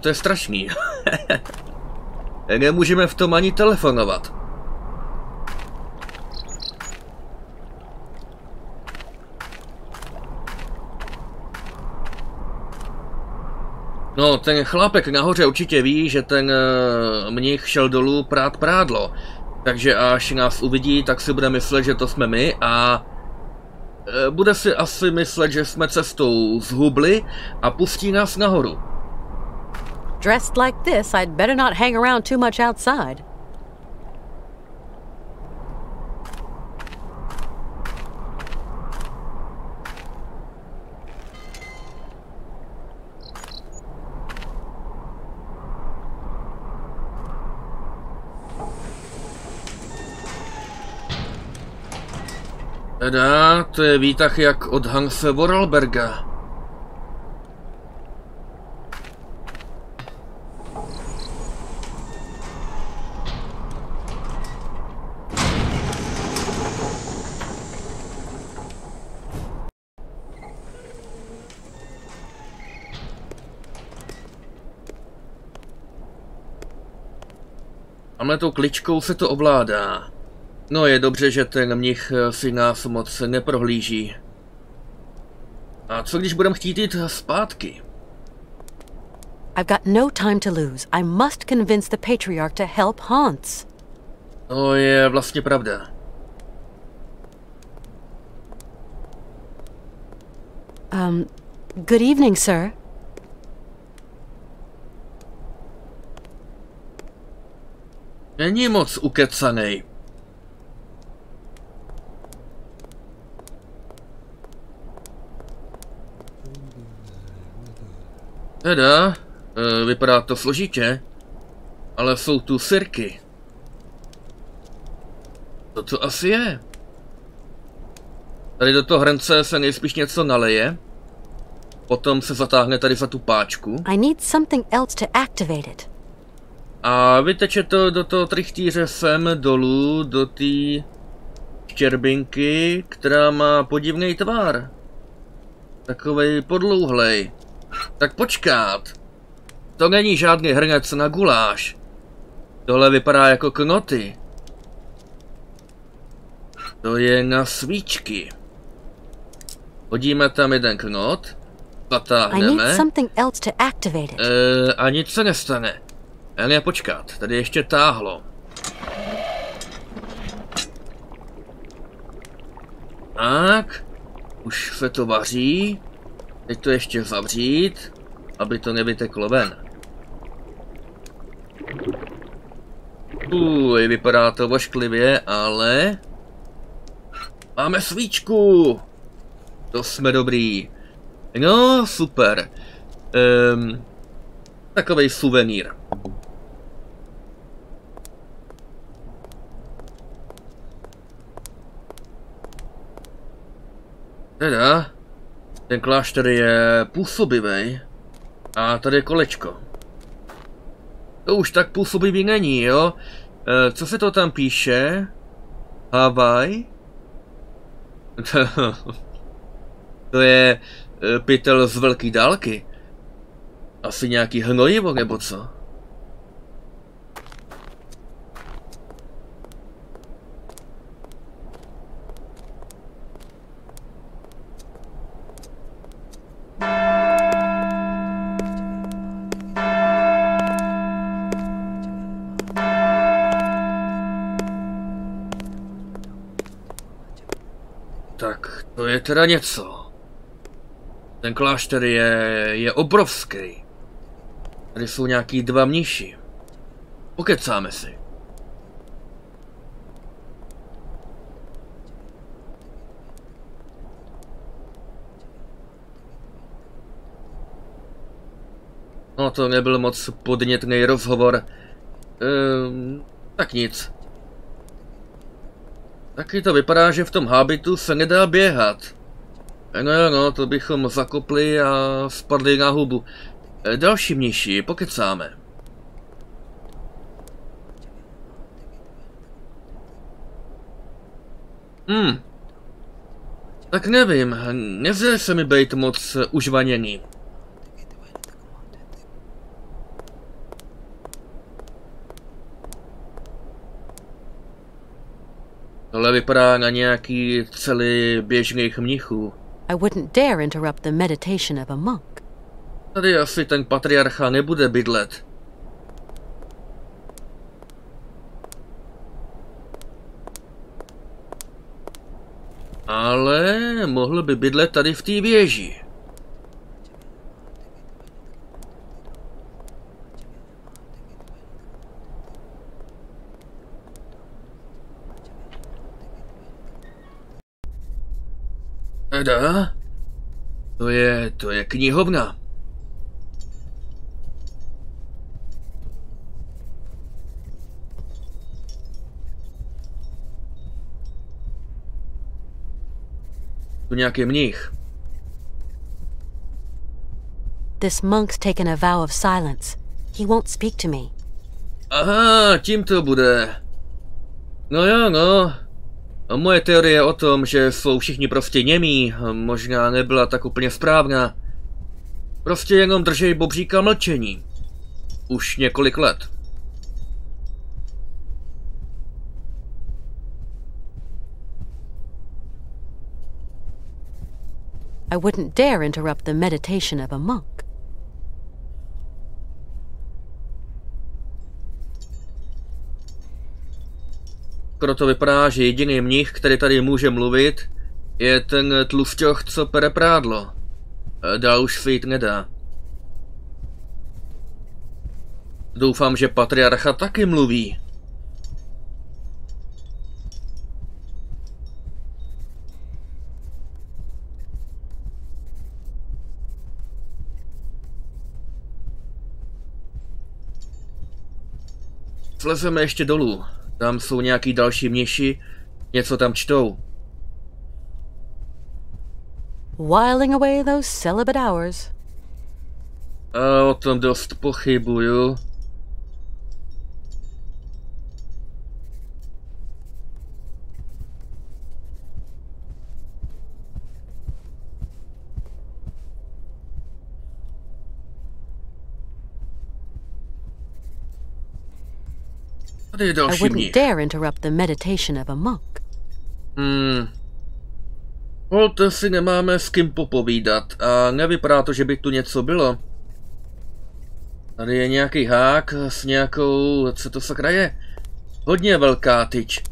to je strašný. Nemůžeme v tom ani telefonovat. No, ten chlápek nahoře určitě ví, že ten mnich šel dolů prát prádlo. Takže až nás uvidí, tak si bude myslet, že to jsme my a bude si asi myslet, že jsme cestou zhubli a pustí nás nahoru. Dressed like this, I'd better not hang around too much outside. Teda, to je výtah jak od Hanse Voralberga. Ale tou kličkou se to ovládá. No je dobře, že ten mnich si nás moc neprohlíží. A co když budeme chtít jít zpátky? I've got no time to lose. I must convince the patriarch to help Hanse. To je vlastně pravda. Good evening, sir. Není moc ukecanej. Teda, vypadá to složitě, ale jsou tu sirky. To co asi je? Tady do toho hrnce se nejspíš něco naleje, potom se zatáhne tady za tu páčku. I need something else to activate it. A vyteče to do toho trichtýře sem dolů, do té štěrbinky, která má podivný tvar. Takovej podlouhlej. Tak počkat. To není žádný hrnec na guláš. Tohle vypadá jako knoty. To je na svíčky. Hodíme tam jeden knot. Zatáhneme. A nic se nestane. Ne, počkat, tady ještě táhlo. Tak. Už se to vaří. Teď to ještě zavřít, aby to nevyteklo ven. Vypadá to ošklivě, ale... Máme svíčku! To jsme dobrý. No, super. Takovej suvenýr. Teda, Ten klášter je působivý. A tady je kolečko. To už tak působivý není, jo? Co se to tam píše? Havaj? To je pytel z velké dálky. Asi nějaký hnojivo nebo co? Tak, to je teda něco. Ten klášter je obrovský. Tady jsou nějaký dva mniši. Pokecáme si. No to nebyl moc podnětný rozhovor. Tak nic. Taky to vypadá, že v tom hábitu se nedá běhat. No, to bychom zakopli a spadli na hubu. Další mniši, pokecáme. Tak nevím, nezde se mi být moc užvaněný. Tohle vypadá na nějaký celý běžných mnichů. I wouldn't dare interrupt the meditation of a monk. Tady asi ten patriarcha nebude bydlet. Ale mohl by bydlet tady v té věži. Teda? To je knihovna. Tu nějaký mnich. This monk's taken a vow of silence. He won't speak to me. Aha, tím to bude. No jo, no. A moje teorie o tom, že jsou všichni prostě němí, možná nebyla tak úplně správná. Prostě jenom držej bobříka mlčení. Už několik let. I wouldn't dare interrupt the meditation of a monk. Skoro to vypadá, že jediný mnich, který tady může mluvit, je ten tlusťoch, co pere prádlo. Dál už se jít nedá. Doufám, že patriarcha taky mluví. Slezeme ještě dolů. Tam jsou nějaký další mniši, něco tam čtou. Whiling away those celibate hours. A o tom dost pochybuju. Tady je I další wouldn't mnich. dare interrupt the meditation of a monk. Holt si nemáme s kým popovídat a nevypadá to, že by tu něco bylo. Tady je nějaký hák s nějakou, co to sakra je? Hodně velká tyč.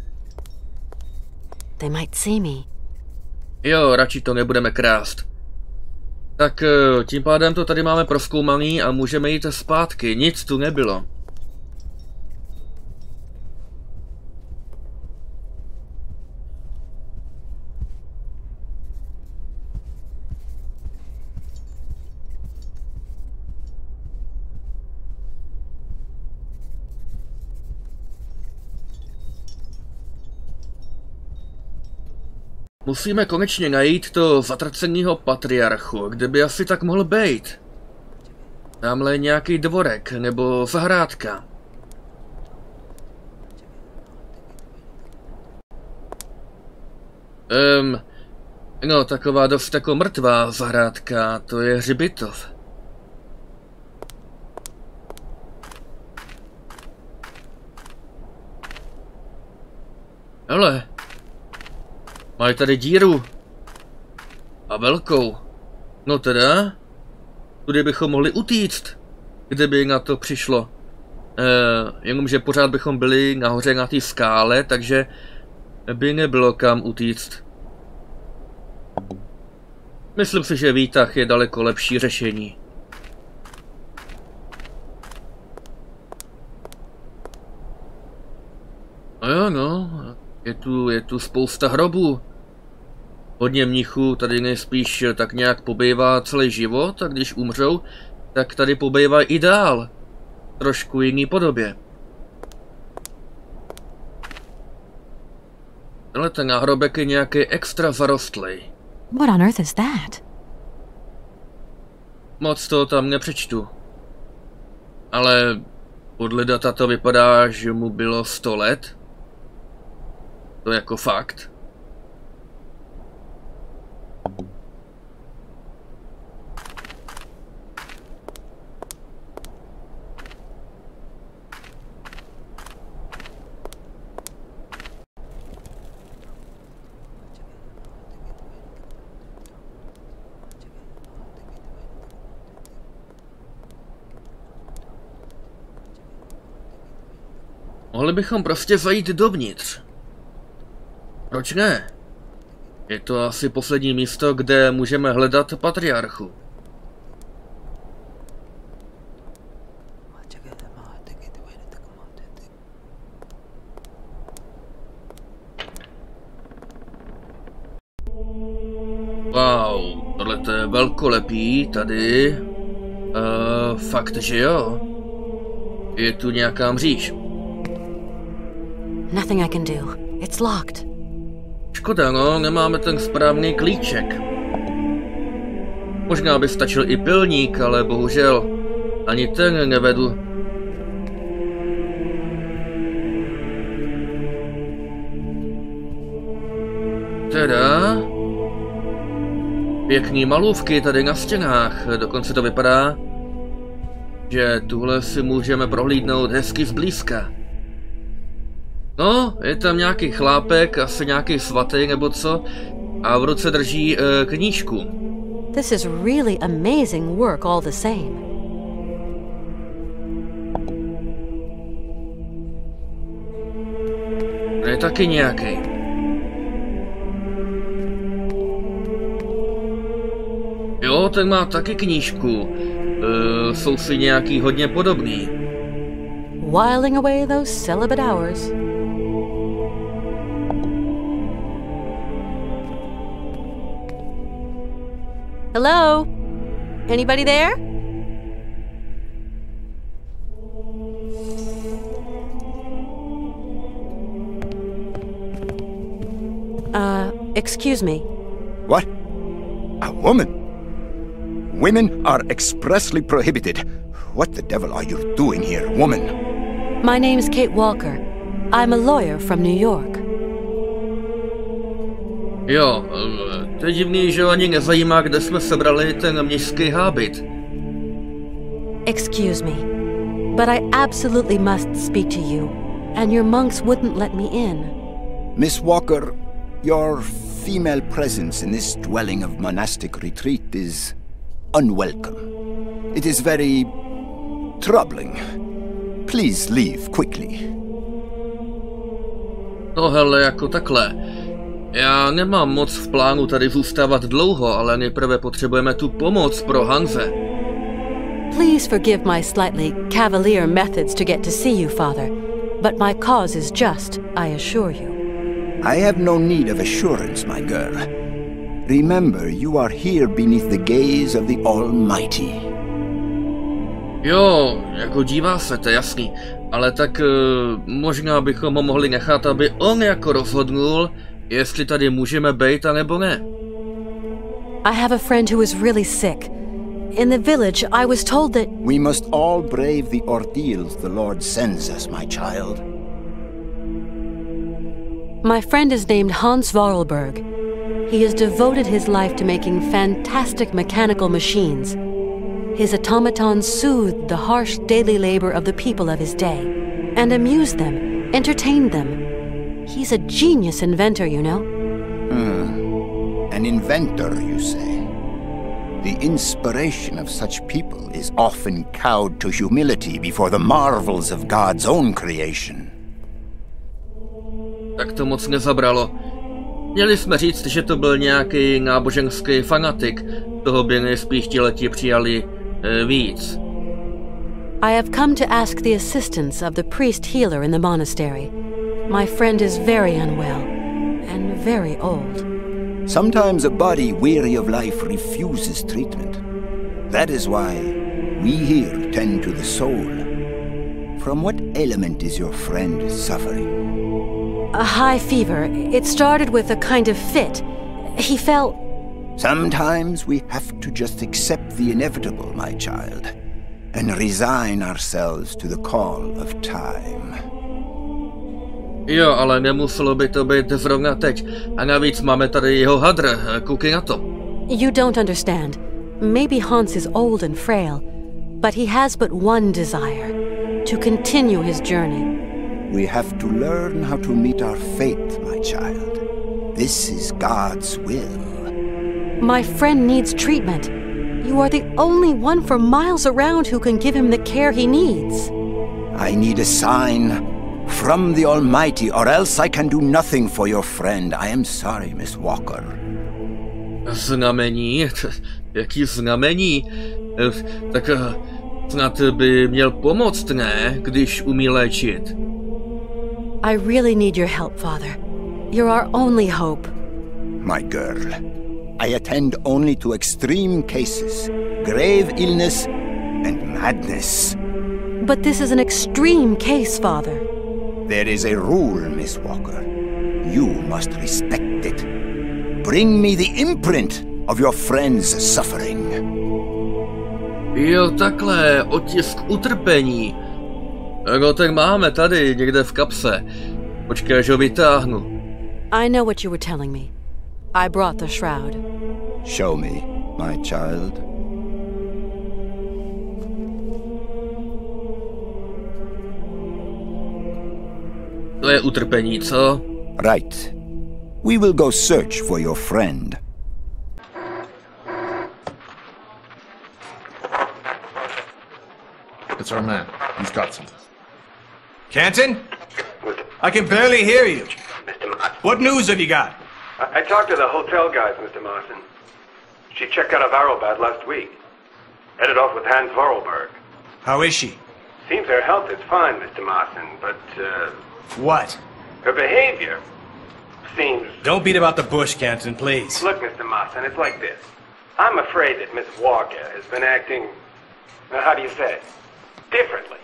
They might see me. Jo, radši to nebudeme krást. Tak tím pádem to tady máme prozkoumaný a můžeme jít zpátky, nic tu nebylo. Musíme konečně najít to zatraceného patriarchu, kde by asi tak mohl být. Tamhle nějaký dvorek nebo zahrádka. No, taková dost jako mrtvá zahrádka, to je hřbitov. Hele, mají tady díru. A velkou. No teda, tudy bychom mohli utíct, kdyby na to přišlo. Jenomže pořád bychom byli nahoře na té skále, takže by nebylo kam utíct. Myslím si, že výtah je daleko lepší řešení. No jo, no, je tu spousta hrobů. Hodně mnichů tady nejspíš tak nějak pobývá celý život a když umřou, tak tady pobývají i dál. Trošku jiný podobě. Ale ten náhrobek je nějaký extra zarostlý. What on earth is that? Moc to tam nepřečtu. Ale podle data to vypadá, že mu bylo 100 let. To jako fakt. Mohli bychom prostě zajít dovnitř. Proč ne? Je to asi poslední místo, kde můžeme hledat patriarchu. Wow, tohle to je velkolepý tady. Fakt, že jo. Je tu nějaká mříž. Nothing I can do. It's locked. Škoda, no, nemáme ten správný klíček. Možná by stačil i pilník, ale bohužel ani ten nevedu. Teda... Pěkný malůvky tady na stěnách, dokonce to vypadá, že tuhle si můžeme prohlídnout hezky zblízka. No, je tam nějaký chlápek, asi nějaký svatý nebo co, a v ruce drží knížku. This is really amazing work all the same. Je taky nějaký. Jo, ten má taky knížku. Jsou si nějaký hodně podobný. Whiling away those celibate hours. Hello? Anybody there? Excuse me. What? A woman? Women are expressly prohibited. What the devil are you doing here, woman? My name's Kate Walker. I'm a lawyer from New York. Jo, to je divný, že ani nezajímá, kde jsme sebrali ten městský hábit. Excuse me, but I absolutely must speak to you, and your monks wouldn't let me in. Miss Walker, your female presence in this dwelling of monastic retreat is unwelcome. It is very troubling. Please leave quickly. No hele, jako takhle. Já nemám moc v plánu tady zůstávat dlouho, ale nejprve potřebujeme tu pomoc pro Hanse. Please forgive my slightly cavalier methods to get to see you, Father, but my cause is just, I assure you. I have no need of assurance, my girl. Remember, you are here beneath the gaze of the Almighty. Jo, jako dívá se, to je jasný. Ale tak možná bychom ho mohli nechat, aby on jako rozhodnul, jestli tady můžeme bejt, anebo ne. I have a friend who is really sick. In the village, I was told that... We must all brave the ordeals the Lord sends us, my child. My friend is named Hanse Voralberga. He has devoted his life to making fantastic mechanical machines. His automatons soothed the harsh daily labor of the people of his day and amused them, entertained them. He's a genius inventor, you know. An inventor, you say? The inspiration of such people is often cowed to humility before the marvels of God's own creation. Tak to moc nezabralo. Měli jsme říct, že to byl nějaký náboženský fanatik. Toho by nejspíš ti přijali víc. I have come to ask the assistance of the priest healer in the monastery. My friend is very unwell and very old. Sometimes a body weary of life refuses treatment. That is why we here tend to the soul. From what ailment is your friend suffering? A high fever. It started with a kind of fit. He felt... Sometimes we have to just accept the inevitable, my child, and resign ourselves to the call of time. Jo, ale nemuselo by to být zrovna teď. A navíc máme tady jeho hadr, koukej na to. You don't understand. Maybe Hans is old and frail, but he has but one desire, to continue his journey. We have to learn how to meet our fate, my child. This is God's will. My friend needs treatment. You are the only one for miles around who can give him the care he needs. I need a sign from the Almighty, or else I can do nothing for your friend. I am sorry, Miss Walker. Znamení? Jaký znamení? Tak snad by měl pomoct, ne? Když umí léčit. I really need your help, Father. You're our only hope. My girl, I attend only to extreme cases, grave illness and madness. But this is an extreme case, Father. There is a rule, Miss Walker. You must respect it. Bring me the imprint of your friend's suffering. Jo, takhle, otisk utrpení. No tak máme tady, někde v kapse. Počkej, až ho vytáhnu. I know what you were telling me. I brought the shroud. Show me, my child. To je utrpení, co? Right. We will go search for your friend. It's our man. He's got something. Canton? I can barely hear you. Mr. Martin. What news have you got? I talked to the hotel guys, Mr. Martin. She checked out of Arrowbad last week. Headed off with Hanse Voralberga. How is she? Seems her health is fine, Mr. Martin, but, What? her behavior seems... Don't beat about the bush, Canton, please. Look, Mr. Martin, it's like this. I'm afraid that Miss Walker has been acting... how do you say it? Differently.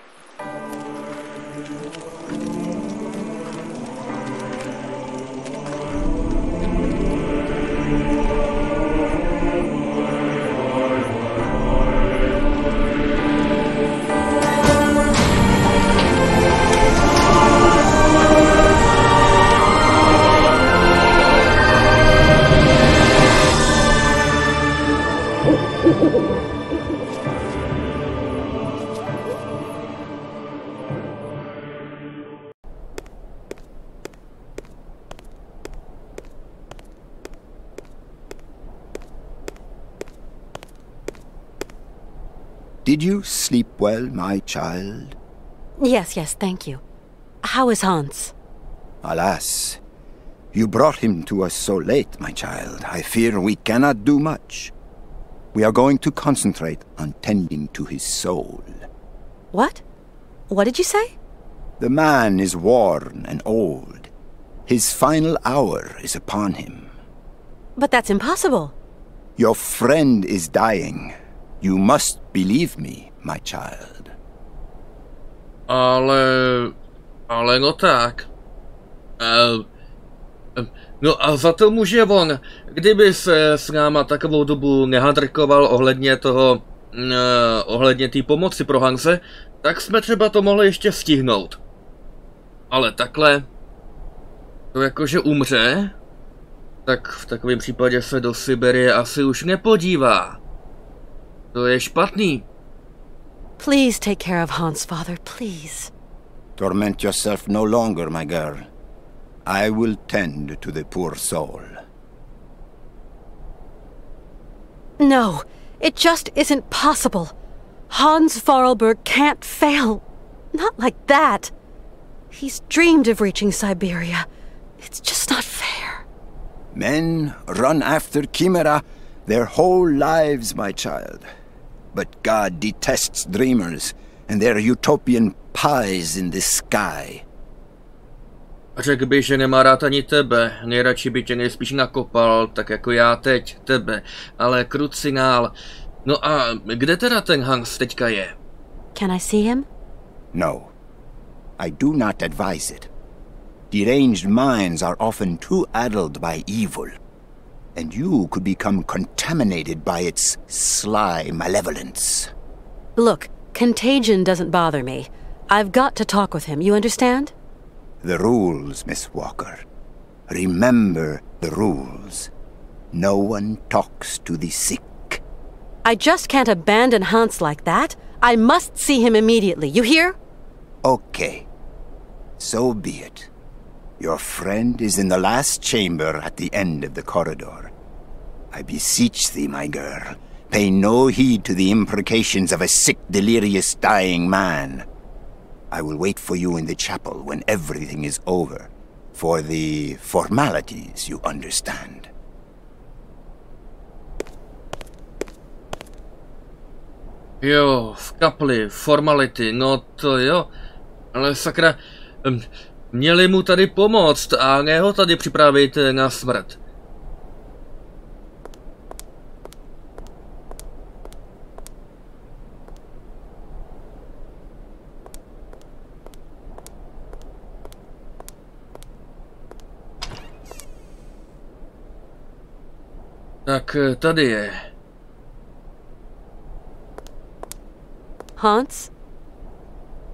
Did you sleep well, my child? Yes, thank you. How is Hans? Alas, you brought him to us so late, my child. I fear we cannot do much. We are going to concentrate on tending to his soul. What? What did you say? The man is worn and old. His final hour is upon him. But that's impossible. Your friend is dying. You must believe me, my child. Ale no tak. No a za to může on. Kdyby se s náma takovou dobu nehadrkoval ohledně toho, ohledně té pomoci pro Hanse, tak jsme třeba to mohli ještě stihnout. Ale takhle, to jakože umře, tak v takovém případě se do Syberie asi už nepodívá. To je špatný. Please take care of Hans, father, please. Torment yourself no longer, my girl. I will tend to the poor soul. No, it just isn't possible. Hanse Voralberga can't fail. Not like that. He's dreamed of reaching Syberia. It's just not fair. Men run after chimera their whole lives, my child. But God detests dreamers and their utopian pies in the sky. Řekl by, že nemá rád ani tebe. Nejradši by tě nejspíš nakopal, tak jako já teď, tebe. Ale krucinál. No a kde teda ten Hans teďka je? Can I see him? No. I do not advise it. Deranged minds are often too addled by evil. And you could become contaminated by its sly malevolence. Look, contagion doesn't bother me. I've got to talk with him, you understand? The rules, Miss Walker. Remember the rules. No one talks to the sick. I just can't abandon Hans like that. I must see him immediately, you hear? Okay. So be it. Your friend is in the last chamber at the end of the corridor. I beseech thee, my girl, pay no heed to the imprecations of a sick, delirious, dying man. I will wait for you in the chapel when everything is over. For the formalities, you understand. Jo, v kapli, formality, no to jo. Ale sakra, měli mu tady pomoct a ne ho tady připravit na smrt. Tak tady je. Hans?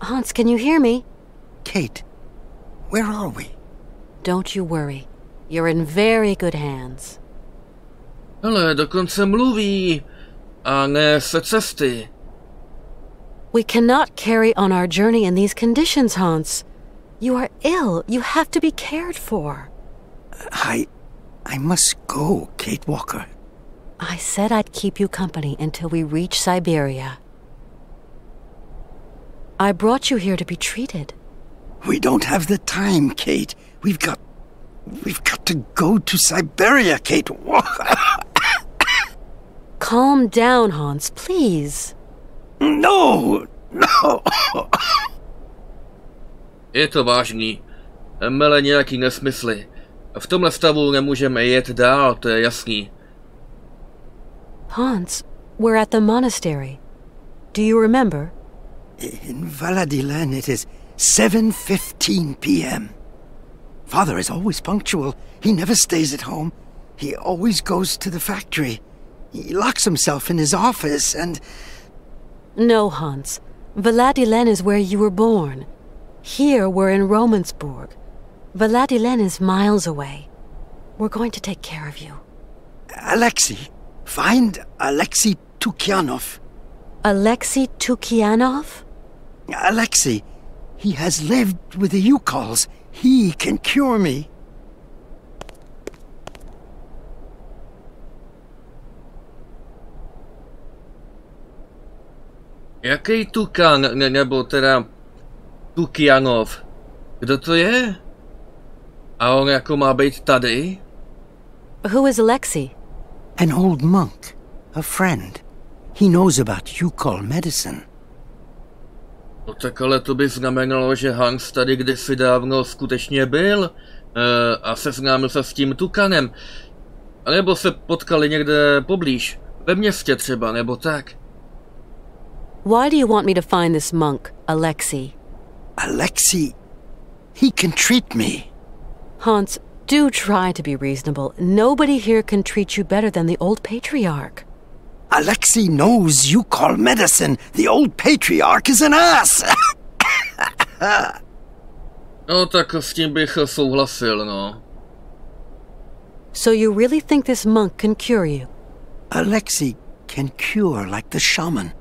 Hans, can you hear me? Kate, where are we? Don't you worry. You're in very good hands. Ale dokonce mluví. A ne se cesty. We cannot carry on our journey in these conditions, Hans. You are ill. You have to be cared for. I must go, Kate Walker. I said I'd keep you company until we reach Syberia. I brought you here to be treated. We don't have the time, Kate. We've got to go to Syberia, Kate Walker. Calm down, Hans, please. No. Je to vážný. Mele nějaký nesmysly. V tomhle stavu nemůžeme jet dál, to je jasný. Hans, we're at the monastery. Do you remember? In Valladolid it is 7:15 p.m. Father is always punctual. He never stays at home. He always goes to the factory. He locks himself in his office and... No, Hans. Valladolid is where you were born. Here we're in Romansburg. Valladolid is miles away. We're going to take care of you. Alexei. Find Alexei Tukyanov. Alexei Tukyanov? Alexei. He has lived with the Yukols. He can cure me. Jaký Tukan, nebo teda Tukyanov? Kdo to je? A on jako má být tady? Who is Alexei? An old monk. A friend. He knows about Yukol medicine. No tak ale to by znamenalo, že Hans tady kdysi dávno skutečně byl a seznámil se s tím Tukanem. A nebo se potkali někde poblíž, ve městě třeba, nebo tak. Why do you want me to find this monk, Alexei? Alexei, he can treat me. Hans, do try to be reasonable. Nobody here can treat you better than the old patriarch. Alexei knows you call medicine. The old patriarch is an ass. No, tak s tím bych souhlasil, no. So you really think this monk can cure you? Alexei can cure like the shaman.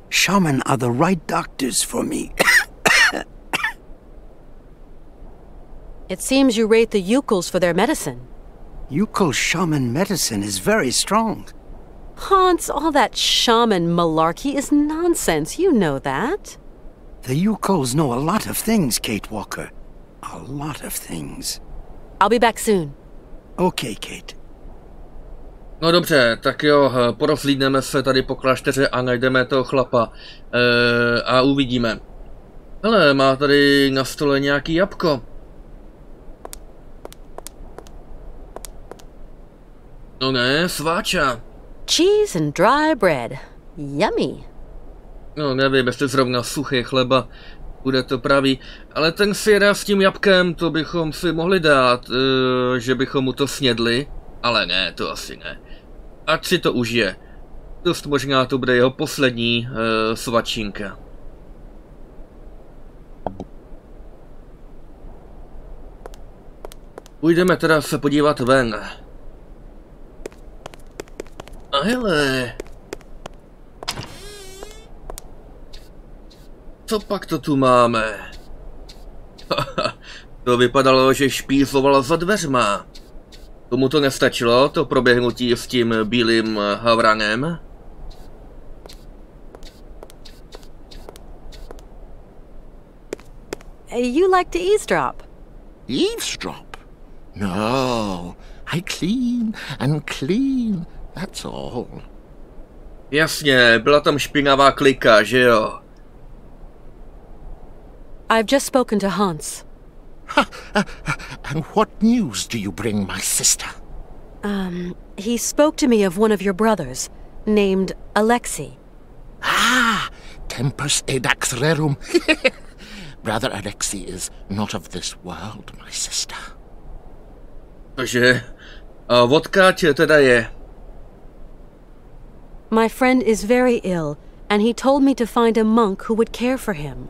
Shaman are the right doctors for me. It seems you rate the Yukels for their medicine. Yukel shaman medicine is very strong. Hans, all that shaman malarkey is nonsense. You know that. The Yukels know a lot of things, Kate Walker. A lot of things. I'll be back soon. Okay, Kate. No dobře, tak jo, porozhlídneme se tady po klášteře a najdeme toho chlapa. A uvidíme. Hele, má tady na stole nějaký jabko. No ne, sváča. Cheese and dry bread. Yummy. No nevím, jestli zrovna suchý chleba bude to pravý, ale ten syra s tím jabkem, to bychom si mohli dát, že bychom mu to snědli, ale ne, to asi ne. Ať si to užije. Dost možná to bude jeho poslední svačinka. Půjdeme teda se podívat ven. A hele. Co pak to tu máme? To vypadalo, že špízovala za dveřma. Tomu to nestačilo, to proběhnutí s tím bílým havranem? You like to eavesdrop? Eavesdrop? No, I clean and clean, that's all. Jasně, byla tam špinavá klika, že jo? I've just spoken to Hans. And what news do you bring, my sister? He spoke to me of one of your brothers, named Alexei. Ah, tempus edax rerum. Brother Alexei is not of this world, my sister. Takže, a odkáď teda je? My friend is very ill, and he told me to find a monk who would care for him.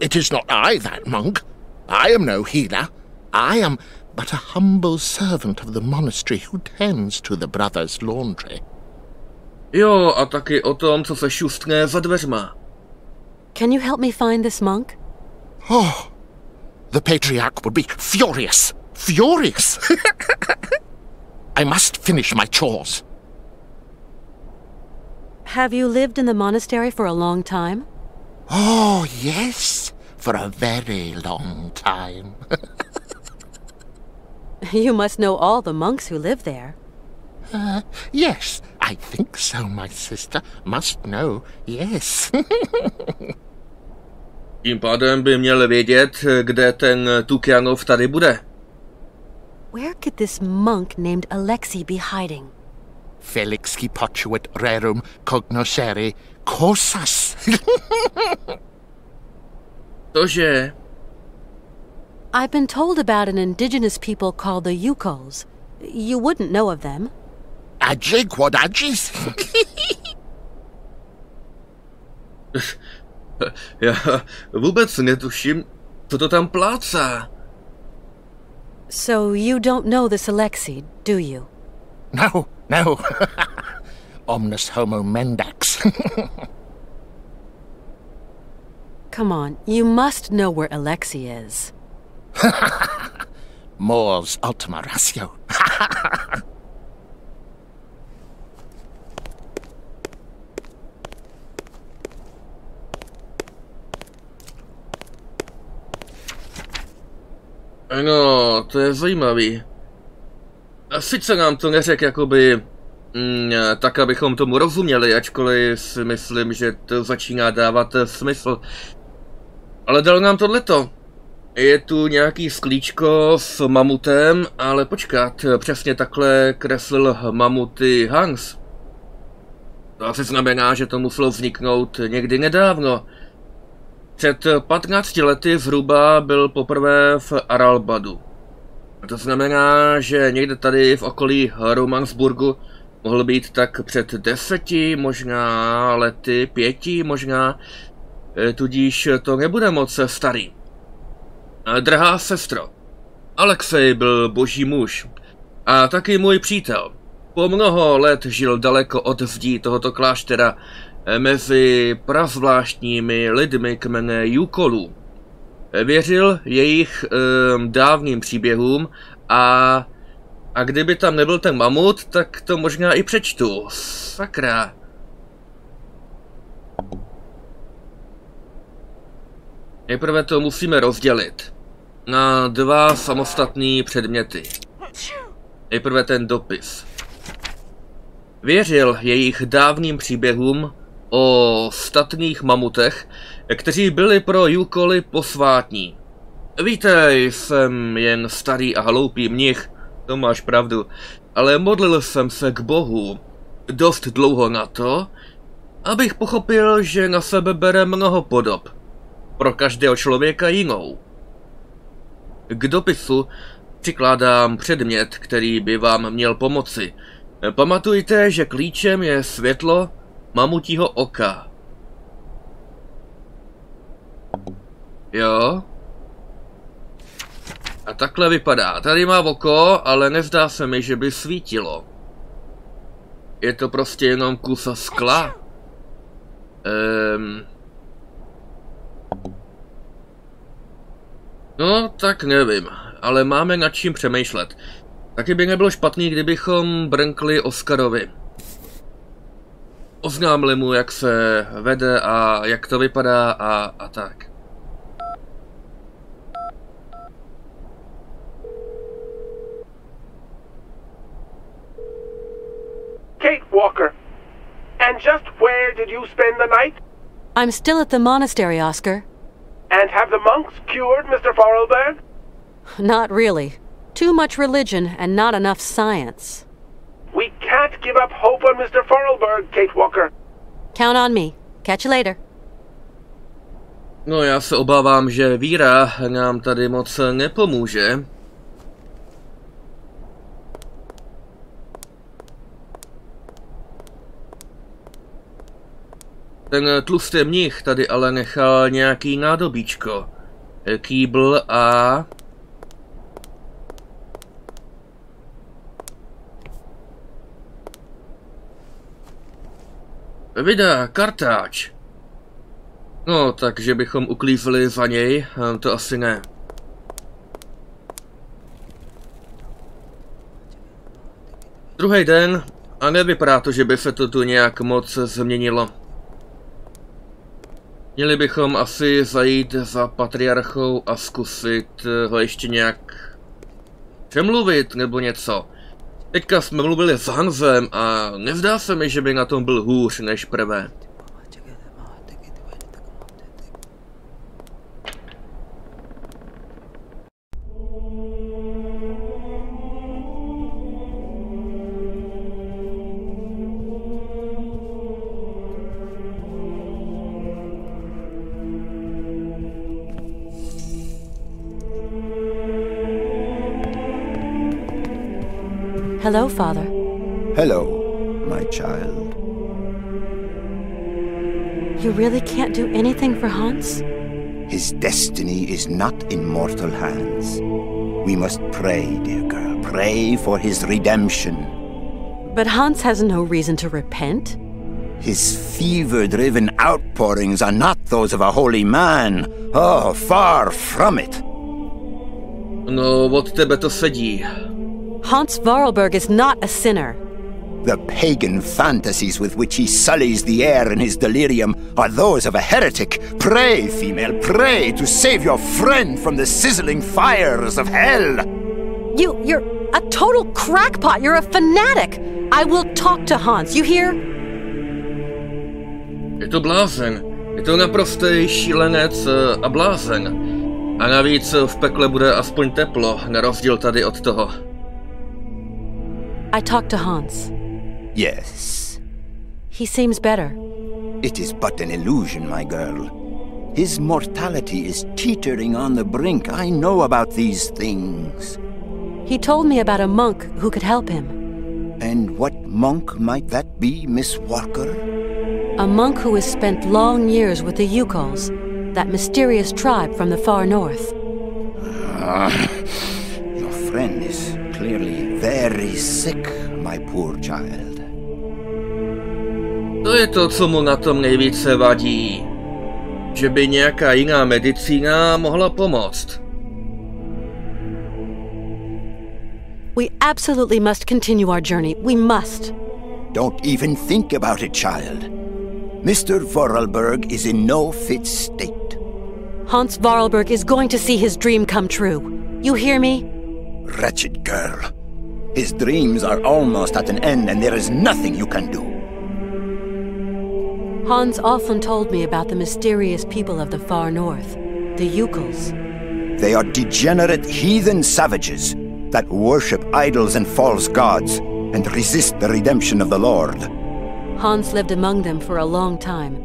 It is not I, that monk. I am no healer. I am but a humble servant of the monastery who tends to the brother's laundry. Jo, a taky o tom, co se šustne za dveřma. Can you help me find this monk? Oh, the patriarch would be furious. Furious! I must finish my chores. Have you lived in the monastery for a long time? Oh, yes, for a very long time. You must know all the monks who live there. Yes, I think so, my sister. Must know, yes. Tím pádem by měl vědět, kde ten Tukianov tady bude. Where could this monk named Alexei be hiding? Felixki potuit rerum cognoscere cosas. Cože? I've been told about an indigenous people called the Yukos. You wouldn't know of them. Adjigwadadjis. Já vůbec netuším, co to tam plácá. So you don't know this Alexei, do you? No, no. Omnis homo mendax. Come on, you must know where Alexei is. Mors ultima ratio. No, to je zajímavý. Sice nám to neřekl jakoby tak, abychom tomu rozuměli, ačkoliv si myslím, že to začíná dávat smysl. Ale dal nám tohleto. Je tu nějaký sklíčko s mamutem, ale počkat, přesně takhle kreslil mamuty Hans. To asi znamená, že to muselo vzniknout někdy nedávno. Před 15 lety zhruba byl poprvé v Aralbadu. A to znamená, že někde tady v okolí Romansburgu mohl být tak před 10, možná lety, 5, možná, tudíž to nebude moc starý. Drahá sestro, Alexej byl boží muž a taky můj přítel. Po mnoho let žil daleko od zdí tohoto kláštera mezi prazvláštními lidmi kmene Jukolů. Věřil jejich dávným příběhům a kdyby tam nebyl ten mamut, tak to možná i přečtu. Sakra. Nejprve to musíme rozdělit na 2 samostatné předměty. Nejprve ten dopis. Věřil jejich dávným příběhům o statných mamutech, kteří byli pro Jukoly posvátní. Víte, jsem jen starý a hloupý mnich, to máš pravdu, ale modlil jsem se k Bohu dost dlouho na to, abych pochopil, že na sebe bere mnoho podob. Pro každého člověka jinou. K dopisu přikládám předmět, který by vám měl pomoci. Pamatujte, že klíčem je světlo mamutího oka. Jo? A takhle vypadá. Tady má oko, ale nezdá se mi, že by svítilo. Je to prostě jenom kus skla. No, tak nevím, ale máme nad čím přemýšlet. Taky by nebylo špatný, kdybychom brnkli Oskarovi. Oznámili mu, jak se vede a jak to vypadá a tak. Kate Walker. And just where did you spend the night? I'm still at the monastery, Oscar. And have the monks cured Mr. Voralberg? Not really. Too much religion and not enough science. We can't give up hope on Mr. Voralberg, Kate Walker. Count on me. Catch you later. No, já se obávám, že víra nám tady moc nepomůže. Ten tlustý mnich tady ale nechal nějaký nádobíčko. Kýbl a... Vida, kartáč. No, takže bychom uklízeli za něj, to asi ne. Druhý den a nevypadá to, že by se to tu nějak moc změnilo. Měli bychom asi zajít za patriarchou a zkusit ho ještě nějak přemluvit nebo něco. Teďka jsme mluvili s Hansem a nezdá se mi, že by na tom byl hůř než prvé. Hello, Father. Hello, my child. You really can't do anything for Hans? His destiny is not in mortal hands. We must pray, dear girl. Pray for his redemption. But Hans has no reason to repent. His fever-driven outpourings are not those of a holy man. Oh, far from it. No, od tebe to sedí. Hanse Voralberga is not a sinner. The pagan fantasies with which he sullies the air in his delirium are those of a heretic. Pray, female, pray to save your friend from the sizzling fires of hell. You're a total crackpot. You're a fanatic. I will talk to Hans, you hear? Je to blázen. Je to naprostý šílenec a blázen. A navíc v pekle bude aspoň teplo, na rozdíl tady od toho. I talked to Hans. Yes. He seems better. It is but an illusion, my girl. His mortality is teetering on the brink. I know about these things. He told me about a monk who could help him. And what monk might that be, Miss Walker? A monk who has spent long years with the Yukols, that mysterious tribe from the far north. Your friend is clearly very sick, my poor child. To je to, co mu na tom nejvíce vadí. Že by nějaká jiná medicína mohla pomoct. We absolutely must continue our journey. We must. Don't even think about it, child. Mr. Voralberg is in no fit state. Hanse Voralberg is going to see his dream come true. You hear me? Wretched girl. His dreams are almost at an end and there is nothing you can do. Hans often told me about the mysterious people of the far north, the Yukols. They are degenerate heathen savages that worship idols and false gods and resist the redemption of the Lord. Hans lived among them for a long time.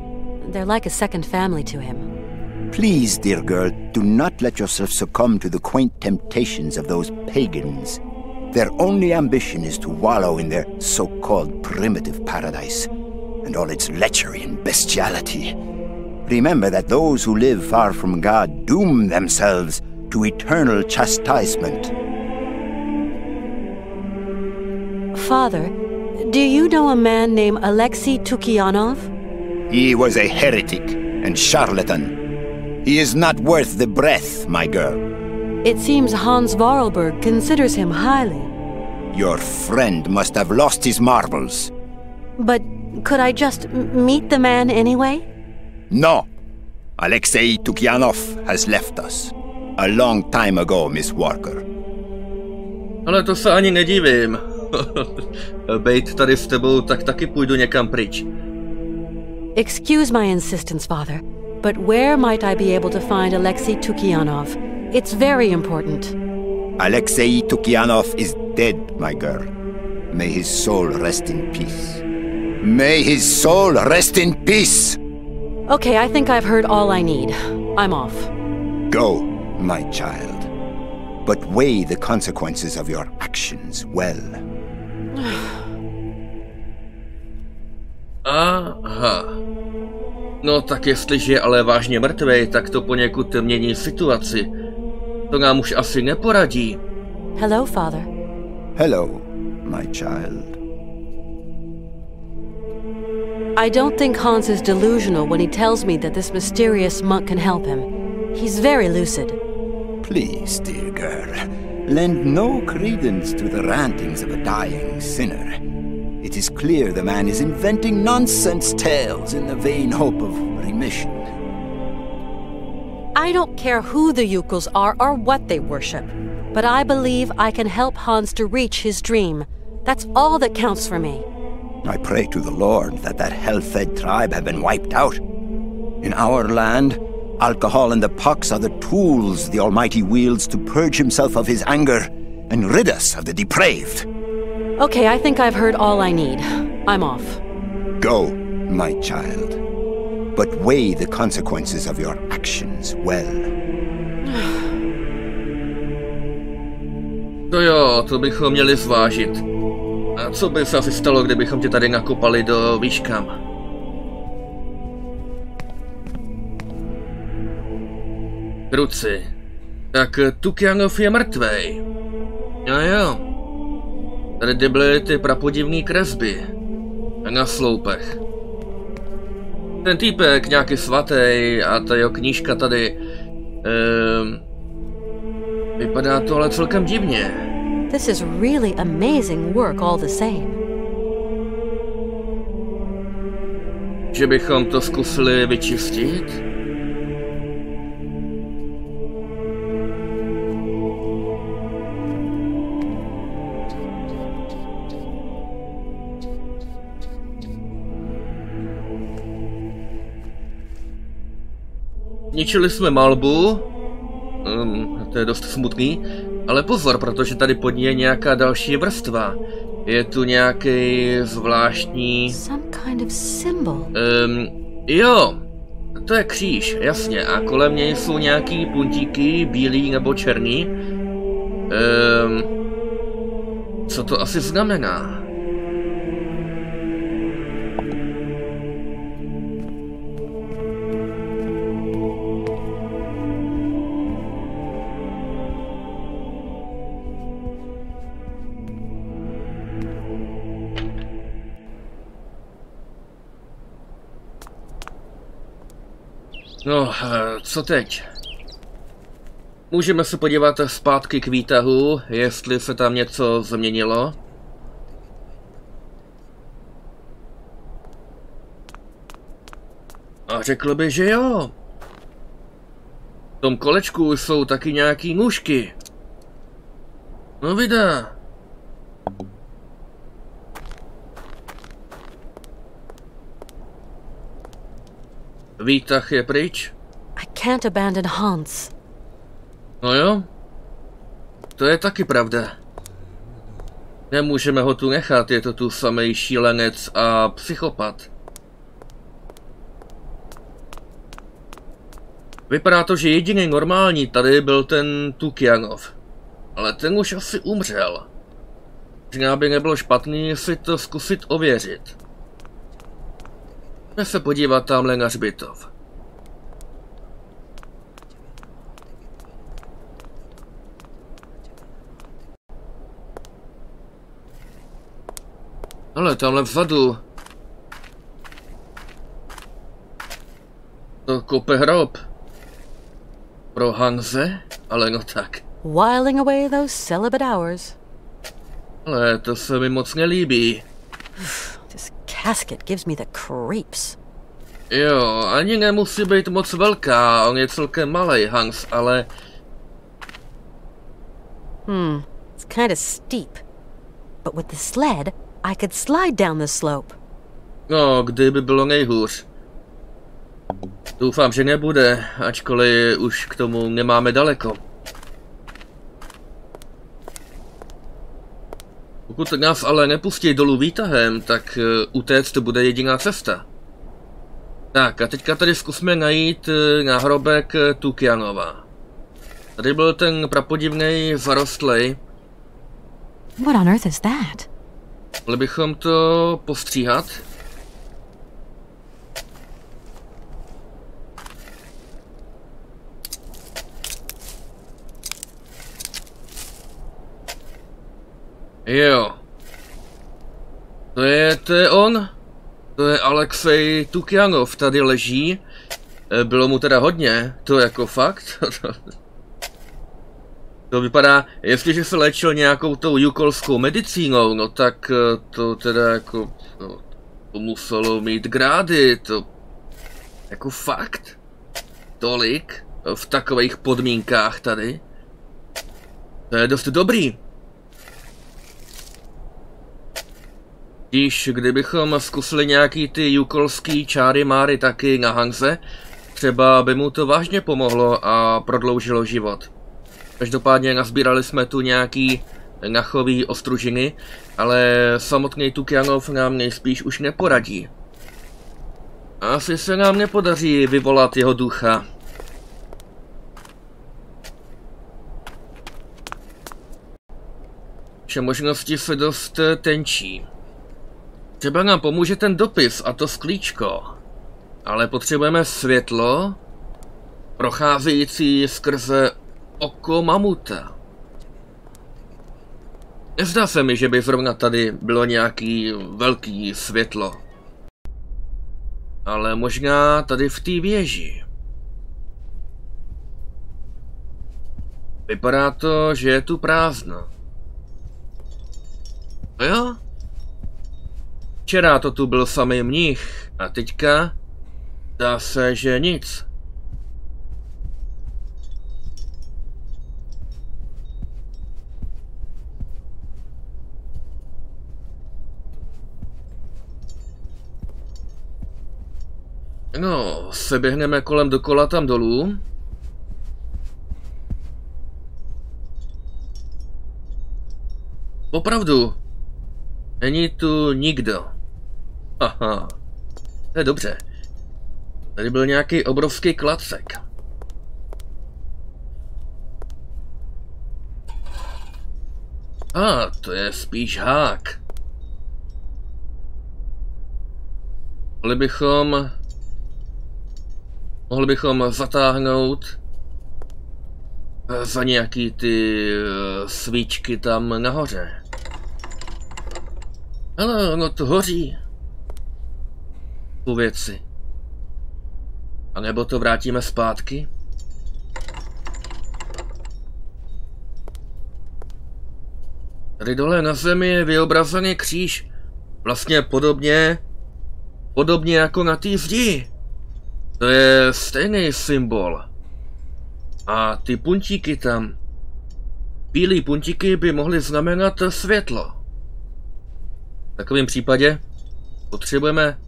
They're like a second family to him. Please, dear girl, do not let yourself succumb to the quaint temptations of those pagans. Their only ambition is to wallow in their so-called primitive paradise and all its lechery and bestiality. Remember that those who live far from God doom themselves to eternal chastisement. Father, do you know a man named Alexei Tukyanov? He was a heretic and charlatan. He is not worth the breath, my girl. It seems Hanse Voralberg considers him highly. Your friend must have lost his marbles. But could I just meet the man anyway? No. Alexei Tukyanov has left us. A long time ago, Miss Walker. Ale to se ani nedivím. Bejt tady s tebou, tak taky půjdu někam pryč. Excuse my insistence, Father, but where might I be able to find Alexei Tukyanov? It's very important. Alexei Tukyanov is dead, my girl. May his soul rest in peace. May his soul rest in peace! Okay, I think I've heard all I need. I'm off. Go, my child. But weigh the consequences of your actions well. Aha. No tak jestliže je ale vážně mrtvej, tak to poněkud mění situaci. To nám už asi neporadí. Hello, Father. Hello, my child. I don't think Hans is delusional when he tells me that this mysterious monk can help him. He's very lucid. Please, dear girl, lend no credence to the rantings of a dying sinner. It is clear the man is inventing nonsense tales in the vain hope of remission. I don't care who the Yukols are or what they worship, but I believe I can help Hans to reach his dream. That's all that counts for me. I pray to the Lord that that hell-fed tribe have been wiped out. In our land, alcohol and the pox are the tools the Almighty wields to purge himself of his anger and rid us of the depraved. Okay, I think I've heard all I need. I'm off. Go, my child. But weigh the consequences of your actions well. To jo, to bychom měli zvážit. A co by se asi stalo, kdybychom tě tady nakopali do víš kam? Kruci. Tak Tukyanov je mrtvej. Jo. Tady byly ty prapodivný kresby. Na sloupech. Ten týpek nějaký svatý a ta jeho knížka tady... vypadá to ale celkem divně. This is really amazing work all the same. Že bychom to zkusili vyčistit? Ničili jsme malbu, to je dost smutný, ale pozor, protože tady pod ní je nějaká další vrstva. Je tu nějaký zvláštní... Some kind of symbol. Jo, to je kříž, jasně, a kolem něj jsou nějaký puntíky, bílý nebo černý. Co to asi znamená? No, co teď? Můžeme se podívat zpátky k výtahu, jestli se tam něco změnilo. A řekl by, že jo. V tom kolečku jsou taky nějaký nůžky. No vidá. Výtah je pryč. I can't abandon Hanse. No jo. To je taky pravda. Nemůžeme ho tu nechat, je to tu samej šílenec a psychopat. Vypadá to, že jediný normální tady byl ten Tukjanov. Ale ten už asi umřel. Možná by nebylo špatný si to zkusit ověřit. Pojďme se podívat tamhle na hřbitov. Ale tamhle vzadu. To kope hrob. Pro Hanse? Ale no tak. Whiling away those celibate hours. Ale to se mi moc nelíbí. This casket gives me the creeps. Jo, ani nemusí být moc velká, on je celkem malej Hans, ale... It's kind of steep. But with the sled, I could slide down the slope. No, kdyby bylo nejhůř. Doufám, že nebude, ačkoliv už k tomu nemáme daleko. Pokud nás ale nepustí dolů výtahem, tak utéct bude jediná cesta. Tak a teďka tady zkusme najít náhrobek Tukjanova. Tady byl ten prapodivnej zarostlej. What on earth is that? Mohli bychom to postříhat? Jo. To je on? To je Alexej Tukjanov, tady leží. Bylo mu teda hodně, to jako fakt. To vypadá, jestliže se léčil nějakou tou jukolskou medicínou, no tak to teda jako, no, to muselo mít grády, to jako fakt. Tolik v takových podmínkách tady. To je dost dobrý. Kdybychom zkusili nějaký ty jukolský čáry máry taky na Hanse, třeba by mu to vážně pomohlo a prodloužilo život. Každopádně nazbírali jsme tu nějaký nachový ostružiny, ale samotný Tukjanov nám nejspíš už neporadí. Asi se nám nepodaří vyvolat jeho ducha. Vše možnosti se dost tenčí. Třeba nám pomůže ten dopis a to sklíčko. Ale potřebujeme světlo, procházející skrze oko mamuta. Nezdá se mi, že by zrovna tady bylo nějaký velký světlo. Ale možná tady v té věži. Vypadá to, že je tu prázdno. No jo? Včera to tu byl samý mnich a teďka dá se, že nic. No, se běhneme kolem dokola tam dolů. Opravdu, není tu nikdo. Aha, to je dobře. Tady byl nějaký obrovský klacek. To je spíš hák. Mohli bychom zatáhnout za nějaký ty svíčky tam nahoře. Ale ono to hoří. Tu věci. A nebo to vrátíme zpátky? Tady dole na zemi je vyobrazený kříž. Vlastně podobně jako na té zdi. To je stejný symbol. A ty puntíky tam. Bílý puntíky by mohly znamenat světlo. V takovém případě potřebujeme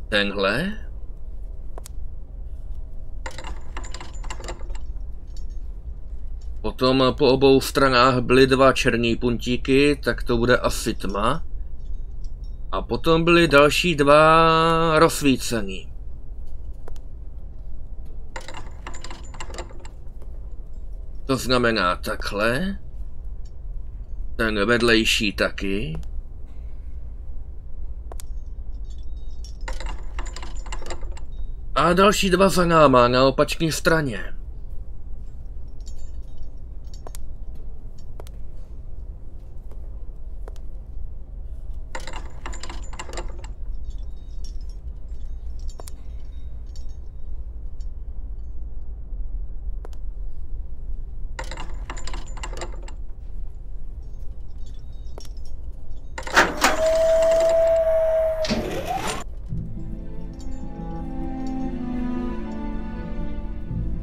tenhle. Potom po obou stranách byly 2 černé puntíky, tak to bude asi tma. A potom byly další 2 rozsvícený. To znamená takhle. Ten vedlejší taky. A další 2 za náma na opačné straně.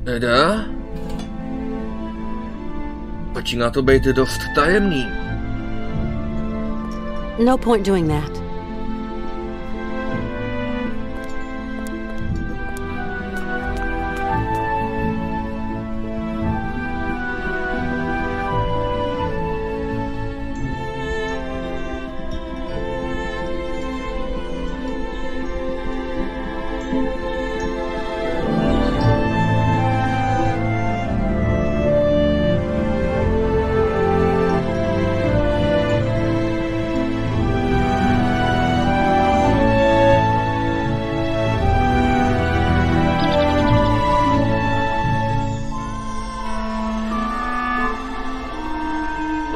Teda? Začíná to být dost tajemný. No point doing that.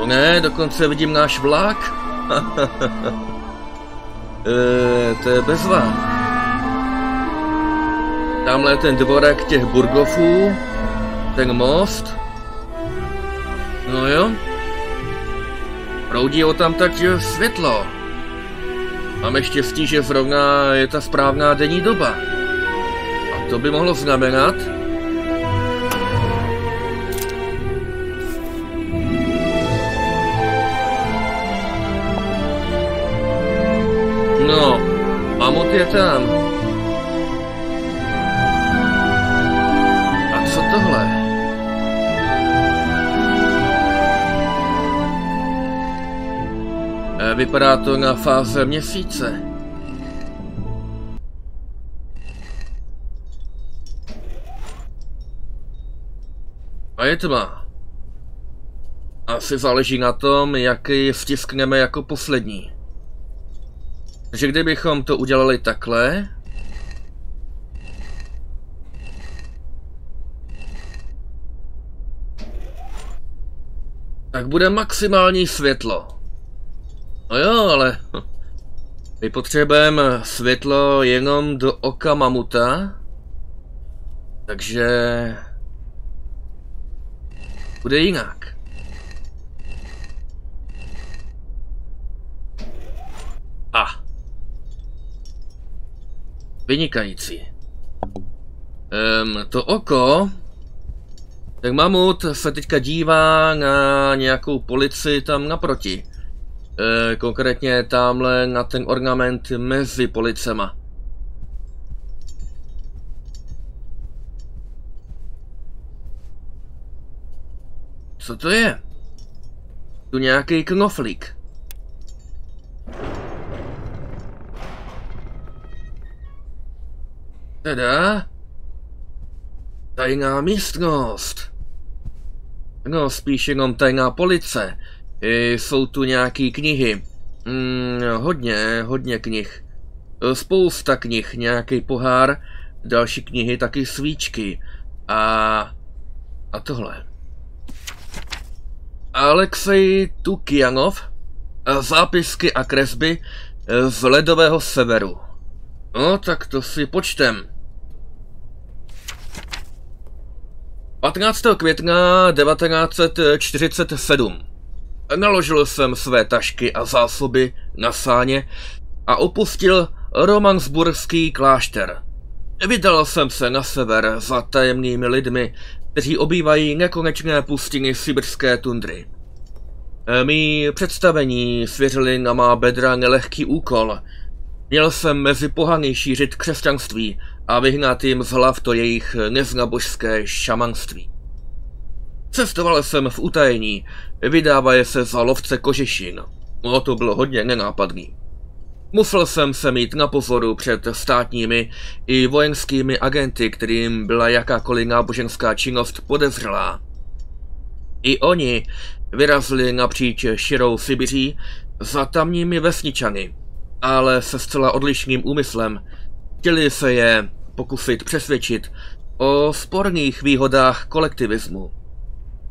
Ne, dokonce vidím náš vlak. To je bezva. Tamhle je ten dvorek těch burgofů. Ten most. No jo. Proudí o tam tak světlo. Máme štěstí, že zrovna je ta správná denní doba. A to by mohlo znamenat... No, mamut je tam. A co tohle? Vypadá to na fáze měsíce. A je tma. Asi záleží na tom, jaký stiskneme jako poslední. Takže kdybychom to udělali takhle... tak bude maximální světlo. No jo, ale... my potřebujeme světlo jenom do oka mamuta. Takže... bude jinak. Vynikající. To oko... tak mamut se teďka dívá na nějakou polici tam naproti. Konkrétně tamhle na ten ornament mezi policema. Co to je? Tu nějaký knoflík. Teda? Tajná místnost. No, spíš jenom tajná police. Jsou tu nějaký knihy. Hodně knih. Spousta knih, nějaký pohár, další knihy, taky svíčky. A tohle. Alexej Tukianov, zápisky a kresby z ledového severu. No, tak to si počtem. 15. května 1947. Naložil jsem své tašky a zásoby na sáně a opustil romansburský klášter. Vydal jsem se na sever za tajemnými lidmi, kteří obývají nekonečné pustiny sibiřské tundry. Mí představení svěřili na má bedra nelehký úkol. Měl jsem mezi pohany šířit křesťanství a vyhnat jim z hlav to jejich neznabožské šamanství. Cestoval jsem v utajení, vydávaje se za lovce kožešin. No, to bylo hodně nenápadný. Musel jsem se mít na pozoru před státními i vojenskými agenty, kterým byla jakákoliv náboženská činnost podezřelá. I oni vyrazili napříč širou Sybiří za tamními vesničany, ale se zcela odlišným úmyslem. Chtěli se je pokusit přesvědčit o sporných výhodách kolektivismu.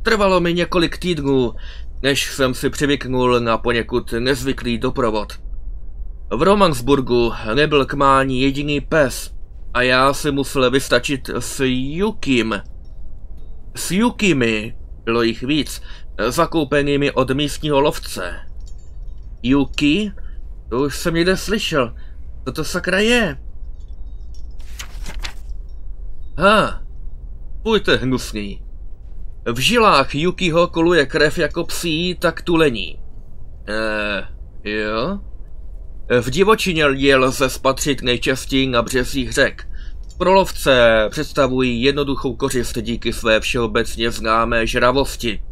Trvalo mi několik týdnů, než jsem si přivyknul na poněkud nezvyklý doprovod. V Romansburgu nebyl k mání jediný pes a já si musel vystačit s Yukim. S Yukimi, bylo jich víc, zakoupenými od místního lovce. Yuki? To už jsem někde slyšel. Co to sakra je? Pojďte hnusný. V žilách Yukiho koluje krev jako psí, tak tulení. Jo? V divočině je lze spatřit nejčastěji na březích řek. Pro lovce představují jednoduchou kořist díky své všeobecně známé žravosti.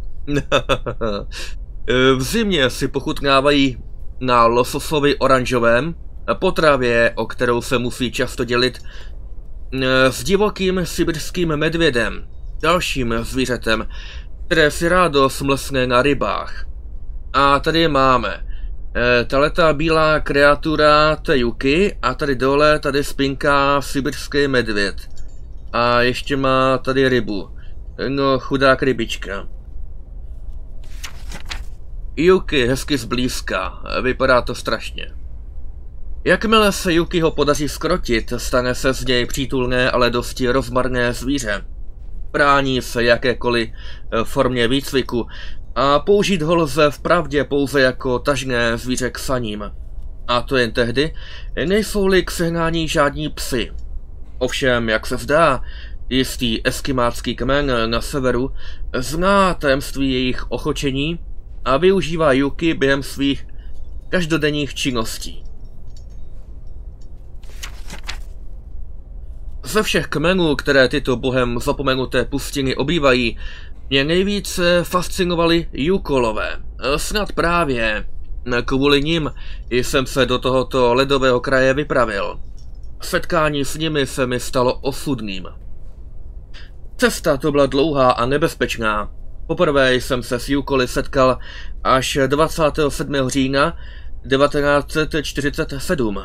V zimě si pochutnávají na lososovi oranžovém, potravě, o kterou se musí často dělit, s divokým sibirským medvědem, dalším zvířetem, které si rádo smlsne na rybách. A tady je máme. Taletá bílá kreatura, to je Yuki, a tady dole tady spinká sibirský medvěd. A ještě má tady rybu. No, chudák rybička. Yuki hezky zblízka, vypadá to strašně. Jakmile se Yukiho podaří skrotit, stane se z něj přítulné, ale dosti rozmarné zvíře. Brání se jakékoliv formě výcviku a použít ho lze vpravdě pouze jako tažné zvíře k saním. A to jen tehdy, nejsou-li k sehnání žádní psy. Ovšem, jak se zdá, jistý eskimácký kmen na severu zná tajemství jejich ochočení a využívá Yuki během svých každodenních činností. Ze všech kmenů, které tyto bohem zapomenuté pustiny obývají, mě nejvíce fascinovali Yukolové. Snad právě kvůli nim jsem se do tohoto ledového kraje vypravil. Setkání s nimi se mi stalo osudným. Cesta to byla dlouhá a nebezpečná. Poprvé jsem se s Yukoly setkal až 27. října 1947.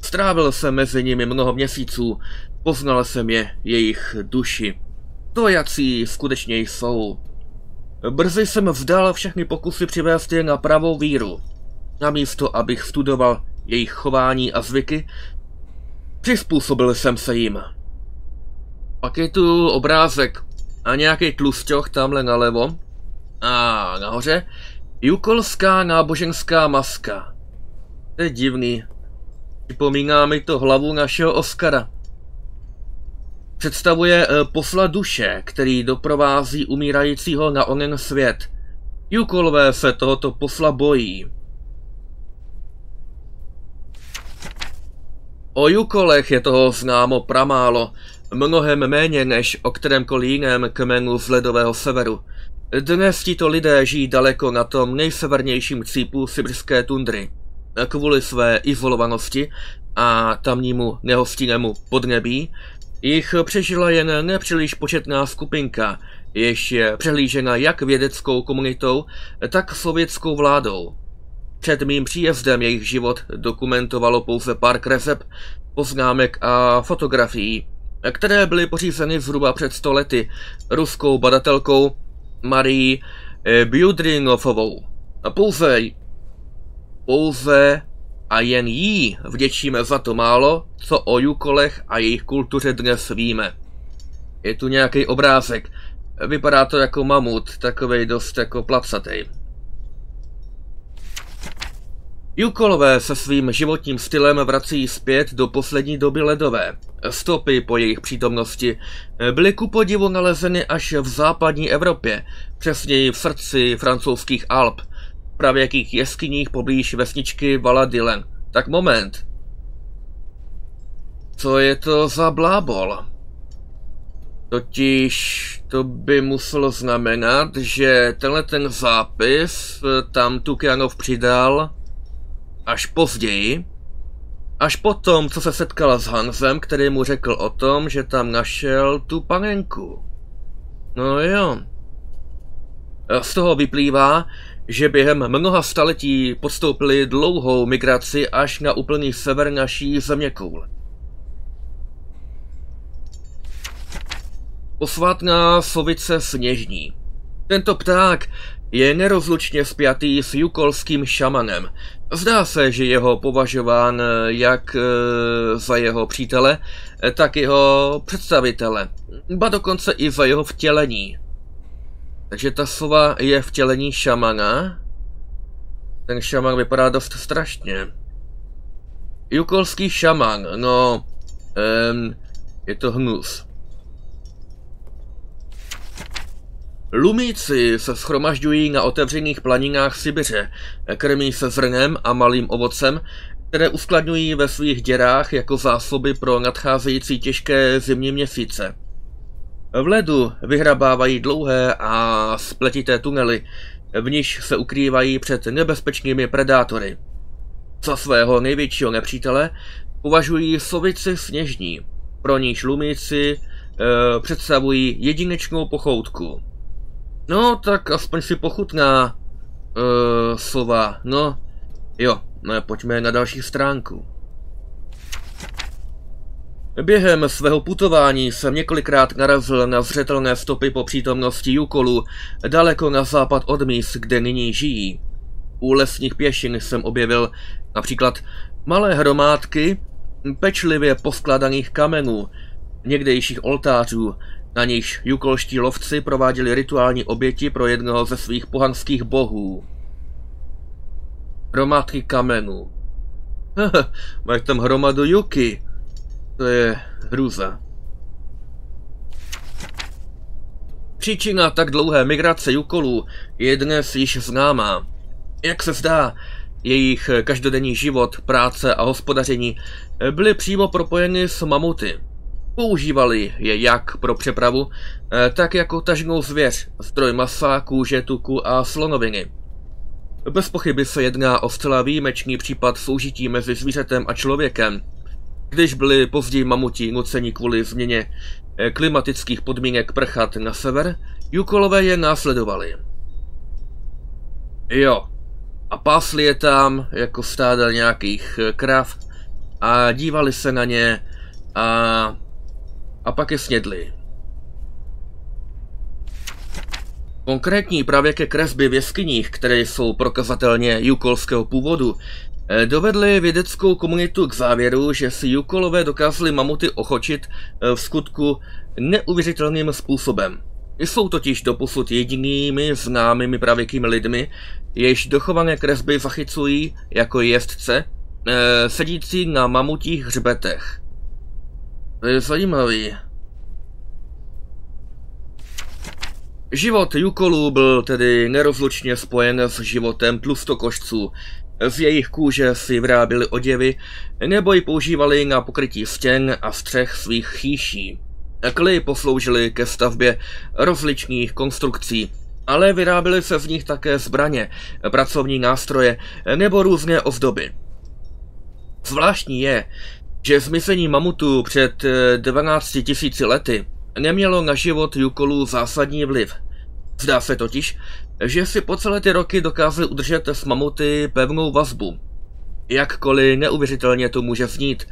Strávil jsem mezi nimi mnoho měsíců, poznal jsem jejich duši. To, jací skutečně jsou. Brzy jsem vzdal všechny pokusy přivést je na pravou víru. Namísto, abych studoval jejich chování a zvyky, přizpůsobil jsem se jim. Pak je tu obrázek a nějaký tlusťoch tamhle nalevo. A nahoře jukolská náboženská maska. To je divný. Připomíná mi to hlavu našeho Oscara. Představuje posla duše, který doprovází umírajícího na onen svět. Yukolové se tohoto posla bojí. O Yukolech je toho známo pramálo, mnohem méně než o kterémkoliv jiném kmenu z ledového severu. Dnes tito lidé žijí daleko na tom nejsevernějším cípu sibiřské tundry. Kvůli své izolovanosti a tamnímu nehostinnému podnebí jich přežila jen nepříliš početná skupinka, jež je přehlížena jak vědeckou komunitou, tak sovětskou vládou. Před mým příjezdem jejich život dokumentovalo pouze pár kreseb, poznámek a fotografií, které byly pořízeny zhruba před 100 lety ruskou badatelkou Marií Bjudrinovovou. Pouze a jen jí vděčíme za to málo, co o Jukolech a jejich kultuře dnes víme. Je tu nějaký obrázek. Vypadá to jako mamut, takovej dost jako placatej. Jukolové se svým životním stylem vrací zpět do poslední doby ledové. Stopy po jejich přítomnosti byly ku podivu nalezeny až v západní Evropě, přesněji v srdci francouzských Alp, v pravěkých jeskyních poblíž vesničky Valladolid. Tak moment. Co je to za blábol? Totiž to by muselo znamenat, že tenhle ten zápis tam Tukjanov přidal až později, až potom, co se setkala s Hansem, který mu řekl o tom, že tam našel tu panenku. No jo. Z toho vyplývá, že během mnoha staletí podstoupili dlouhou migraci až na úplný sever naší zeměkoule. Posvátná sovice sněžní. Tento pták je nerozlučně spjatý s jukolským šamanem. Zdá se, že je ho považován jak za jeho přítele, tak jeho představitele, ba dokonce i za jeho vtělení. Takže ta sova je vtělení šamana. Ten šaman vypadá dost strašně. Jukolský šaman, no, je to hnus. Lumíci se shromažďují na otevřených planinách Sybiře, krmí se zrnem a malým ovocem, které uskladňují ve svých děrách jako zásoby pro nadcházející těžké zimní měsíce. V ledu vyhrabávají dlouhé a spletité tunely, v nichž se ukrývají před nebezpečnými predátory. Za svého největšího nepřítele považují sovici sněžní, pro níž lumíci představují jedinečnou pochoutku. No, tak aspoň si pochutná sova, no jo, pojďme na další stránku. Během svého putování jsem několikrát narazil na zřetelné stopy po přítomnosti Jukolů daleko na západ od míst, kde nyní žijí. U lesních pěšin jsem objevil například malé hromádky pečlivě poskladaných kamenů, někdejších oltářů, na nichž jukolští lovci prováděli rituální oběti pro jednoho ze svých pohanských bohů. Hromádky kamenů. Mají tam hromadu juky. To je hrůza. Příčina tak dlouhé migrace jukolů je dnes již známá. Jak se zdá, jejich každodenní život, práce a hospodaření byly přímo propojeny s mamuty. Používali je jak pro přepravu, tak jako tažnou zvěř, zdroj masa, kůže, tuku a slonoviny. Bez pochyby se jedná o zcela výjimečný případ soužití mezi zvířetem a člověkem. Když byli později mamuti nuceni kvůli změně klimatických podmínek prchat na sever, Jukolové je následovali. Jo, a pásli je tam jako stáda nějakých krav a dívali se na ně a pak je snědli. Konkrétní pravěké kresby v jeskyních, které jsou prokazatelně jukolského původu, dovedly vědeckou komunitu k závěru, že si Jukolové dokázali mamuty ochočit v skutku neuvěřitelným způsobem. Jsou totiž doposud jedinými známými pravěkými lidmi, jež dochované kresby zachycují jako jezdce, sedící na mamutích hřbetech. To je zajímavý. Život Jukolů byl tedy nerozlučně spojen s životem tlustokošců. Z jejich kůže si vyráběli oděvy nebo ji používali na pokrytí stěn a střech svých chýší. Kly posloužily ke stavbě rozličných konstrukcí, ale vyráběly se z nich také zbraně, pracovní nástroje nebo různé ozdoby. Zvláštní je, že zmizení mamutů před 12 000 lety nemělo na život Jukolů zásadní vliv. Zdá se totiž, že si po celé ty roky dokázali udržet s mamuty pevnou vazbu. Jakkoliv neuvěřitelně to může znít,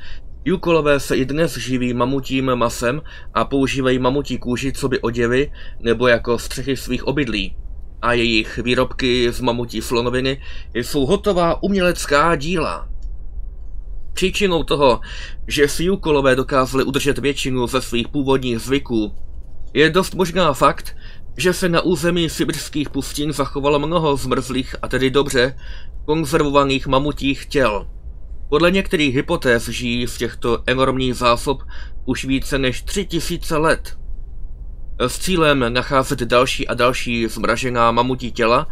Jukolové se i dnes živí mamutím masem a používají mamutí kůži coby oděvy nebo jako střechy svých obydlí. A jejich výrobky z mamutí slonoviny jsou hotová umělecká díla. Příčinou toho, že si Jukolové dokázali udržet většinu ze svých původních zvyků, je dost možná fakt, že se na území sibirských pustin zachovalo mnoho zmrzlých a tedy dobře konzervovaných mamutích těl. Podle některých hypotéz žijí z těchto enormních zásob už více než 3000 let. S cílem nacházet další a další zmražená mamutí těla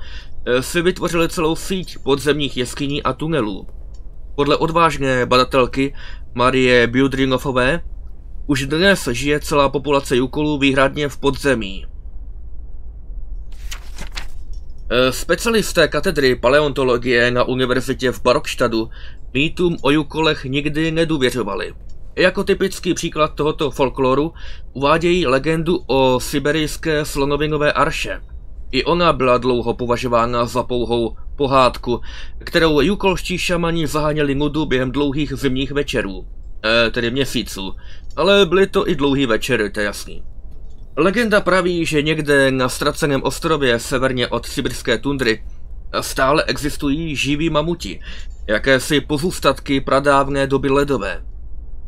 si vytvořili celou síť podzemních jeskyní a tunelů. Podle odvážné badatelky Marie Bjudrinovové už dnes žije celá populace Jukolů výhradně v podzemí. Specialisté katedry paleontologie na univerzitě v Barokštadu mýtům o Jukolech nikdy nedůvěřovali. Jako typický příklad tohoto folkloru uvádějí legendu o syberijské slonovinové arše. I ona byla dlouho považována za pouhou pohádku, kterou jukolští šamani zaháněli nudu během dlouhých zimních večerů. Tedy měsíců. Ale byly to i dlouhý večery, to je jasný. Legenda praví, že někde na ztraceném ostrově severně od sibirské tundry stále existují živí mamuti, jakési pozůstatky pradávné doby ledové.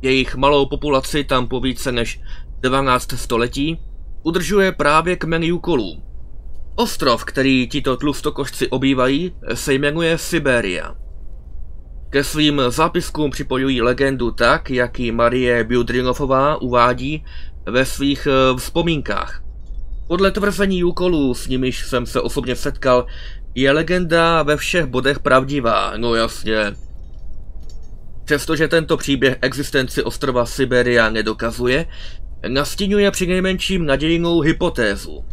Jejich malou populaci tam po více než 12 století udržuje právě kmen Jukolů. Ostrov, který tito tlustokošci obývají, se jmenuje Syberia. Ke svým zápiskům připojují legendu tak, jak ji Marie Bjudrinovová uvádí ve svých vzpomínkách. Podle tvrzení Jukolů, s nimiž jsem se osobně setkal, je legenda ve všech bodech pravdivá, no jasně. Přestože tento příběh existenci ostrova Syberia nedokazuje, nastínuje přinejmenším nadějnou hypotézu.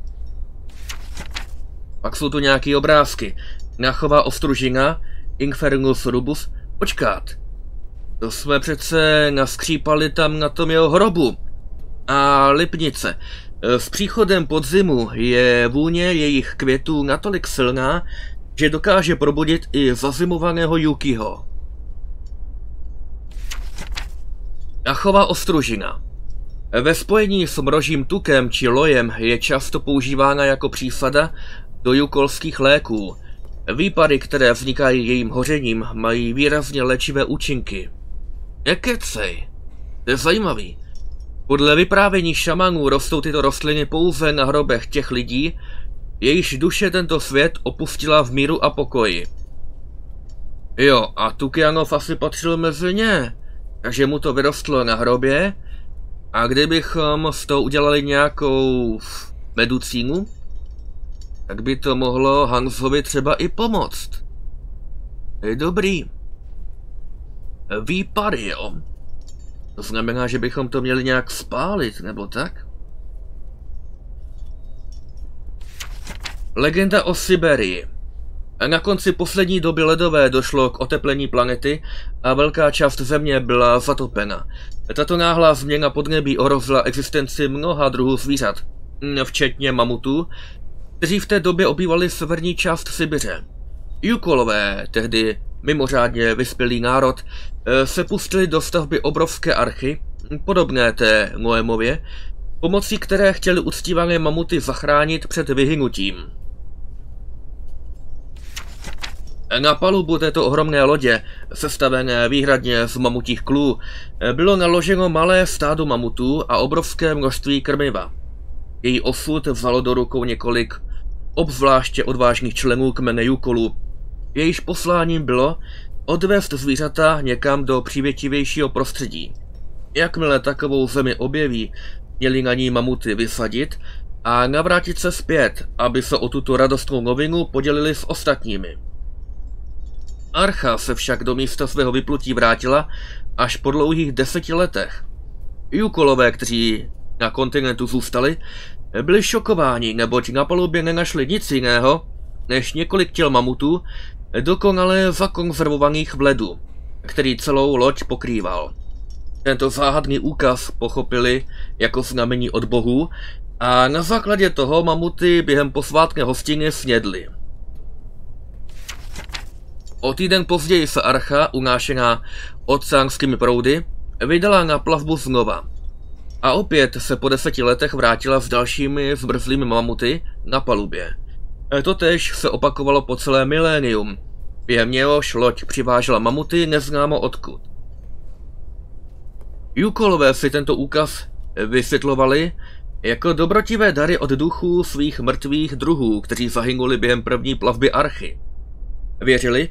Pak jsou tu nějaký obrázky. Nachová ostružina, Infernus rubus. Počkat. To jsme přece naskřípali tam na tom jeho hrobu. A lipnice. S příchodem podzimu je vůně jejich květů natolik silná, že dokáže probudit i zazimovaného Yukiho. Nachová ostružina. Ve spojení s mrožím tukem či lojem je často používána jako přísada do jukolských léků. Výpary, které vznikají jejím hořením, mají výrazně léčivé účinky. Nekecej. To je zajímavý. Podle vyprávění šamanů rostou tyto rostliny pouze na hrobech těch lidí, jejichž duše tento svět opustila v míru a pokoji. Jo, a Tukianov asi patřil mezi ně, takže mu to vyrostlo na hrobě. A kdybychom z toho udělali nějakou medicínu, tak by to mohlo Hansovi třeba i pomoct. Je dobrý. Výpary, jo. To znamená, že bychom to měli nějak spálit, nebo tak? Legenda o Syberii. Na konci poslední doby ledové došlo k oteplení planety a velká část země byla zatopena. Tato náhlá změna podnebí ohrozila existenci mnoha druhů zvířat, včetně mamutů, kteří v té době obývali severní část Sybiře. Jukolové, tehdy mimořádně vyspělý národ, se pustili do stavby obrovské archy, podobné té Noémově, pomocí které chtěli uctívané mamuty zachránit před vyhynutím. Na palubu této ohromné lodě, sestavené výhradně z mamutích klů, bylo naloženo malé stádo mamutů a obrovské množství krmiva. Její osud vzalo do rukou několik obzvláště odvážných členů kmene Jukolů. Jejíž posláním bylo odvést zvířata někam do přívětivějšího prostředí. Jakmile takovou zemi objeví, měli na ní mamuty vysadit a navrátit se zpět, aby se o tuto radostnou novinu podělili s ostatními. Archa se však do místa svého vyplutí vrátila až po dlouhých 10 letech. Jukolové, kteří na kontinentu zůstali, byli šokováni, neboť na palubě nenašli nic jiného, než několik těl mamutů, dokonale zakonzervovaných v ledu, který celou loď pokrýval. Tento záhadný úkaz pochopili jako znamení od bohů a na základě toho mamuty během posvátné hostiny snědly. O týden později se archa, unášená oceánskými proudy, vydala na plavbu znova. A opět se po 10 letech vrátila s dalšími zmrzlými mamuty na palubě. Totéž se opakovalo po celé milénium, během něhož loď přivážela mamuty neznámo odkud. Jukolové si tento úkaz vysvětlovali jako dobrotivé dary od duchů svých mrtvých druhů, kteří zahynuli během první plavby archy. Věřili,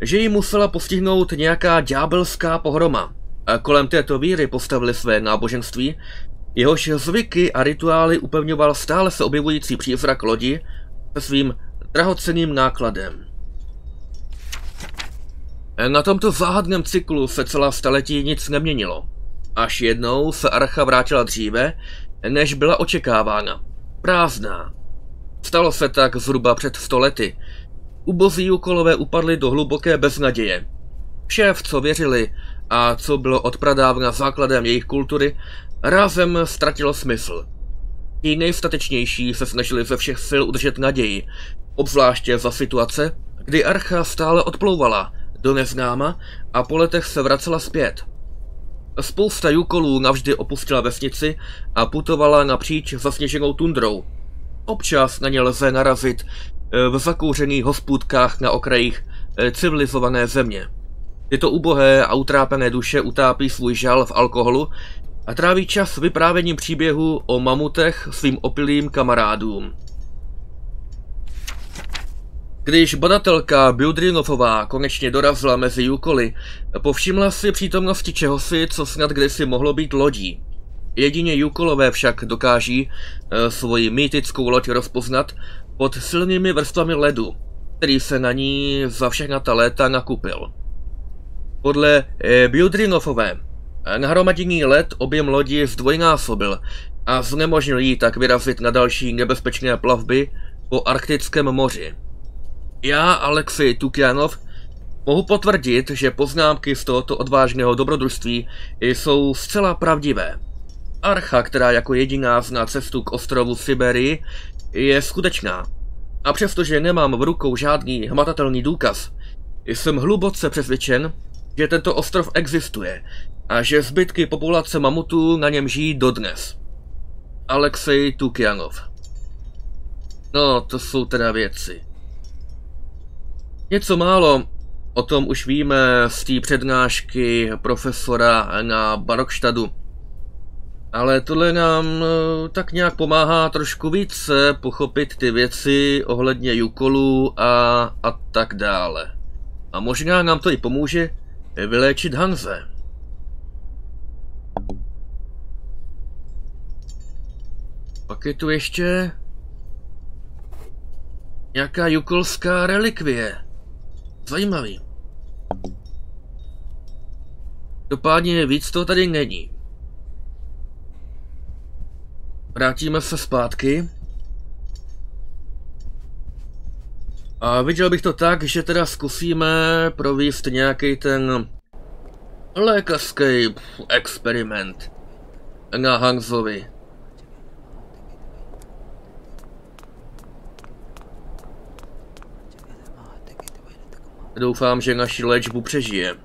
že jí musela postihnout nějaká ďábelská pohroma a kolem této víry postavili své náboženství, jehož zvyky a rituály upevňoval stále se objevující přízrak lodi se svým drahocenným nákladem. Na tomto záhadném cyklu se celá staletí nic neměnilo. Až jednou se archa vrátila dříve, než byla očekávána. Prázdná. Stalo se tak zhruba před 100 lety. Ubozí Jukolové upadli do hluboké beznaděje. Vše, v co věřili a co bylo od pradávna základem jejich kultury, rázem ztratilo smysl. Ti nejstatečnější se snažili ze všech sil udržet naději, obzvláště za situace, kdy archa stále odplouvala do neznáma a po letech se vracela zpět. Spousta Jukolů navždy opustila vesnici a putovala napříč zasněženou tundrou. Občas na ně lze narazit v zakouřených hospůdkách na okrajích civilizované země. Tyto ubohé a utrápené duše utápí svůj žal v alkoholu a tráví čas vyprávěním příběhu o mamutech svým opilým kamarádům. Když badatelka Bjudrinovová konečně dorazila mezi Jukoly, povšimla si přítomnosti čehosi, co snad kdysi mohlo být lodí. Jedině Jukolové však dokáží svoji mýtickou loď rozpoznat pod silnými vrstvami ledu, který se na ní za všechna ta léta nakupil. Podle Bjudrinovové nahromaděný led objem lodi zdvojnásobil a znemožnil jí tak vyrazit na další nebezpečné plavby po arktickém moři. Já, Alexej Tukjanov, mohu potvrdit, že poznámky z tohoto odvážného dobrodružství jsou zcela pravdivé. Archa, která jako jediná zná cestu k ostrovu Syberii, je skutečná. A přestože nemám v rukou žádný hmatatelný důkaz, jsem hluboce přesvědčen, že tento ostrov existuje a že zbytky populace mamutů na něm žijí dodnes. Alexej Tukjanov. No, to jsou teda věci. Něco málo o tom už víme z té přednášky profesora na Barokštadu. Ale tohle nám tak nějak pomáhá trošku více pochopit ty věci ohledně Jukolů a tak dále. A možná nám to i pomůže vyléčit Hanse. Pak je tu ještě nějaká jukolská relikvie. Zajímavý. Dopádně víc to tady není. Vrátíme se zpátky. A viděl bych to tak, že teda zkusíme provést nějaký ten lékařský experiment na Hansovi. Doufám, že naši léčbu přežije.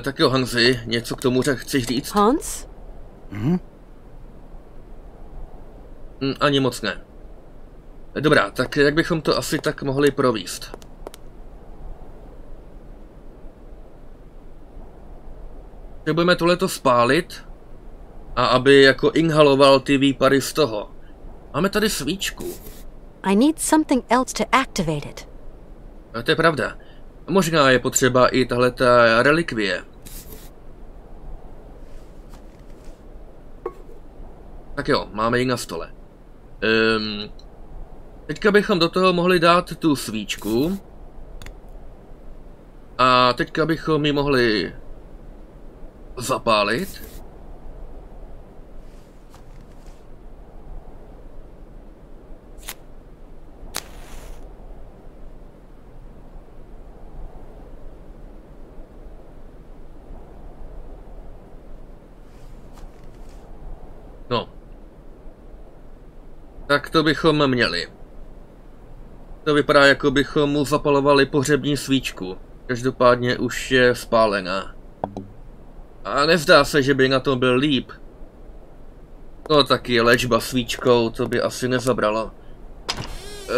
Tak jo, Hansi, něco k tomu chceš říct? Hans? Ani moc ne. Dobrá, tak jak bychom to asi tak mohli provést? Potřebujeme tohleto spálit a aby jako inhaloval ty výpary z toho. Máme tady svíčku. I need something else to activate it. A to je pravda. Možná je potřeba i tahleta relikvie. Tak jo, máme ji na stole. Teďka bychom do toho mohli dát tu svíčku. A teďka bychom ji mohli zapálit. No. Tak to bychom měli. To vypadá, jako bychom mu zapalovali pohřební svíčku. Každopádně už je spálená. A nezdá se, že by na tom byl líp. No taky léčba svíčkou, to by asi nezabralo.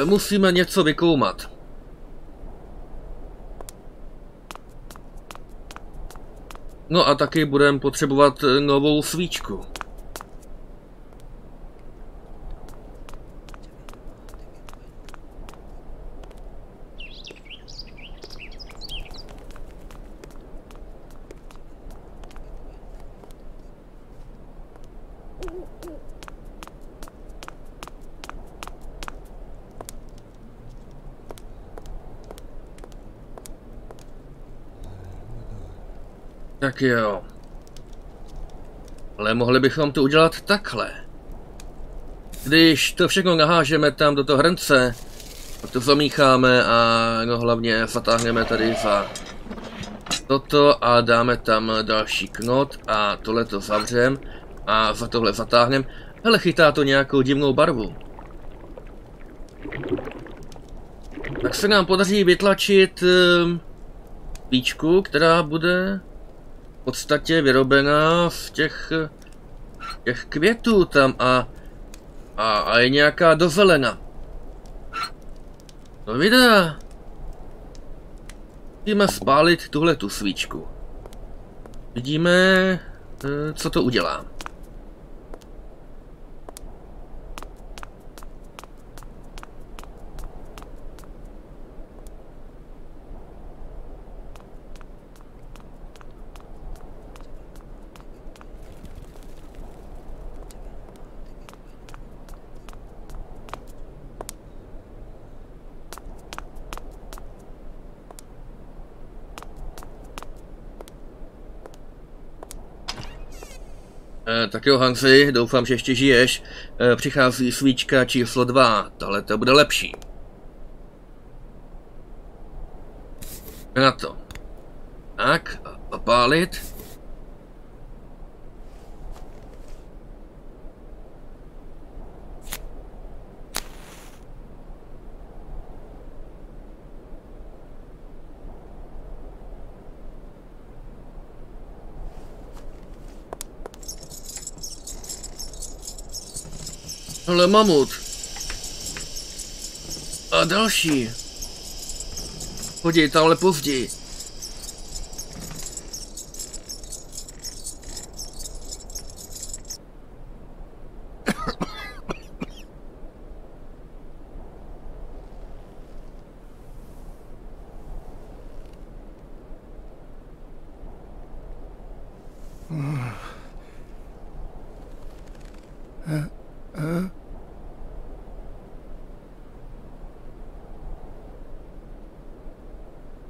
Musíme něco vykoumat. No a taky budeme potřebovat novou svíčku. Tak jo. Ale mohli bychom to udělat takhle. Když to všechno nahážeme tam do toho hrnce, pak to zamícháme a no hlavně zatáhneme tady za toto a dáme tam další knot a tohle to zavřem a za tohle zatáhneme. Hele, chytá to nějakou divnou barvu. Tak se nám podaří vytlačit píčku, která bude v podstatě vyrobená z těch květů tam a je nějaká dozelena. No videa. Musíme spálit tuhletu svíčku. Vidíme, co to udělá. Tak jo, Hansi, doufám, že ještě žiješ. Přichází svíčka číslo 2, tahle to bude lepší. Na to. Tak, opálit. Ale mamut. A další. Chodí tamhle později.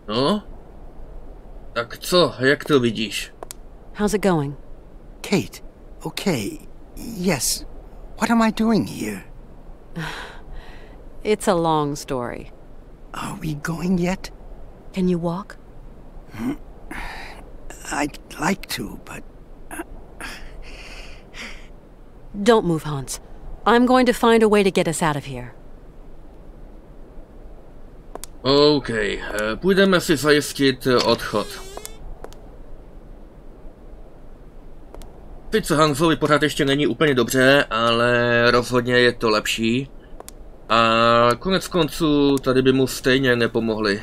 No? Tak co, jak to vidíš? How's it going? Kate, okay. Yes. What am I doing here? It's a long story. Are we going yet? Can you walk? I'd like to, but... Don't move, Hans. I'm going to find a way to get us out of here. OK, půjdeme si zajistit odchod. Sice Hansovi pořád ještě není úplně dobře, ale rozhodně je to lepší. A konec konců tady by mu stejně nepomohli.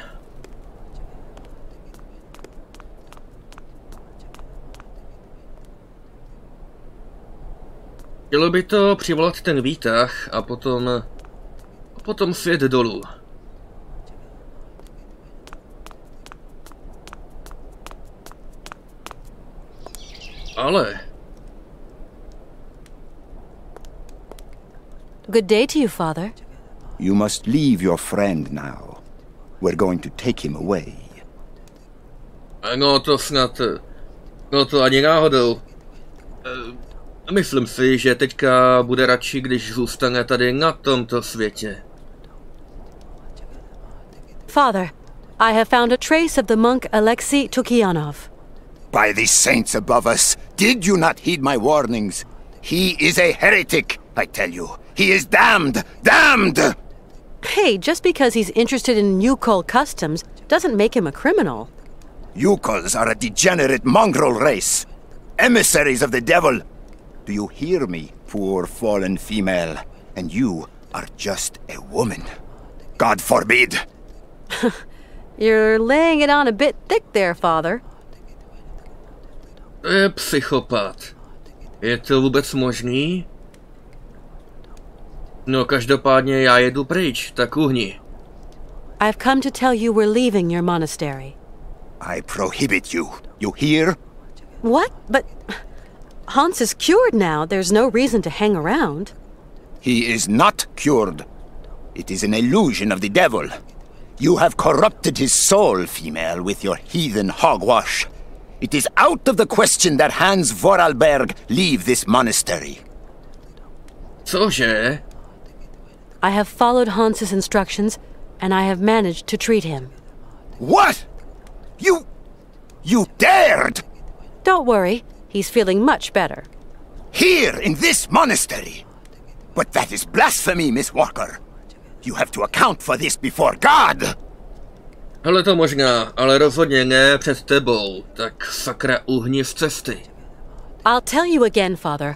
Chtělo by to přivolat ten výtah a potom sjet dolů. Ale... Good day to you, Father. You must leave your friend now. We're going to take him away. No to snad... No to ani náhodou. Myslím si, že teďka bude radši, když zůstane tady na tomto světě. Father, I have found a trace of the monk Alexei Tukyanov. By the saints above us, did you not heed my warnings? He is a heretic, I tell you. He is damned! Damned! Hey, just because he's interested in Yukol customs doesn't make him a criminal. Yukols are a degenerate mongrel race. Emissaries of the devil. Do you hear me, poor fallen female? And you are just a woman. God forbid! You're laying it on a bit thick there, father. Psychopat. Je to vůbec možný? No, každopádně já jedu pryč, tak uhni. I've come to tell you we're leaving your monastery. I prohibit you. You hear? What? But Hanse is cured now. There's no reason to hang around. He is not cured. It is an illusion of the devil. You have corrupted his soul, female, with your heathen hogwash. It is out of the question that Hanse Voralberga leave this monastery. Cože? I have followed Hanse's instructions, and I have managed to treat him. What? You dared? Don't worry, he's feeling much better. Here, in this monastery? But that is blasphemy, Miss Walker. You have to account for this before God. Hele, to možná, ale rozhodně ne před tebou. Tak sakra uhni z cesty. I'll tell you again, Father.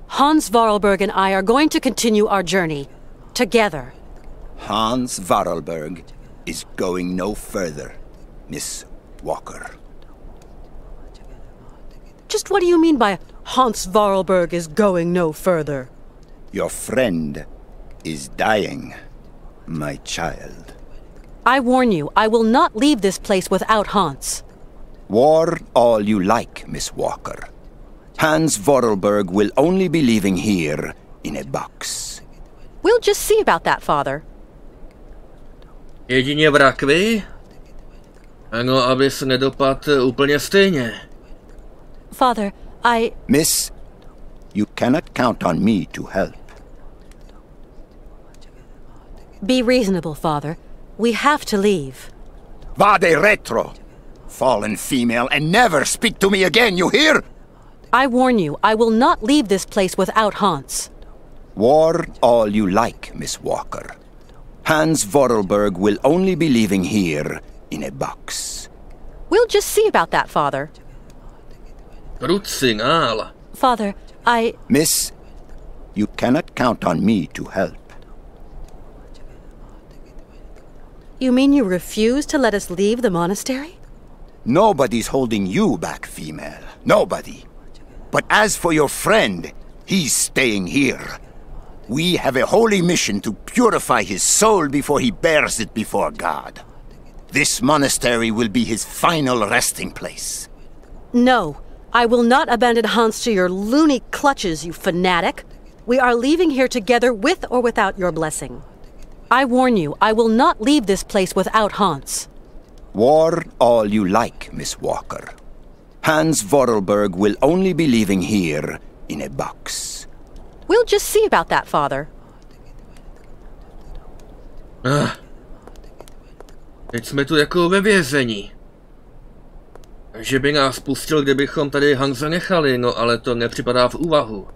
Hanse Voralberga and I are going to continue our journey. Together. Hanse Voralberga is going no further, Miss Walker. Just what do you mean by Hanse Voralberga is going no further? Your friend is dying, my child. I warn you, I will not leave this place without Hanse. War all you like, Miss Walker. Hanse Voralberga will only be leaving here in a box. We'll just see about that, Father. Jedině v rakvi? Ano, aby se nedopad úplně stejně. Father, Miss, you cannot count on me to help. Be reasonable, Father. We have to leave. Vade retro, fallen female, and never speak to me again, you hear? I warn you, I will not leave this place without Hanse. War all you like, Miss Walker. Hanse Voralberga will only be leaving here in a box. We'll just see about that, Father. Rucinál. Father, Miss, you cannot count on me to help. You mean you refuse to let us leave the monastery? Nobody's holding you back, female. Nobody. But as for your friend, he's staying here. We have a holy mission to purify his soul before he bears it before God. This monastery will be his final resting place. No, I will not abandon Hanse to your loony clutches, you fanatic. We are leaving here together with or without your blessing. I warn you, I will not leave this place without Hanse. War all you like, Miss Walker. Hanse Voralberga will only be leaving here in a box. We'll just see about that, Father. Teď jsme tu jako ve vězení. Že by nás pustil, kdybychom tady Hanse nechali, no ale to nepřipadá v úvahu.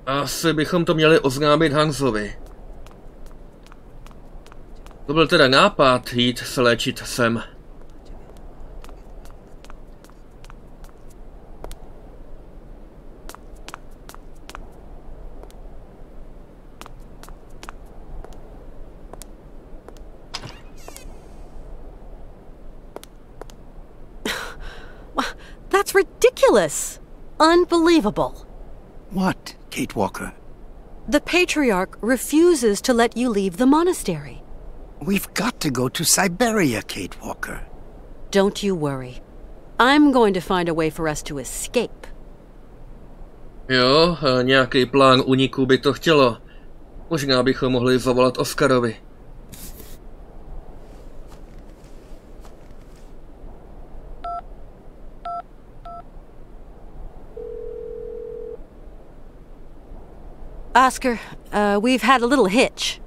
Asi bychom to měli oznámit Hansovi. To byl teda nápad jít se léčit sem. That's ridiculous! Unbelievable. What, Kate Walker? The Patriarch refuses to let you leave the monastery. We've got to go to Syberia, Kate Walker. Don't you worry. I'm going to find a way for us to escape. Jo, nějaký plán úniku by to chtělo. Možná bychom mohli zavolat Oscarovi. Oscar, we've had a little hitch.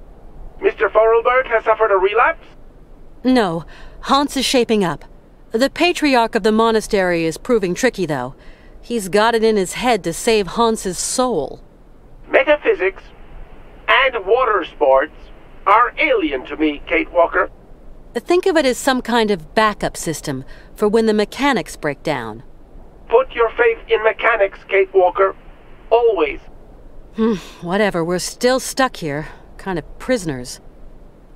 Mr. Voralberga has suffered a relapse? No, Hanse is shaping up. The Patriarch of the monastery is proving tricky, though. He's got it in his head to save Hanse's soul. Metaphysics and water sports are alien to me, Kate Walker. Think of it as some kind of backup system for when the mechanics break down. Put your faith in mechanics, Kate Walker. Always. Whatever, we're still stuck here. Kind of prisoners.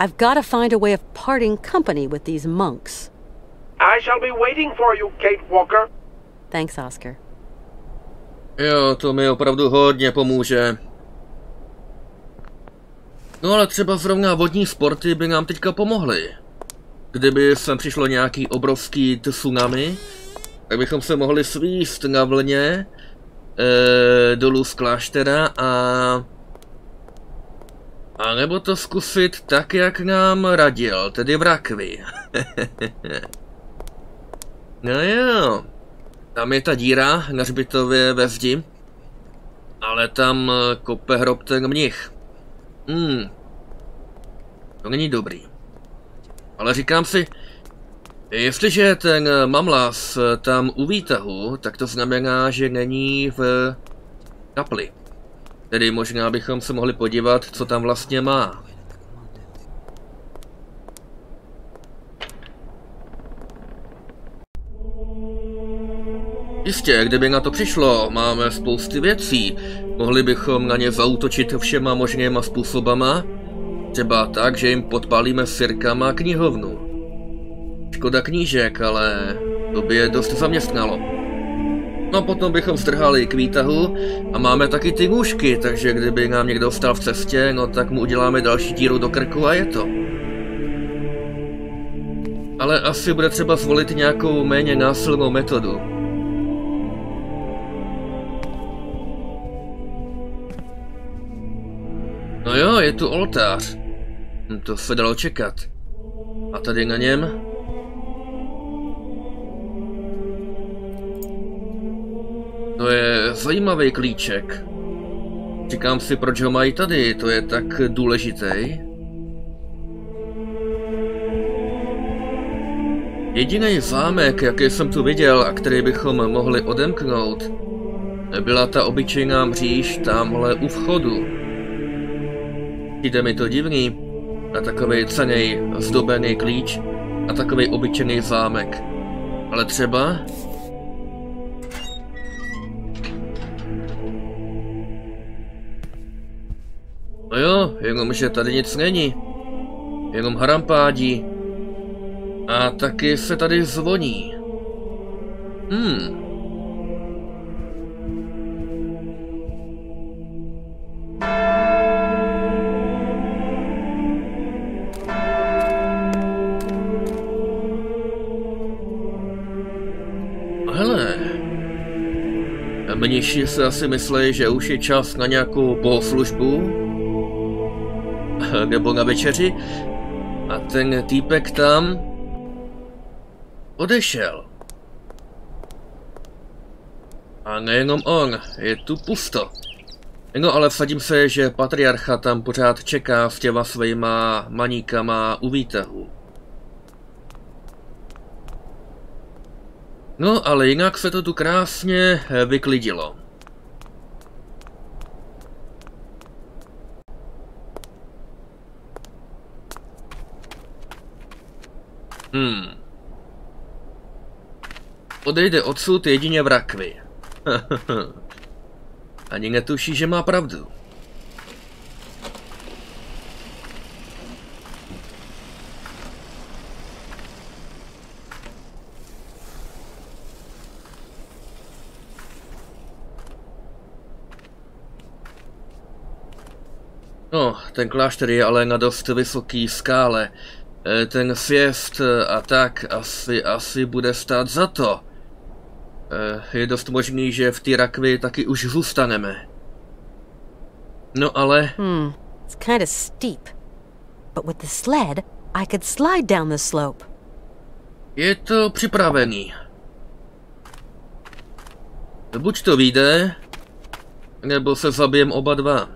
I've got to find a way of parting company with these monks. I shall be waiting for you, Kate Walker. Thanks, Oscar. Jo, to mi opravdu hodně pomůže. No ale třeba zrovna vodní sporty by nám teďka pomohly. Kdyby sem přišlo nějaký obrovský tsunami, tak bychom se mohli svíst na vlně dolů z kláštera a nebo to zkusit tak, jak nám radil, tedy v rakvi. No jo, tam je ta díra na hřbitově ve zdi, ale tam kope hrob ten mnich. To není dobrý. Ale říkám si, jestliže ten mamlas tam u výtahu, tak to znamená, že není v kapli. Tedy možná bychom se mohli podívat, co tam vlastně má. Jistě, kdyby na to přišlo, máme spousty věcí. Mohli bychom na ně zaútočit všema možnýma způsobama. Třeba tak, že jim podpálíme sirkama knihovnu. Škoda knížek, ale to by je dost zaměstnalo. No potom bychom zdrhali k výtahu a máme taky ty nůžky, takže kdyby nám někdo stal v cestě, no tak mu uděláme další díru do krku a je to. Ale asi bude třeba zvolit nějakou méně násilnou metodu. No jo, je tu oltář. To se dalo čekat. A tady na něm? To je zajímavý klíček. Říkám si, proč ho mají tady, to je tak důležitý. Jediný zámek, jaký jsem tu viděl a který bychom mohli odemknout, byla ta obyčejná mříž tamhle u vchodu. Jde mi to divný, na takovej cenný zdobený klíč a takovej obyčejný zámek. Ale třeba... No jo, jenomže tady nic není. Jenom harampádí. A taky se tady zvoní. Hele. Mniši se asi myslí, že už je čas na nějakou bohoslužbu. Nebo na večeři. A ten týpek tam odešel. A nejenom on, je tu pusto. No ale vsadím se, že patriarcha tam pořád čeká s těma svýma maníkama u výtahu. No ale jinak se to tu krásně vyklidilo. Odejde odsud jedině v rakvi. Ani netuší, že má pravdu. No, ten klášter je ale na dost vysoký skále. Ten sjezd a tak asi bude stát za to. Je dost možný, že v té rakvi taky už zůstaneme. No ale... It's kind of steep. But with the sled, I could slide down the slope. Je to připravený. Buď to vyjde, nebo se zabijem oba dva.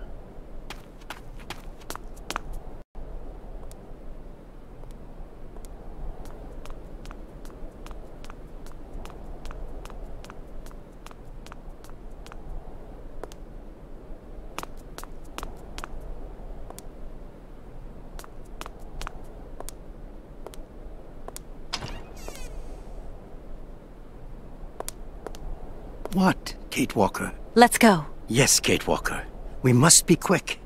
what, Kate Walker? Let's go. Yes, Kate Walker. We must be quick.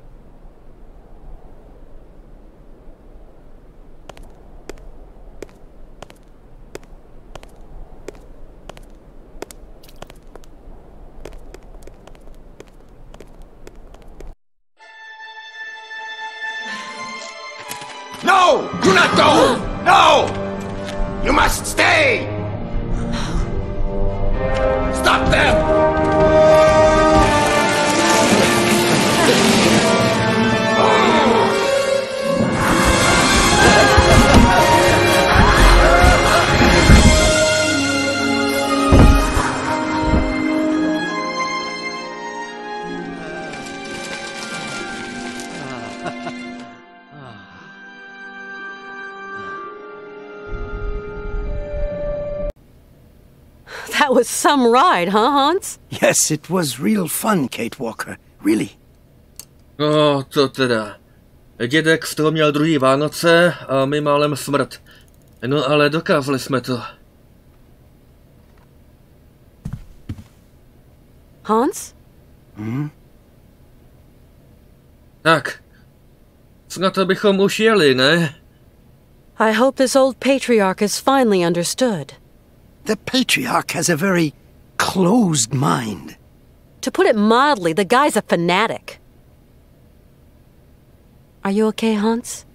No! Do not go! No! You must stay! Stop them! That was some ride, huh, Hans? Yes, it was real fun, Kate Walker. Really. No, to teda. Dědek z toho měl druhý Vánoce a my málem smrt. No ale dokázali jsme to. Hans? Tak. Snad bychom už jeli, ne? I hope this old patriarch is finally understood. The patriarch has a very closed mind. To put it mildly, the guy's a fanatic. Are you okay, Hans?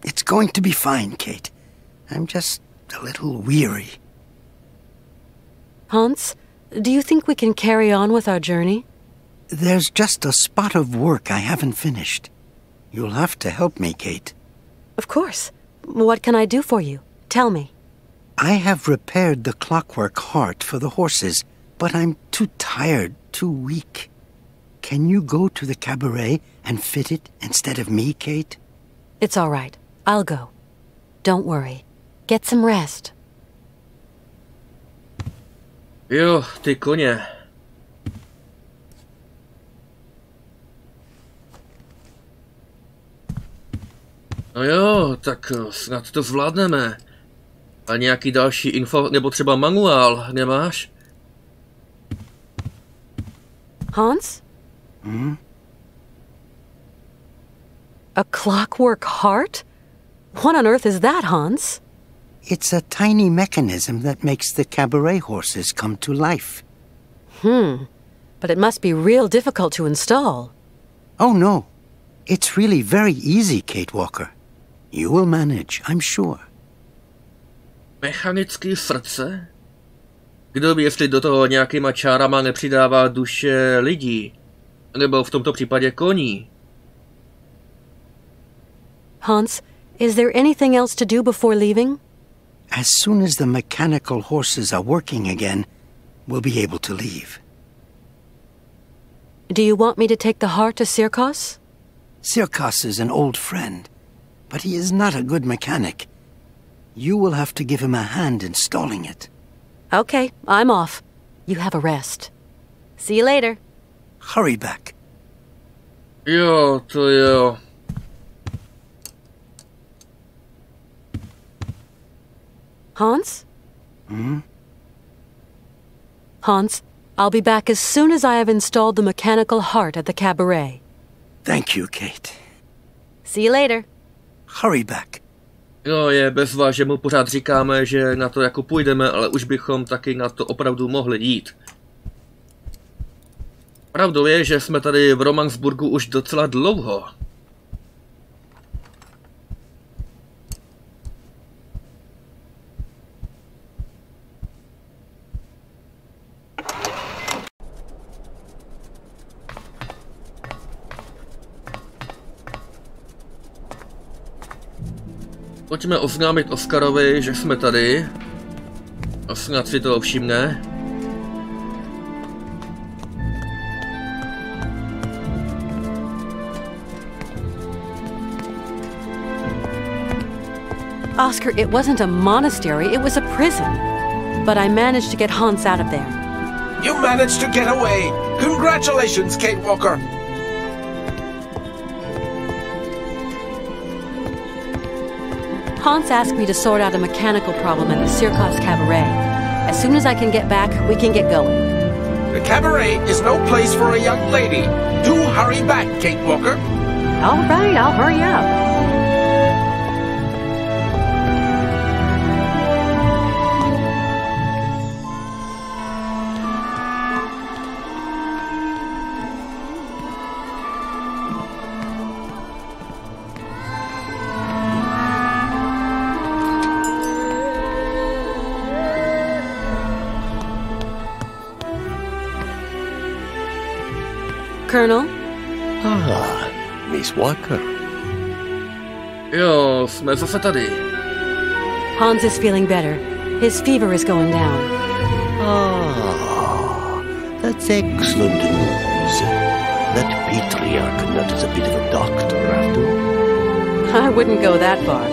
It's going to be fine, Kate. I'm just a little weary. Hans, do you think we can carry on with our journey? There's just a spot of work I haven't finished. You'll have to help me, Kate. Of course. What can I do for you? Tell me. I have repaired the clockwork heart for the horses, but I'm too tired, too weak. Can you go to the cabaret and fit it instead of me, Kate? It's all right. I'll go. Don't worry. Get some rest. Jo, ty koně. No jo, tak snad to zvládneme. A nějaký další info, nebo třeba manuál, nemáš? Hans? A clockwork heart? What on earth is that, Hans? It's a tiny mechanism that makes the cabaret horses come to life. But it must be real difficult to install. Oh, no. It's really very easy, Kate Walker. You will manage, I'm sure. Mechanický srdce? Kdo ví, jestli do toho nějakýma čárama nepřidává duše lidí? Nebo v tomto případě koní? Hans, is there anything else to do before leaving? As soon as the mechanical horses are working again, we'll be able to leave. Do you want me to take the heart to Sirkos? Sirkos is an old friend, but he is not a good mechanic. You will have to give him a hand installing it. Okay, I'm off. You have a rest. See you later. Hurry back. Jo, to jo. Hans? Hans, I'll be back as soon as I have installed the mechanical heart at the cabaret. Thank you, Kate. See you later. Hurry back. Jo, je bezva, že mu pořád říkáme, že na to jako půjdeme, ale už bychom taky na to opravdu mohli jít. Pravdou je, že jsme tady v Romansburgu už docela dlouho. Pojďme oznámit Oskarovi, že jsme tady. A snad si to všimne. Oscar, it wasn't a monastery, it was a prison. But I managed to get Hans out of there. You managed to get away! Congratulations, Kate Walker! Hans asked me to sort out a mechanical problem at the Sirkos Cabaret. As soon as I can get back, we can get going. The cabaret is no place for a young lady. Do hurry back, Kate Walker. All right, I'll hurry up. Colonel? Ah, Miss Walker. Jo, jsme zase tady. Hans is feeling better. His fever is going down. Ah, that's excellent news. That patriarch nut is a bit of a doctor, after all. I wouldn't go that far.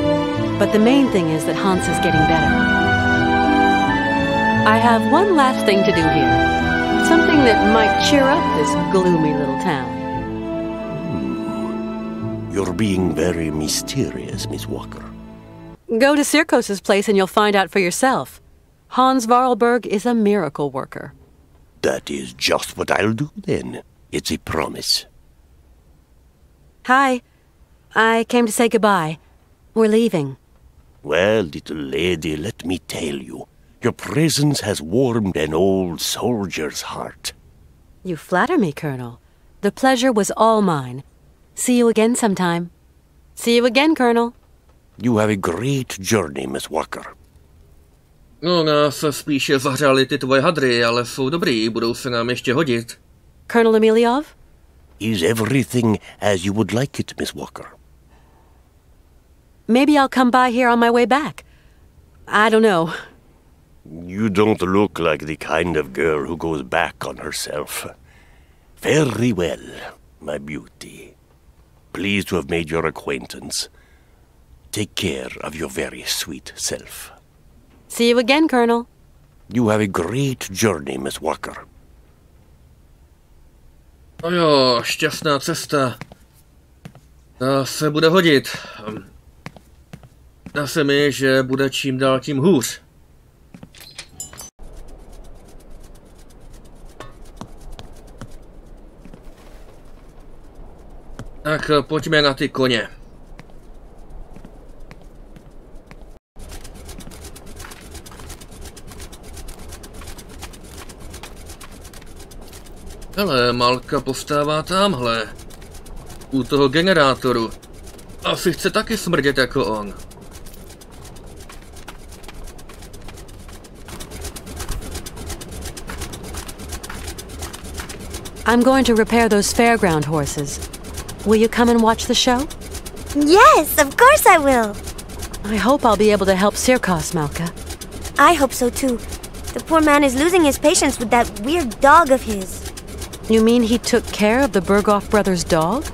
But the main thing is that Hans is getting better. I have one last thing to do here. Something that might cheer up this gloomy little town. You're being very mysterious, Miss Walker. Go to Circos's place and you'll find out for yourself. Hanse Voralberga is a miracle worker. That is just what I'll do, then. It's a promise. Hi. I came to say goodbye. We're leaving. Well, little lady, let me tell you. Your presence has warmed an old soldier's heart. You flatter me, Colonel. The pleasure was all mine. See you again sometime. See you again, Colonel. You have a great journey, Miss Walker. No, nás se spíše zahřály ty tvoje hadry, ale jsou dobrý, budou se nám ještě hodit. Colonel Emiliov? Is everything as you would like it, Miss Walker? Maybe I'll come by here on my way back. I don't know. You don't look like the kind of girl who goes back on herself. Very well, my beauty. Pleased to have made your acquaintance. Take care of your very sweet self. See you again, Colonel. You have a great journey, Miss Walker. No jo, šťastná cesta. Ta se bude hodit. Zdá se mi, že bude čím dál tím hůř. Tak pojďme na ty koně. Hele, Malka postává tamhle. U toho generátoru. Asi chce taky smrdět jako on. I'm going to repair those fairground horses. Will you come and watch the show? Yes, of course I will. I hope I'll be able to help Circos, Malka. I hope so too. The poor man is losing his patience with that weird dog of his. You mean he took care of the Berghoff brothers' dog?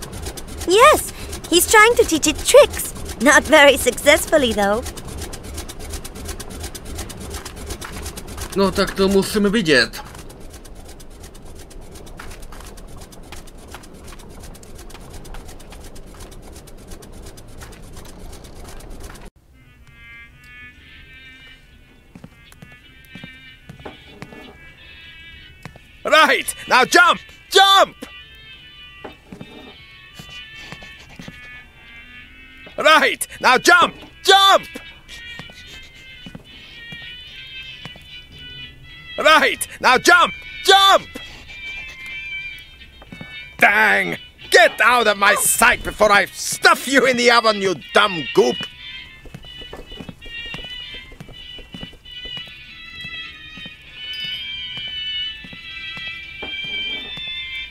Yes, he's trying to teach it tricks. Not very successfully, though. No tak to musím vidět. Right, now jump! Jump! Right, now jump! Jump! Right, now jump! Jump! Dang! Get out of my sight before I stuff you in the oven, you dumb goop!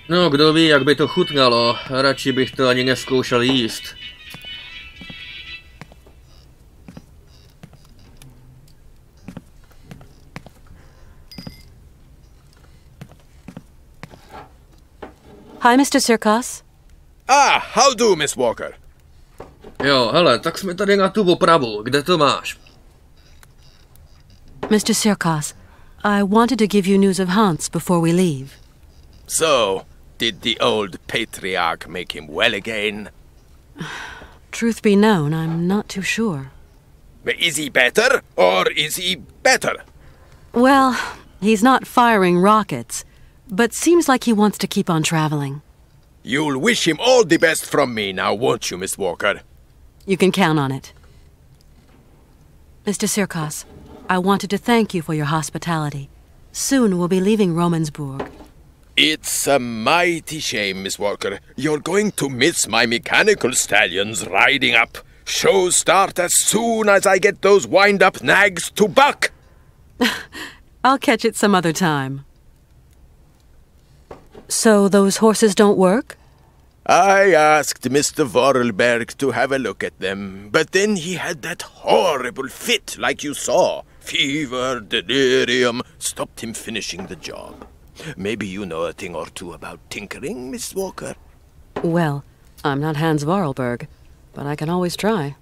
No, kdo ví, jak by to chutnalo. Radši bych to ani nezkoušel jíst. Hi, Mr. Circos. Ah, how do, Miss Walker? Jo, hele, tak jsme tady na tu opravu. Kde to máš? Mr. Circos, I wanted to give you news of Hans before we leave. So, did the old patriarch make him well again? Truth be known, I'm not too sure. Is he better, or is he better? Well, he's not firing rockets, but seems like he wants to keep on traveling. You'll wish him all the best from me now, won't you, Miss Walker? You can count on it. Mr. Sirkos, I wanted to thank you for your hospitality. Soon we'll be leaving Romansburg. It's a mighty shame, Miss Walker. You're going to miss my mechanical stallions riding up. Shows start as soon as I get those wind-up nags to buck. I'll catch it some other time. So those horses don't work? I asked Mr. Voralberg to have a look at them, but then he had that horrible fit like you saw. Fever, delirium, stopped him finishing the job. Maybe you know a thing or two about tinkering, Miss Walker? Well, I'm not Hanse Voralberg, but I can always try.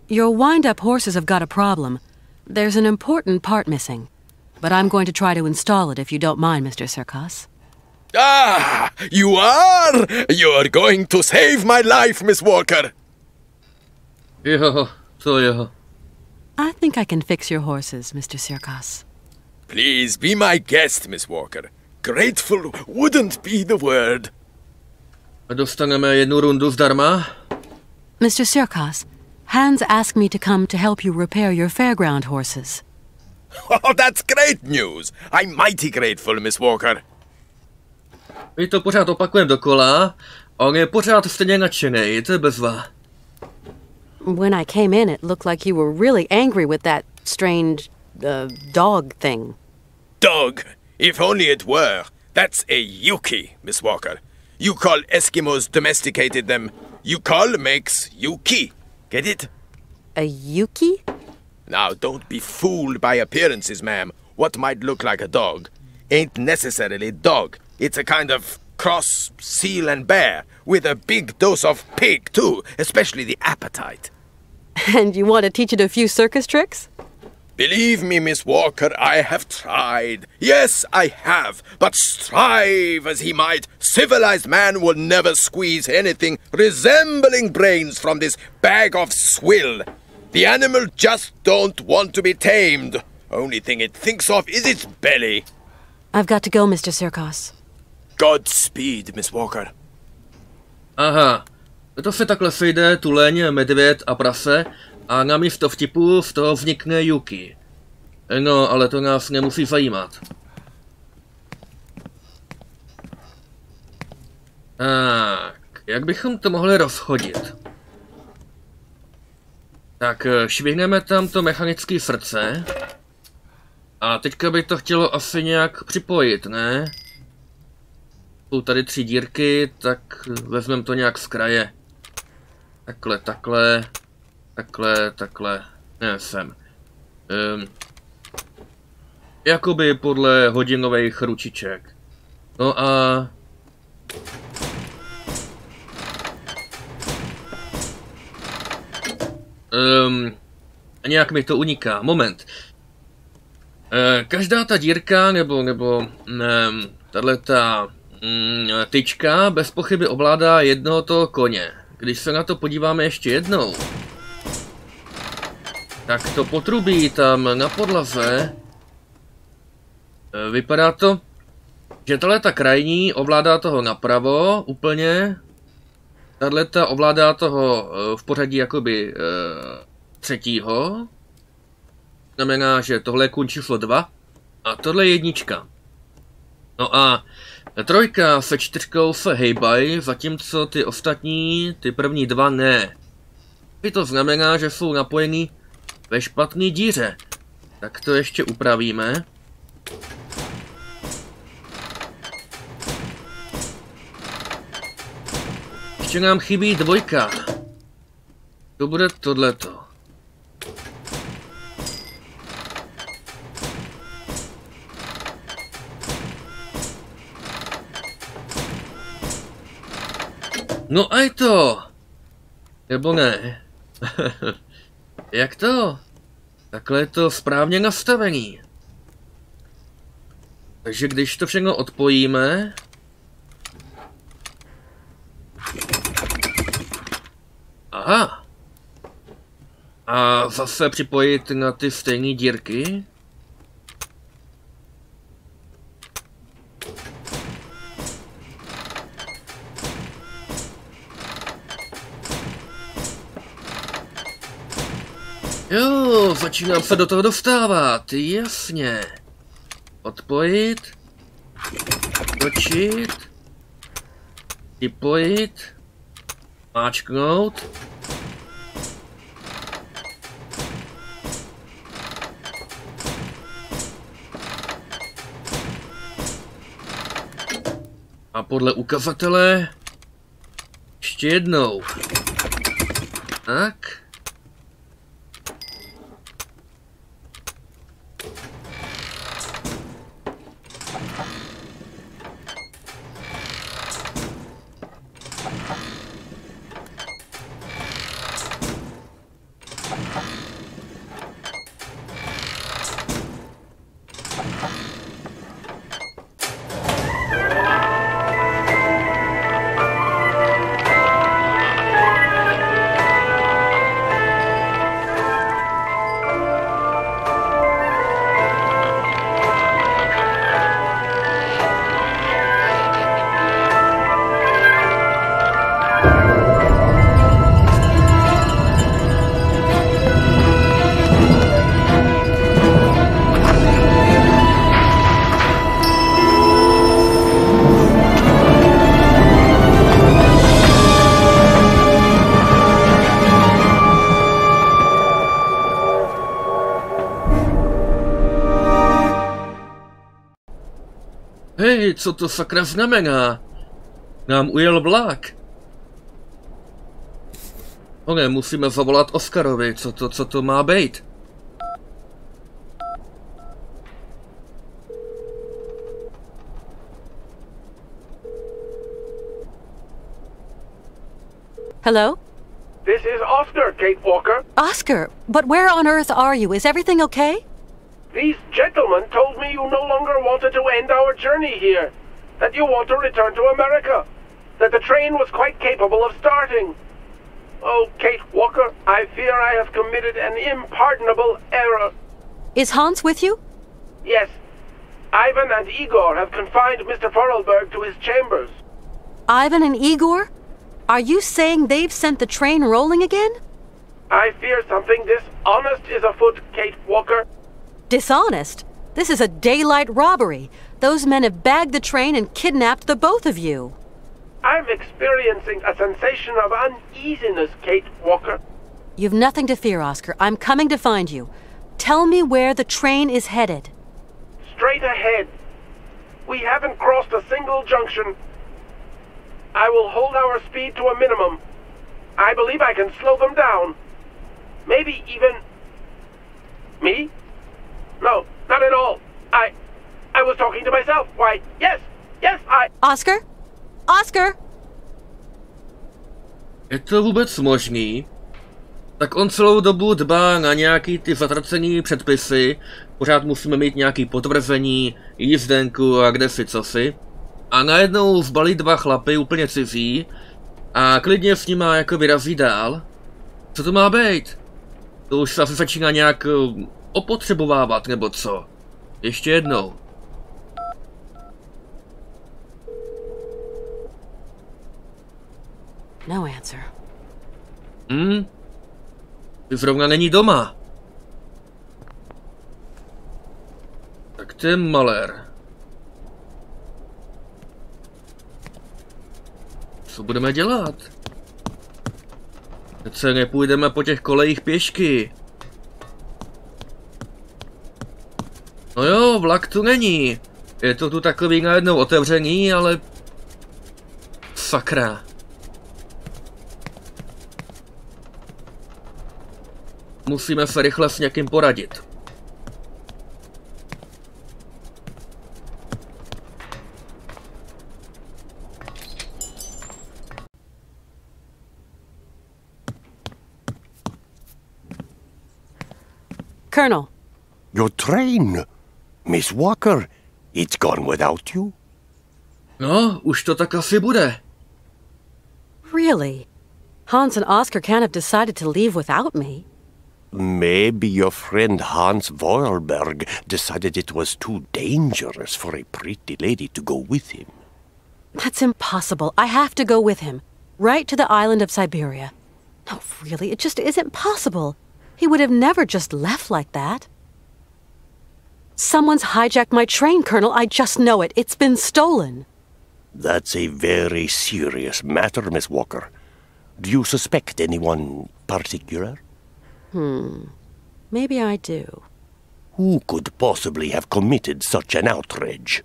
Your wind-up horses have got a problem. There's an important part missing, but I'm going to try to install it if you don't mind, Mr. Sirkos. Ah, you are? You're going to save my life, Miss Walker. I think I can fix your horses, Mr. Sirkos. Please be my guest, Miss Walker. Grateful wouldn't be the word. Dostaneme jednu rundu zdarma. Mr. Sirkos, Hans asked me to come to help you repair your fairground horses. Oh, that's great news. I'm mighty grateful, Miss Walker. My to pořád opakujeme dokola, a on je pořád stejně nadšenej, to je bezva. When I came in, it looked like you were really angry with that strange, dog thing. Dog? If only it were. That's a Yuki, Miss Walker. You call Eskimos domesticated them. Yukol makes Yuki. Get it? A Yuki? Now, don't be fooled by appearances, ma'am. What might look like a dog ain't necessarily dog. It's a kind of cross seal and bear, with a big dose of pig, too, especially the appetite. And you want to teach it a few circus tricks? Believe me, Miss Walker, I have tried. Yes, I have. But strive as he might, civilized man will never squeeze anything resembling brains from this bag of swill. The animal just don't want to be tamed. Only thing it thinks of is its belly. I've got to go, Mr. Sirkos. Godspeed, Miss Walker. Aha, to se takhle sejde tuleň, medvěd a prase a na místo vtipu z toho vznikne Yuki. No, ale to nás nemusí zajímat. Tak, jak bychom to mohli rozhodit? Tak, švihneme tam to mechanické srdce. A teďka by to chtělo asi nějak připojit, ne? Jsou tady 3 dírky, tak vezmeme to nějak z kraje. Takhle, takhle, takhle, takhle, ne, sem. Jakoby podle hodinových ručiček. No a... nějak mi to uniká, moment. Každá ta dírka, nebo tato tyčka bez pochyby ovládá jednoho toho koně. Když se na to podíváme ještě jednou, tak to potrubí tam na podlaze, vypadá to, že tato krajní ovládá toho napravo úplně, tato ovládá toho v pořadí jakoby třetího, znamená, že tohle je kun číslo 2 a tohle je 1. No a 3 se 4 se hejbají, zatímco ty ostatní, ty první 2 ne. I to znamená, že jsou napojení ve špatné díře. Tak to ještě upravíme. Ještě nám chybí 2. To bude tohleto. No a je to! Nebo ne? Jak to? Takhle je to správně nastavený. Takže když to všechno odpojíme... Aha! A zase připojit na ty stejné dírky. Jo, začínám se do toho dostávat, jasně. Odpojit. Točit. Připojit. Máčknout. A podle ukazatele ještě jednou. Tak. Hej, co to sakra znamená? Nám ujel vlak. Ne, musíme zavolat Oscarovi, co to má být? Hello? This is Oscar, Kate Walker. Oscar, but where on earth are you? Is everything okay? These gentlemen told me you no longer wanted to end our journey here, that you want to return to America, that the train was quite capable of starting. Oh, Kate Walker, I fear I have committed an impardonable error. Is Hans with you? Yes. Ivan and Igor have confined Mr. Voralberg to his chambers. Ivan and Igor? Are you saying they've sent the train rolling again? I fear something dishonest is afoot, Kate Walker. Dishonest? This is a daylight robbery. Those men have bagged the train and kidnapped the both of you. I'm experiencing a sensation of uneasiness, Kate Walker. You've nothing to fear, Oscar. I'm coming to find you. Tell me where the train is headed. Straight ahead. We haven't crossed a single junction. I will hold our speed to a minimum. I believe I can slow them down. Maybe even... Me? No, not at all. I was talking to myself. Why, yes, I... Oscar? Oscar? Je to vůbec možný? Tak on celou dobu dbá na nějaký ty zatracený předpisy, pořád musíme mít nějaký potvrzení, jízdenku a kdesi cosi. A najednou zbalí dva chlapy úplně cizí a klidně s nima jako vyrazí dál. Co to má být? To už se asi začíná nějak opotřebovávat, nebo co? Ještě jednou. No answer. Ty zrovna není doma. Tak to je malér. Co budeme dělat? Přece nepůjdeme po těch kolejích pěšky. No jo, vlak tu není. Je to tu takový najednou otevření, ale... Sakra. Musíme se rychle s někým poradit. Colonel. Your train, Miss Walker, it's gone without you? No, už to tak asi bude. Really? Hans and Oscar can't have decided to leave without me. Maybe your friend Hanse Voralberga decided it was too dangerous for a pretty lady to go with him. That's impossible. I have to go with him. Right to the island of Syberia. No, really, it just isn't possible. He would have never just left like that. Someone's hijacked my train, Colonel. I just know it. It's been stolen. That's a very serious matter, Miss Walker. Do you suspect anyone particular? Maybe I do. Who could possibly have committed such an outrage?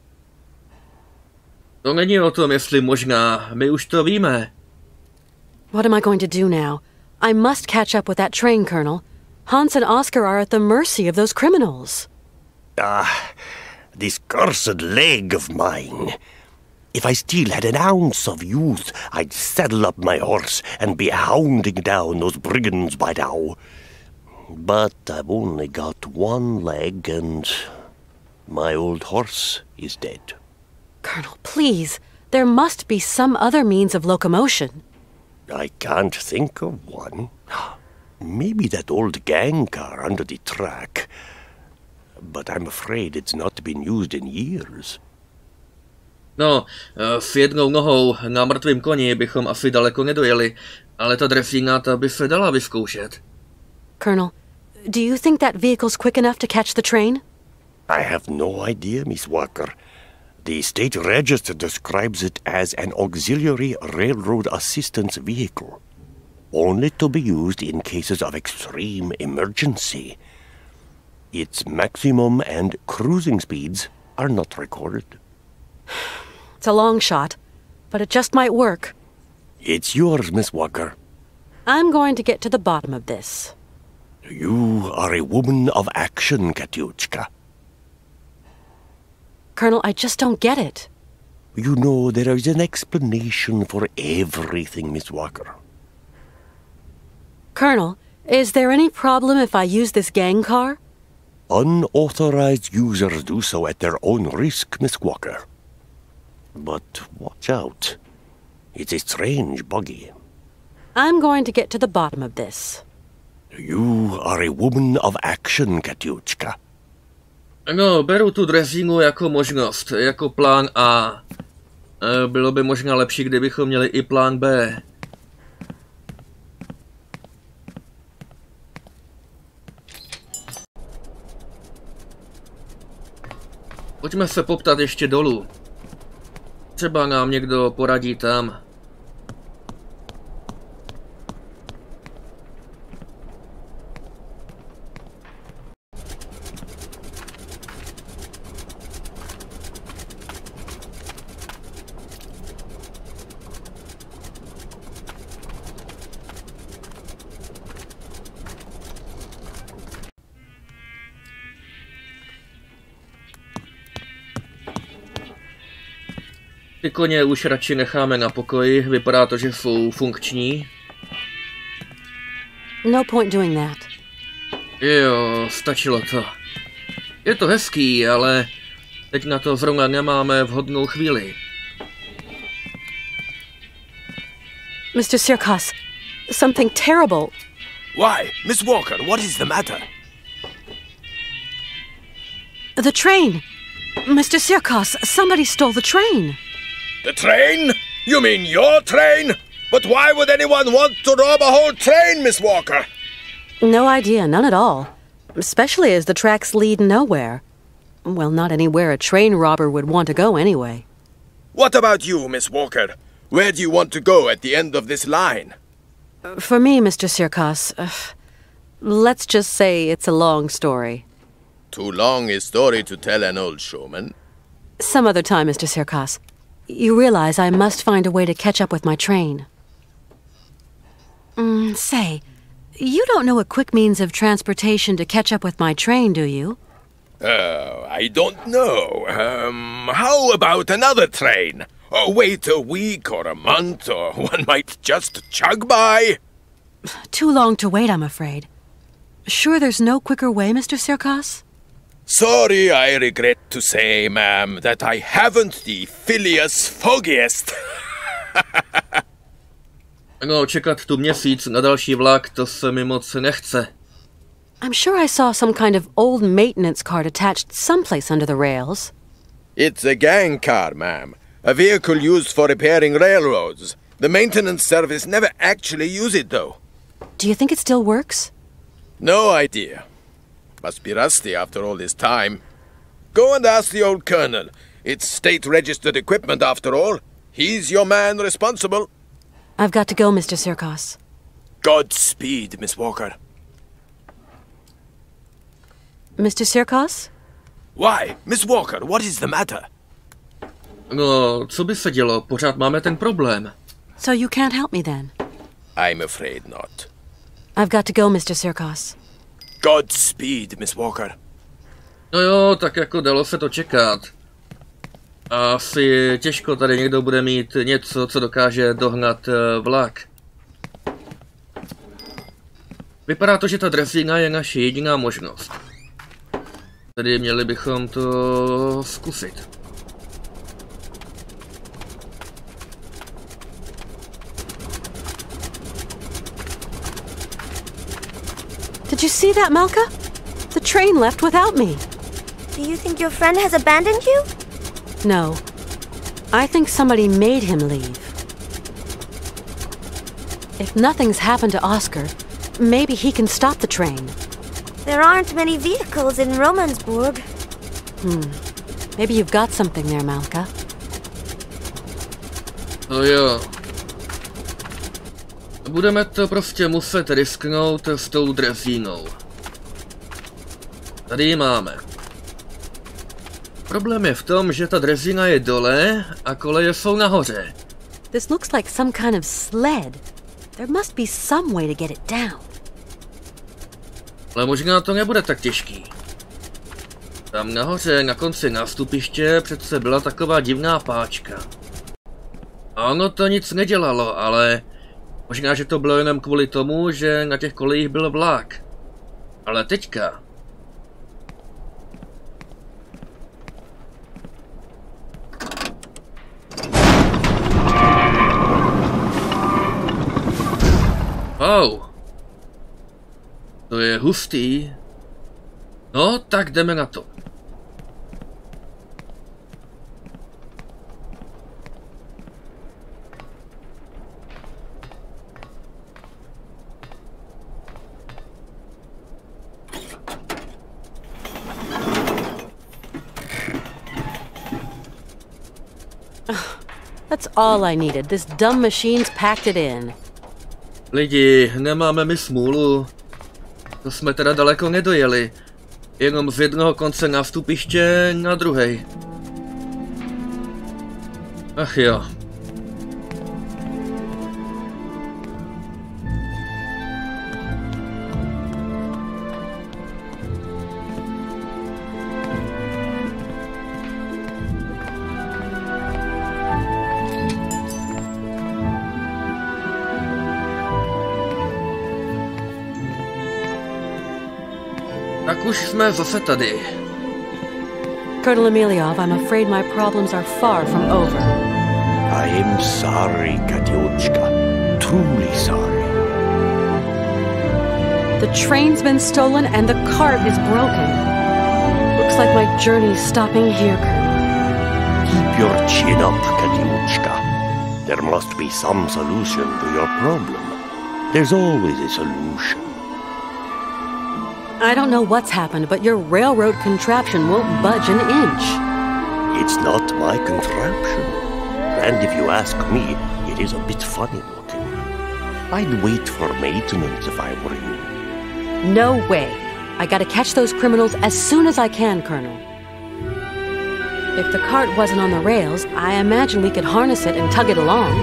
To není o tom, jestli možná. My už to víme. What am I going to do now? I must catch up with that train, Colonel. Hans and Oscar are at the mercy of those criminals. This cursed leg of mine. If I still had an ounce of youth, I'd saddle up my horse and be hounding down those brigands by now. But I've only got one leg and my old horse is dead. Colonel, please. There must be some other means of locomotion. I can't think of one. Maybe that old gang car under the track. But I'm afraid it's not been used in years. No, s jednou nohou na mrtvém koni bychom asi daleko nedojeli, ale ta dresína ta by se dala vyzkoušet. Colonel, do you think that vehicle's quick enough to catch the train? I have no idea, Miss Walker. The state register describes it as an auxiliary railroad assistance vehicle, only to be used in cases of extreme emergency. Its maximum and cruising speeds are not recorded. It's a long shot, but it just might work. It's yours, Miss Walker. I'm going to get to the bottom of this. You are a woman of action, Katyushka. Colonel, I just don't get it. You know, there is an explanation for everything, Miss Walker. Colonel, is there any problem if I use this gang car? Unauthorized users do so at their own risk, Miss Walker. But watch out. It's a strange buggy. I'm going to get to the bottom of this. You are a woman of action, Katyushka. No, beru tu dresínu jako možnost, jako plán A. Bylo by možná lepší, kdybychom měli i plán B. Pojďme se poptat ještě dolů. Třeba nám někdo poradí tam. Ty koně už radši necháme na pokoji, vypadá to, že jsou funkční. No point doing that. Jo, stačilo to. Je to hezký, ale teď na to zrovna nemáme vhodnou chvíli. Mr. Sirkas, something terrible. Why? Miss Walker, what is the matter? The train. Mr. Sirkas, somebody stole the train. The train? You mean your train? But why would anyone want to rob a whole train, Miss Walker? No idea, none at all. Especially as the tracks lead nowhere. Well, not anywhere a train robber would want to go anyway. What about you, Miss Walker? Where do you want to go at the end of this line? For me, Mr. Sirkas, let's just say it's a long story. Too long a story to tell an old showman. Some other time, Mr. Sirkas. You realize I must find a way to catch up with my train. Say, you don't know a quick means of transportation to catch up with my train, do you? Oh, I don't know. How about another train? Or wait a week or a month, or one might just chug by? Too long to wait, I'm afraid. Sure there's no quicker way, Mr. Sirkas? Sorry, I regret to say, ma'am, that I haven't the Phileas foggiest. No, čekat tu měsíc na další vlak, to se mi moc nechce. I'm sure I saw some kind of old maintenance cart attached someplace under the rails. It's a gang car, ma'am. A vehicle used for repairing railroads. The maintenance service never actually use it, though. Do you think it still works? No idea. Must be rusty after all this time. Go and ask the old colonel. It's state-registered equipment, after all. He's your man responsible. I've got to go, Mr. Sirkos. Godspeed, Miss Walker. Mr. Sirkos? Why, Miss Walker, what is the matter? No, co by se dělo? Pořád máme ten problém. So you can't help me then? I'm afraid not. I've got to go, Mr. Sirkos. Godspeed, Miss Walker. No jo, tak jako dalo se to čekat. Asi těžko tady někdo bude mít něco, co dokáže dohnat vlak. Vypadá to, že ta dresína je naše jediná možnost. Tedy měli bychom to zkusit. Did you see that, Malka? The train left without me. Do you think your friend has abandoned you? No. I think somebody made him leave. If nothing's happened to Oscar, maybe he can stop the train. There aren't many vehicles in Romansburg. Maybe you've got something there, Malka. No jo. Budeme to prostě muset risknout s tou dresínou. Tady ji máme. Problém je v tom, že ta dresína je dole a koleje jsou nahoře. This looks like some kind of sled. There must be some way to get it down. Ale možná to nebude tak těžký. Tam nahoře na konci nástupiště přece byla taková divná páčka. A ono to nic nedělalo, ale možná, že to bylo jenom kvůli tomu, že na těch kolejích byl vlak. Ale teďka... Wow. To je hustý. No, tak jdeme na to. That's all I needed. This dumb machine's packed it in. Lidi, nemáme my smůlu. To jsme teda daleko nedojeli. Jenom z jednoho konce nástupiště na druhej. Ach jo. Tak už jsme zase tady. Colonel Emiliov, I'm afraid my problems are far from over. I am sorry, Katyushka. Truly sorry. The train's been stolen and the cart is broken. Looks like my journey's stopping here, Colonel. Keep your chin up, Katyushka. There must be some solution to your problem. There's always a solution. I don't know what's happened, but your railroad contraption won't budge an inch. It's not my contraption. And if you ask me, it is a bit funny looking. I'd wait for maintenance if I were you. No way. I gotta catch those criminals as soon as I can, Colonel. If the cart wasn't on the rails, I imagine we could harness it and tug it along.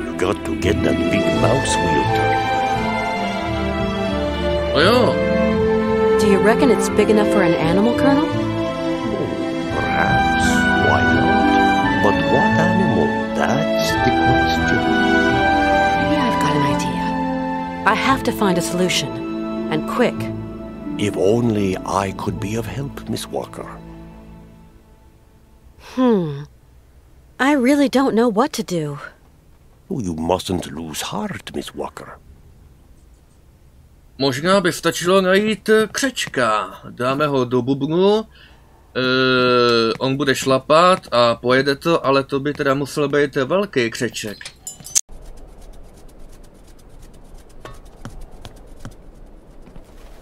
You got to get that big mouse wheel turning. Oh, jo. Do you reckon it's big enough for an animal, Colonel? Perhaps. Why not? But what animal? That's the question. Maybe I've got an idea. I have to find a solution. And quick. If only I could be of help, Miss Walker. I really don't know what to do. Oh, you mustn't lose heart, Miss Walker. Možná by stačilo najít křečka. Dáme ho do bubnu, on bude šlapat a pojede to, ale to by teda musel být velký křeček.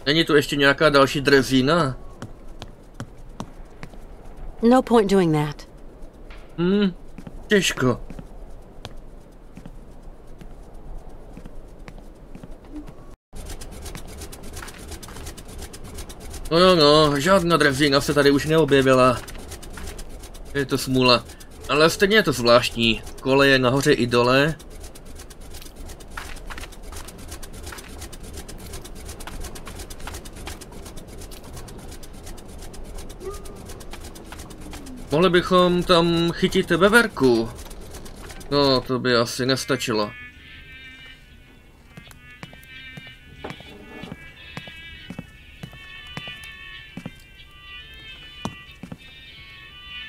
Není tu ještě nějaká další drezína? No point doing that. Těžko. No, žádná drezína se tady už neobjevila. Je to smůla. Ale stejně je to zvláštní. Koleje nahoře i dole. Mohli bychom tam chytit veverku. No, to by asi nestačilo.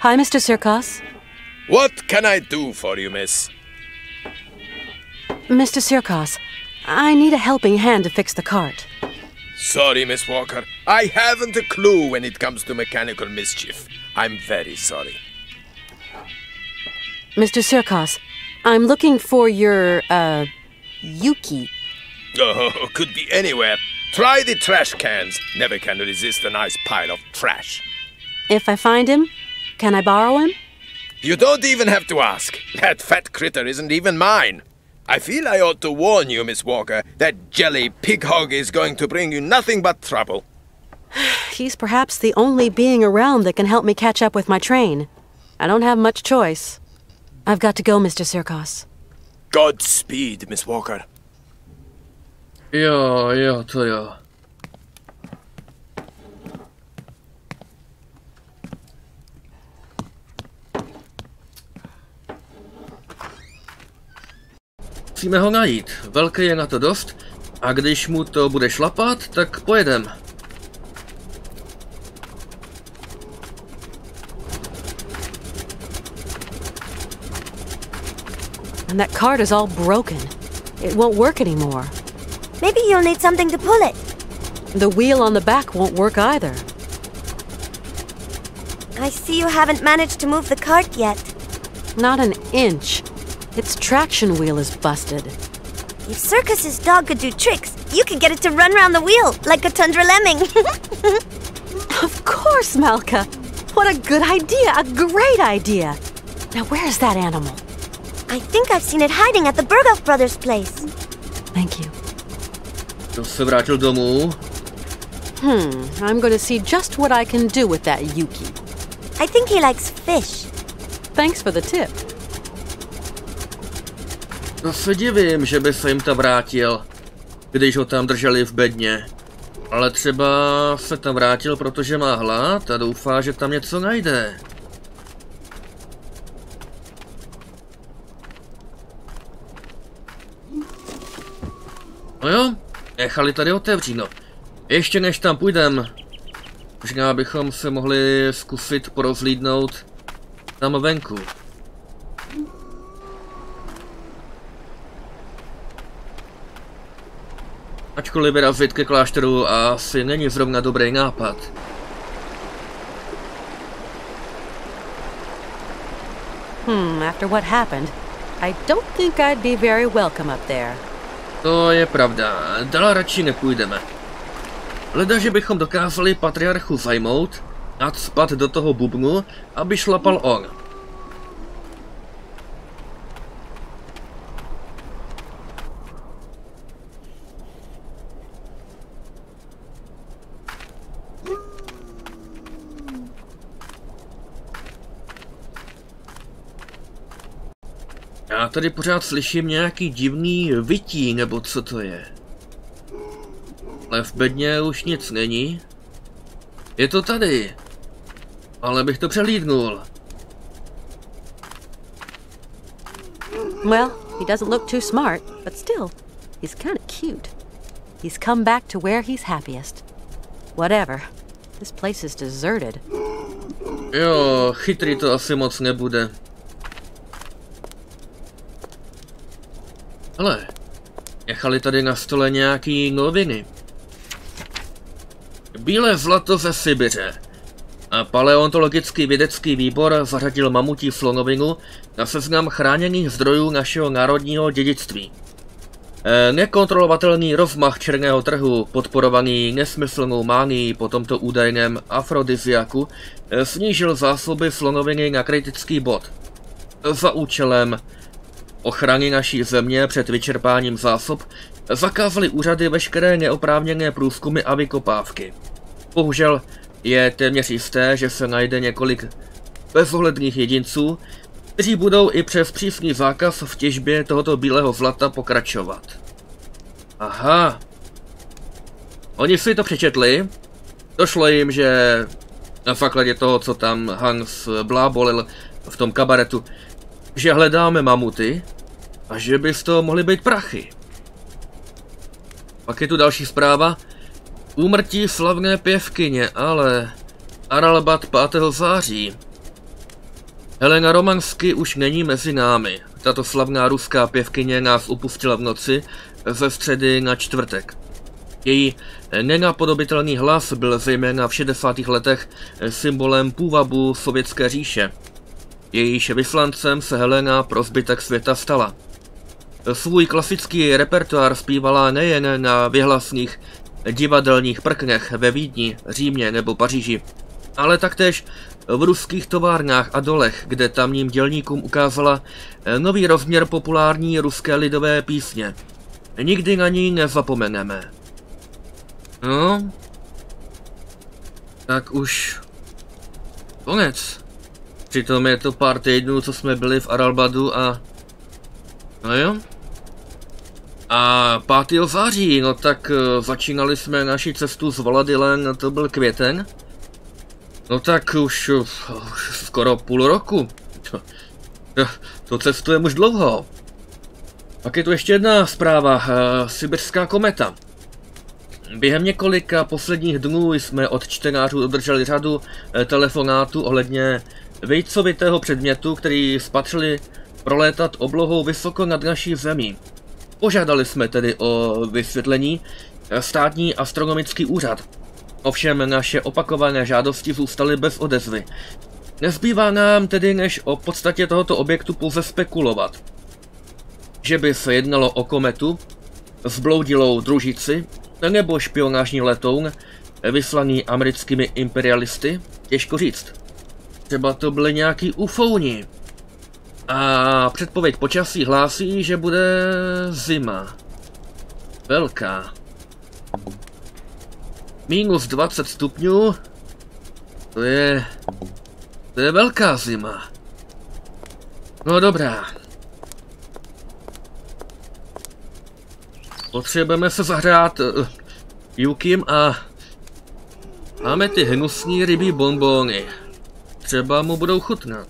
Hi, Mr. Sirkos. What can I do for you, miss? Mr. Sirkos, I need a helping hand to fix the cart. Sorry, Miss Walker. I haven't a clue when it comes to mechanical mischief. I'm very sorry. Mr. Sirkos, I'm looking for your, Yuki. Oh, could be anywhere. Try the trash cans. Never can resist a nice pile of trash. If I find him, can I borrow him? You don't even have to ask. That fat critter isn't even mine. I feel I ought to warn you, Miss Walker, that jelly pig hog is going to bring you nothing but trouble. He's perhaps the only being around that can help me catch up with my train. I don't have much choice. I've got to go, Mr. Sirkos. Godspeed, Miss Walker. Jo, to jo. Musíme ho najít. Velký je na to dost a když mu to bude šlapat, tak pojedem. And that cart is all broken. It won't work anymore. Maybe you'll need something to pull it. The wheel on the back won't work either. I see you haven't managed to move the cart yet. Not an inch. Its traction wheel is busted. If Circus's dog could do tricks, you could get it to run round the wheel like a tundra lemming. Of course, Malka. What a good idea, a great idea. Now where's that animal? I think I've seen it hiding at the Berghoff brothers' place. Thank you. To se vrátil domů. I'm going to see just what I can do with that Yuki. I think he likes fish. Thanks for the tip. To se divím, že by se jim tam vrátil, když ho tam drželi v bedně. Ale třeba se tam vrátil, protože má hlad a doufá, že tam něco najde. No jo, nechali tady otevříno. Ještě než tam půjdem, možná bychom se mohli zkusit porozhlídnout tam venku. Ačkoliv vyrazit ke klášteru asi není zrovna dobrý nápad. After what happened, I don't think I'd be very welcome up there. To je pravda, dál radši nepůjdeme. Leda, že bychom dokázali patriarchu zajmout, nadspat do toho bubnu, aby šlapal on. Já tady pořád slyším nějaký divný vytí, nebo co to je. Ale v bedně už nic není. Je to tady. Ale bych to přehlídnul. Well, he doesn't look too smart, but still, he's kind of cute. He's come back to where he's happiest. Whatever. This place is deserted. Jo, chytrý to asi moc nebude. Hele, nechali tady na stole nějaký noviny. Bílé zlato ze Sybeře. A paleontologický vědecký výbor zařadil mamutí slonovinu na seznam chráněných zdrojů našeho národního dědictví. Nekontrolovatelný rozmach černého trhu, podporovaný nesmyslnou mánií po tomto údajném afrodiziaku, snížil zásoby slonoviny na kritický bod. Za účelem ochrany naší země před vyčerpáním zásob zakázali úřady veškeré neoprávněné průzkumy a vykopávky. Bohužel je téměř jisté, že se najde několik bezohledných jedinců, kteří budou i přes přísný zákaz v těžbě tohoto bílého zlata pokračovat. Aha. Oni si to přečetli. Došlo jim, že na základě toho, co tam Hans blábolil v tom kabaretu, že hledáme mamuty a že by z toho mohly být prachy. Pak je tu další zpráva. Úmrtí slavné pěvkyně, ale Aralbat 5. září. Helena Romansky už není mezi námi. Tato slavná ruská pěvkyně nás opustila v noci ze středy na čtvrtek. Její nenapodobitelný hlas byl zejména v 60. letech symbolem půvabu Sovětské říše. Jejíž vyslancem se Helena pro zbytek světa stala. Svůj klasický repertoár zpívala nejen na věhlasných divadelních prknech ve Vídni, Římě nebo Paříži, ale taktéž v ruských továrnách a dolech, kde tamním dělníkům ukázala nový rozměr populární ruské lidové písně. Nikdy na ní nezapomeneme. No, tak už konec. Přitom je to pár týdnů, co jsme byli v Aralbadu a... No jo. A 5. září, no tak začínali jsme naši cestu z Valadilen, to byl květen. No tak už skoro půl roku. To cestujeme už dlouho. Pak je tu ještě jedna zpráva, sybiřská kometa. Během několika posledních dnů jsme od čtenářů obdrželi řadu telefonátů ohledně vejcovitého předmětu, který spatřili prolétat oblohou vysoko nad naší zemí. Požádali jsme tedy o vysvětlení státní astronomický úřad. Ovšem naše opakované žádosti zůstaly bez odezvy. Nezbývá nám tedy než o podstatě tohoto objektu pouze spekulovat. Že by se jednalo o kometu, zbloudilou družici, nebo špionážní letoun, vyslaný americkými imperialisty, těžko říct. Třeba to byly nějaký ufouni. A předpověď počasí hlásí, že bude zima. Velká. Minus 20 stupňů. To je velká zima. No dobrá. Potřebujeme se zahrát Yukim a máme ty hnusný rybí bonbony. Třeba mu budou chutnat.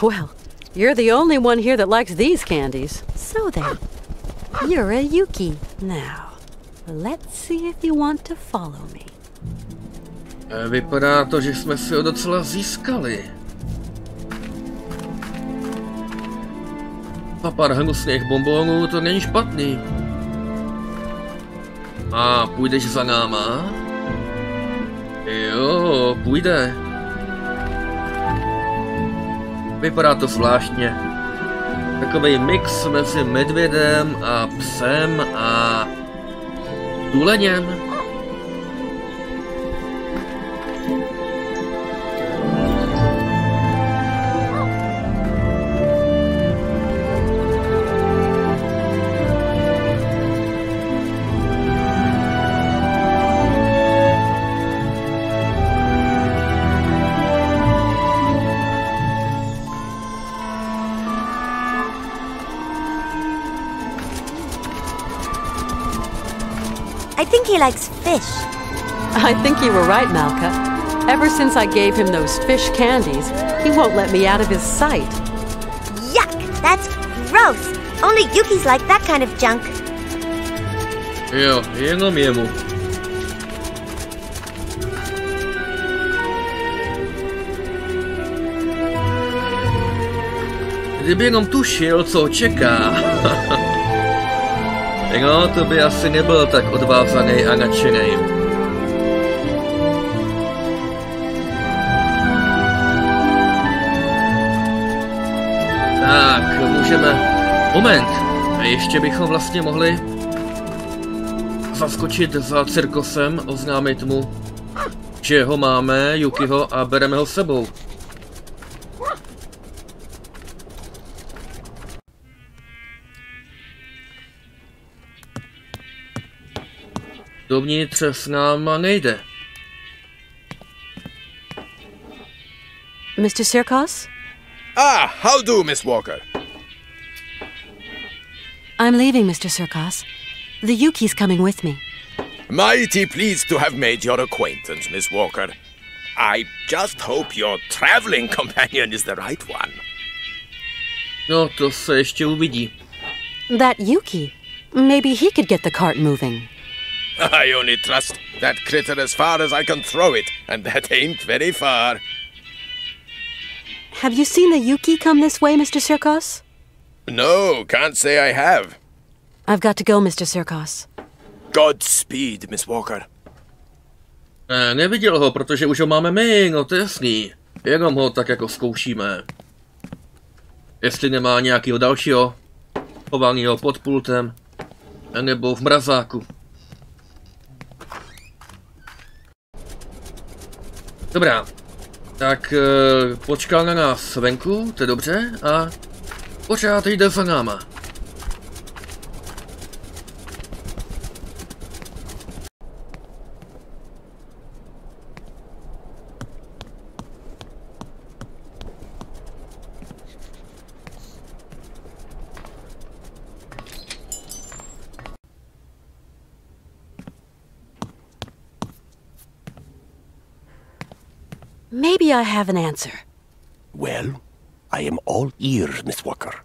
Well, you're the only one here that likes these candies. So then, you're a Yuki. Now, let's see if you want to follow me. Vypadá to, že jsme si ho docela získali. A pár hnusných bonbonů, to není špatný. A půjdeš za náma? Jo, půjde. Vypadá to zvláštně. Takový mix mezi medvědem a psem a tuleněm. I think he likes fish. I think you were right, Malka. Ever since I gave him those fish candies, he won't let me out of his sight. Yuck! That's gross! Only Yukis like that kind of junk. Jo, jenom jemu. Kdyby jenom tušil, co čeká. No, to by asi nebyl tak odvázaný a nadšený. Tak, můžeme... Moment, ještě bychom vlastně mohli zaskočit za cirkusem, oznámit mu, že ho máme, Yukiho, a bereme ho s sebou. Dovnitř s náma nejde. Mr. Sirkos? Ah, how do, Miss Walker? I'm leaving, Mr. Sirkos. The Yuki's coming with me. Mighty pleased to have made your acquaintance, Miss Walker. I just hope your traveling companion is the right one. No, to se ještě uvidí. That Yuki. Maybe he could get the cart moving. I only trust that critter as far as I can throw it, and that ain't very far. Have you seen the Yuki come this way, Mr. Sirkos? No, can't say I have. I've got to go, Mr. Sirkos. Godspeed, Miss Walker. Neviděl ho, protože už ho máme my, no to je jasný. Jenom ho tak jako zkoušíme. Jestli nemá nějakého dalšího chovaného pod pultem, nebo v mrazáku. Dobrá, tak počkal na nás venku, to je dobře, a pořád jde za náma. Maybe I have an answer. Well, I am all ears, Miss Walker.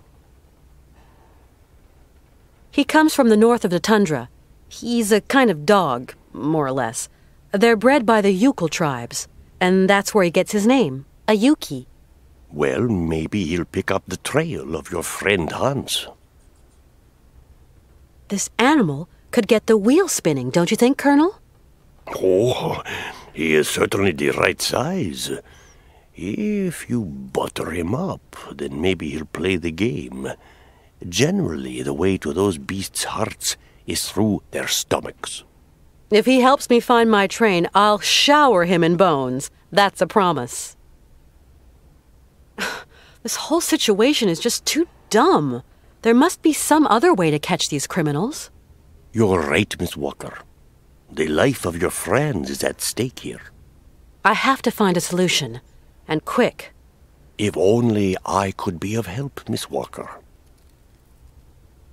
He comes from the north of the tundra. He's a kind of dog, more or less. They're bred by the Yukil tribes, and that's where he gets his name, a Yuki. Well, maybe he'll pick up the trail of your friend Hans. This animal could get the wheel spinning, don't you think, Colonel? Oh, he is certainly the right size. If you butter him up, then maybe he'll play the game. Generally, the way to those beasts' hearts is through their stomachs. If he helps me find my train, I'll shower him in bones. That's a promise. This whole situation is just too dumb. There must be some other way to catch these criminals. You're right, Miss Walker. The life of your friends is at stake here. I have to find a solution. And quick. If only I could be of help, Miss Walker.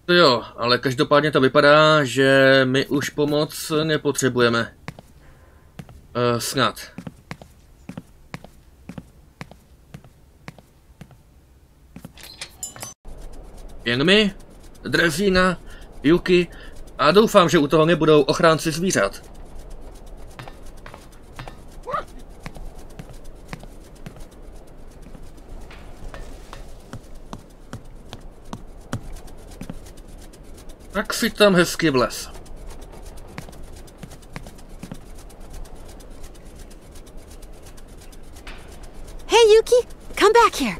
Jo, ale každopádně to vypadá, že my už pomoc nepotřebujeme. Snad. Jen my, Drezína, Yuki a doufám, že u toho nebudou ochránci zvířat. Tak si tam hezky vlez. Hey, Yuki, come back here.